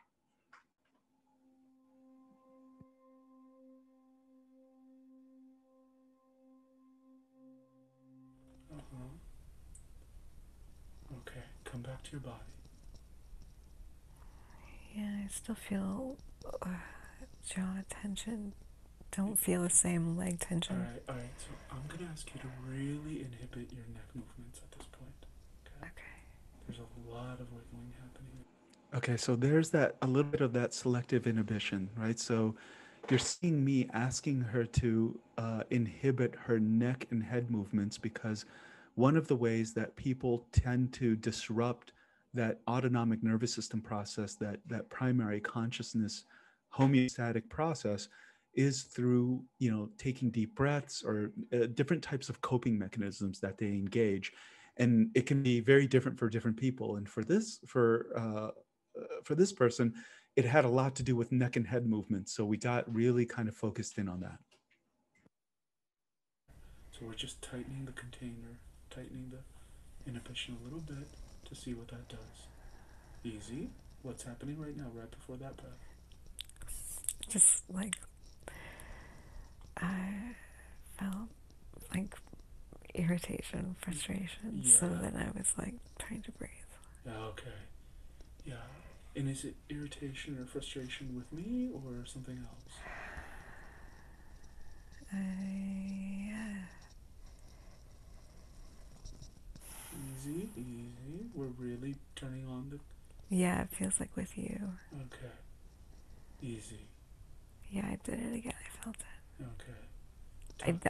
Okay, come back to your body. Yeah, I still feel jaw tension. Don't feel the same leg tension. All right. So I'm gonna ask you to really inhibit your neck movements at this point. Okay. There's a lot of wiggling happening. Okay, so there's a little bit of that selective inhibition, right? So you're seeing me asking her to inhibit her neck and head movements because one of the ways that people tend to disrupt that autonomic nervous system process, that primary consciousness homeostatic process, is through taking deep breaths or different types of coping mechanisms that they engage, and it can be very different for different people. And for this person, it had a lot to do with neck and head movements, so we got really kind of focused in on that. So we're just tightening the container, tightening the inhibition a little bit to see what that does. Easy. What's happening right now, right before that breath? Just like I felt like irritation, frustration. Yeah. So then I was like trying to breathe. Yeah, okay. Yeah. And is it irritation or frustration with me or something else? Yeah. Easy. We're really turning on the... Yeah, it feels like with you. Okay. Easy. Yeah, I did it again. I felt it. Okay.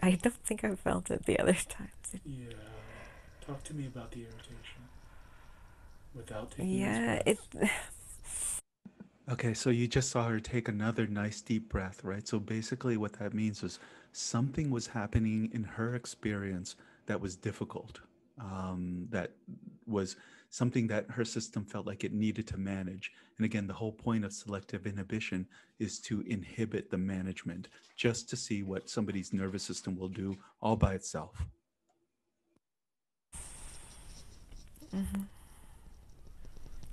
I don't think I felt it the other times. Yeah. Talk to me about the irritation. Without taking Okay, so you just saw her take another nice deep breath, right? So basically what that means is something was happening in her experience that was difficult. That was something that her system felt like it needed to manage. And again, the whole point of selective inhibition is to inhibit the management, just to see what somebody's nervous system will do all by itself. Mm-hmm.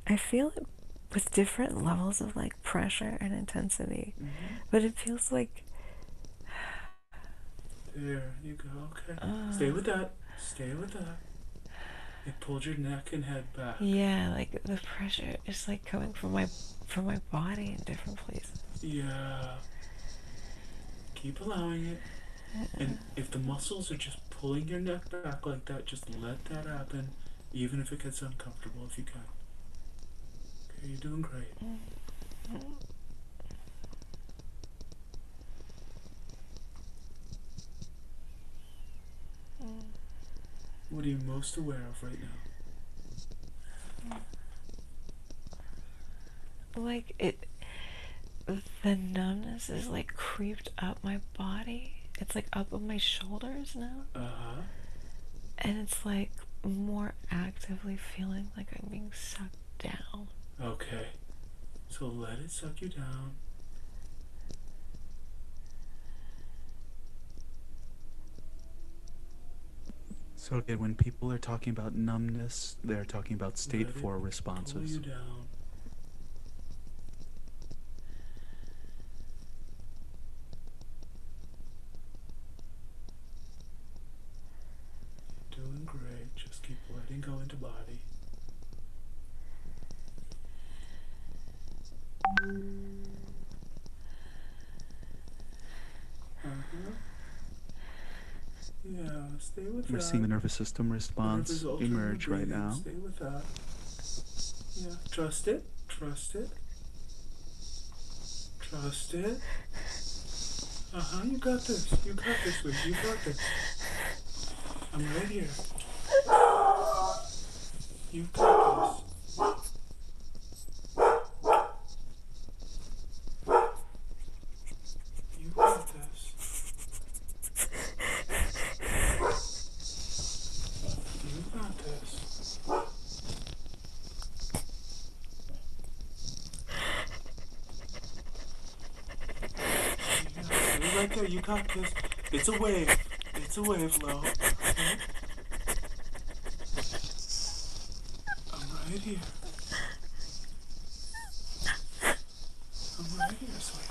I feel it with different levels of like pressure and intensity, but it feels like... There you go, okay. Stay with that. It pulled your neck and head back. Yeah, like the pressure is like coming from my body in different places. Yeah. Keep allowing it. And if the muscles are just pulling your neck back like that, just let that happen, even if it gets uncomfortable, if you can. Okay, you're doing great. What are you most aware of right now? Like the numbness is like creeped up my body. It's like up on my shoulders now. Uh-huh. And it's like more actively feeling like I'm being sucked down. Okay. So let it suck you down. So again, when people are talking about numbness, they're talking about state 4 responses. Pull you down. You're doing great. Just keep letting go into body. Yeah, stay with that. We're seeing the nervous system response emerge right now. Stay with that. Yeah, trust it. You got this. Liz. You got this. I'm right here. You got this. right there. You got this. It's a wave. It's a wave, Lo. Okay? I'm right here. I'm right here, sweetie.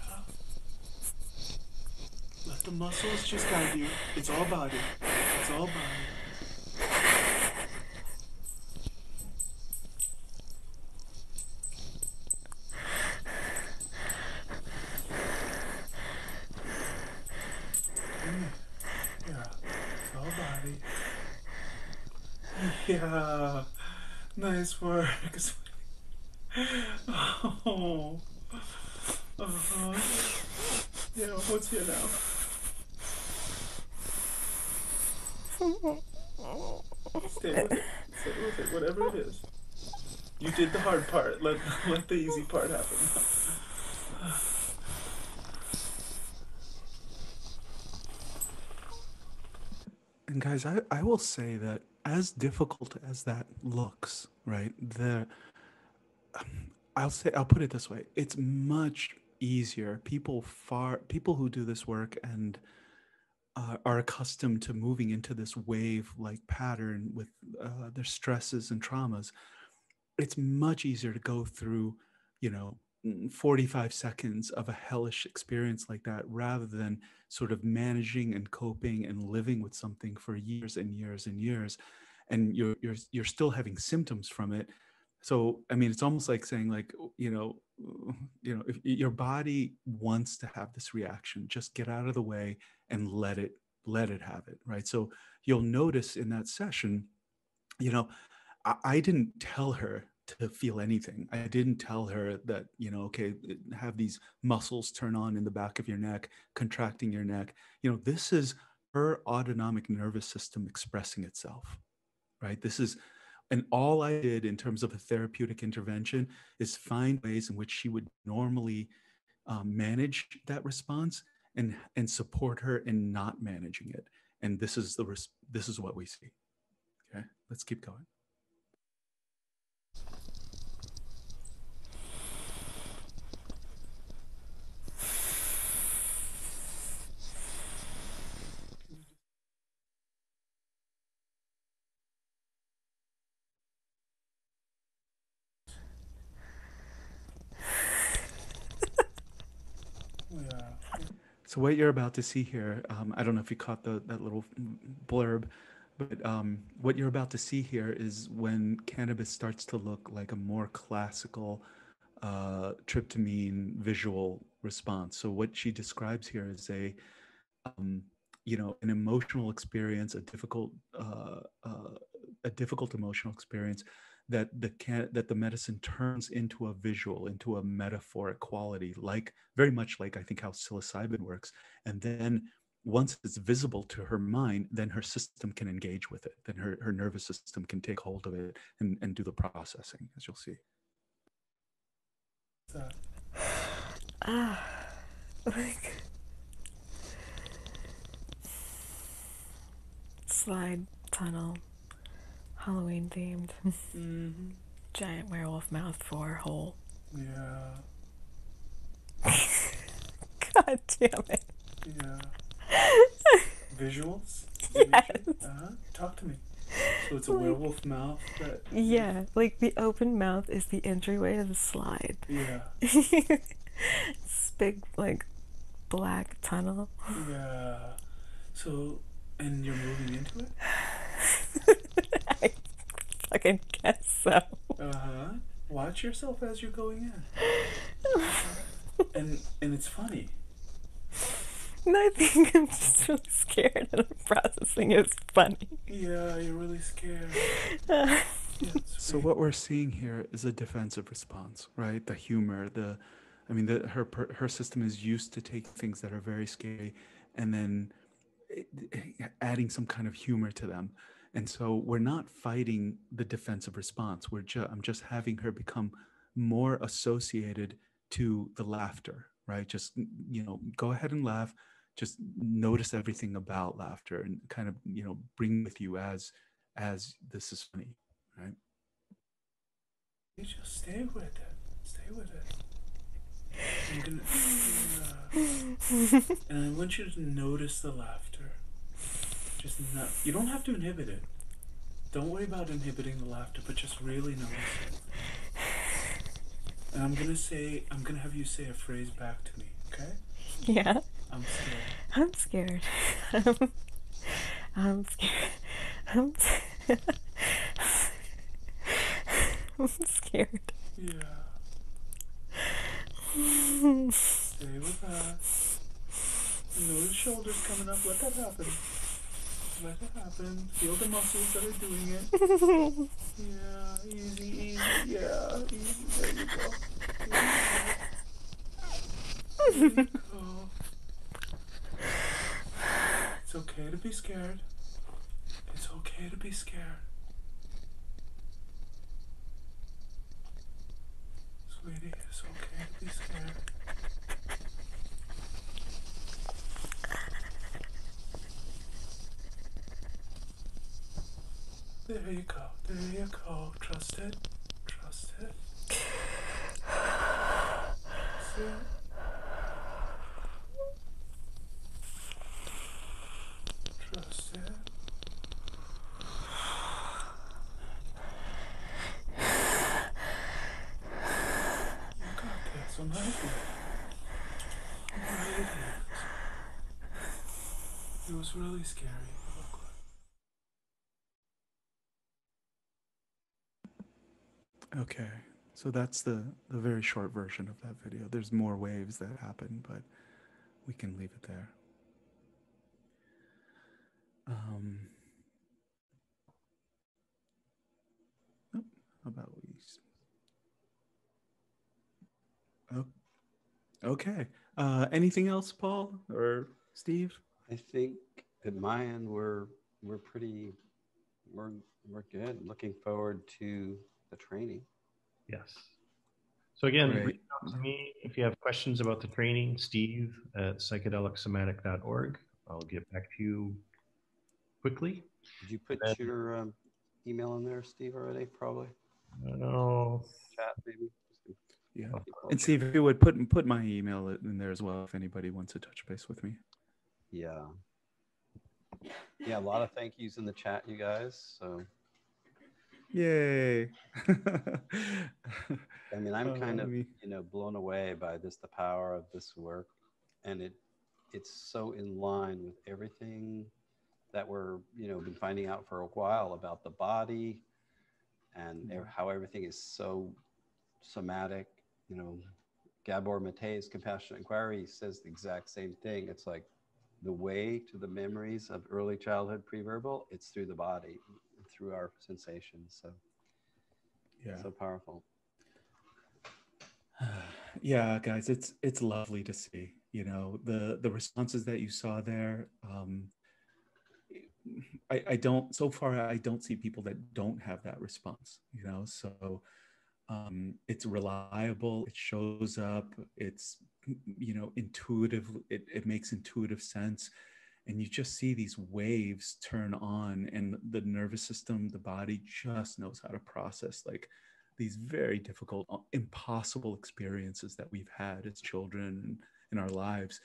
Yeah. Let the muscles just guide you. It's all body. It's all body. Yeah, it's all body. Yeah, nice work. Oh, yeah, what's here now? Stay with it. Stay with it, whatever it is. You did the hard part. Let the easy part happen. And guys, I will say that as difficult as that looks, right? I'll put it this way: it's much easier. People who do this work and are accustomed to moving into this wave-like pattern with their stresses and traumas. It's much easier to go through, 45 seconds of a hellish experience like that rather than sort of managing and coping and living with something for years and years and years, and you're still having symptoms from it. So I mean, it's almost like saying, like, if your body wants to have this reaction, just get out of the way and let it have it, right? So you'll notice in that session, I didn't tell her to feel anything. I didn't tell her that, okay, have these muscles turn on in the back of your neck, contracting your neck. This is her autonomic nervous system expressing itself, right? And all I did in terms of a therapeutic intervention is find ways in which she would normally manage that response and support her in not managing it. And this is what we see. Okay, let's keep going. So what you're about to see here, I don't know if you caught that little blurb, but what you're about to see here is when cannabis starts to look like a more classical tryptamine visual response. So what she describes here is an emotional experience, a difficult emotional experience that the medicine turns into a visual, into a metaphoric quality, very much like I think how psilocybin works. And then once it's visible to her mind, then her system can engage with it. Then her nervous system can take hold of it and do the processing, as you'll see. Slide tunnel, Halloween themed. Mm-hmm. Giant werewolf mouth for hole. Yeah. God damn it. Yeah. Visuals? Yes. Talk to me. So it's a werewolf mouth that... Yeah, like the open mouth is the entryway to the slide. Yeah. It's big, like, black tunnel. Yeah. So, and you're moving into it? I fucking guess so. Uh-huh. Watch yourself as you're going in. And it's funny. No, I think I'm just really scared and I'm processing it's funny. Yeah, you're really scared. So what we're seeing here is a defensive response, right? The humor, her system is used to take things that are very scary and then adding some kind of humor to them. And so we're not fighting the defensive response. I'm just having her become more associated to the laughter, right? Just, go ahead and laugh. Just notice everything about laughter and kind of, bring with you as this is funny, right? You just stay with it. Stay with it. I'm gonna, and I want you to notice the laughter. Just not, you don't have to inhibit it. Don't worry about inhibiting the laughter, but just really notice it. And I'm gonna have you say a phrase back to me, okay? Yeah. I'm scared. I'm scared. I'm scared. I'm scared. Yeah. Stay with that. You know the shoulders coming up. Let that happen. Let it happen. Feel the muscles that are doing it. Yeah, easy, easy. Yeah, easy. There you go. There you go. It's okay to be scared. It's okay to be scared. Sweetie, it's okay to be scared. There you go. There you go. Trust it. Trust it. Trust it. Trust it. You got this. I'm right here. I'm right here. It was really scary. Okay, so that's the very short version of that video. There's more waves that happen, but we can leave it there. Oh, how about we? Oh, okay. Anything else, Paul or Steve? I think at my end we're pretty we're good. Looking forward to the training. Yes. So again, Great. reach out to me if you have questions about the training, Steve at psychedelicsomatic.org. I'll get back to you quickly. Did you put your email in there, Steve, already? Probably. I don't know. Chat, maybe. Yeah. And Steve, if you would put my email in there as well if anybody wants to touch base with me. Yeah. Yeah, a lot of thank yous in the chat, you guys. So yay. I mean, I'm kind of, blown away by the power of this work. And it's so in line with everything that we're, been finding out for a while about the body and how everything is so somatic. Gabor Mate's Compassionate Inquiry says the exact same thing. It's like the way to the memories of early childhood pre-verbal, it's through the body, through our sensations. So yeah, so powerful. Yeah, guys, it's lovely to see, the responses that you saw there. I don't see people that don't have that response, so it's reliable, it shows up, it's intuitive, it makes intuitive sense, and you just see these waves turn on, and the nervous system, the body just knows how to process like these very difficult, impossible experiences that we've had as children in our lives.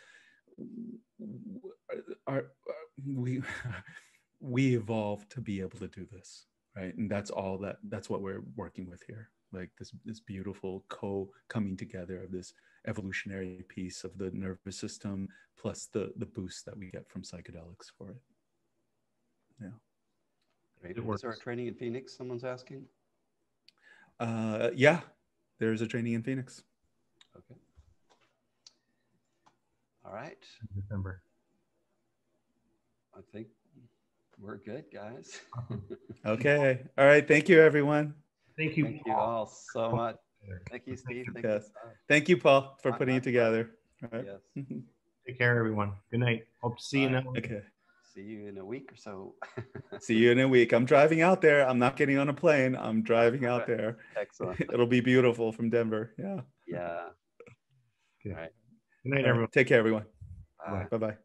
We evolved to be able to do this, right? And that's what we're working with here. Like this beautiful coming together of this evolutionary piece of the nervous system plus the boost that we get from psychedelics for it. Yeah. Great. Is there a training in Phoenix? Someone's asking. Yeah, there's a training in Phoenix. Okay. All right. December. I think we're good, guys. Okay. All right. Thank you, everyone. Thank you. Thank you all so much. Thank you, Steve. Thank you, Paul, for putting it together. All right. Yes. Take care, everyone. Good night. Hope to see you now. Okay. See you in a week or so. See you in a week. I'm driving out there. I'm not getting on a plane. I'm driving out there. Excellent. It'll be beautiful from Denver. Yeah. Yeah. Okay. All right. Good night, everyone. Take care, everyone. Bye. Bye-bye.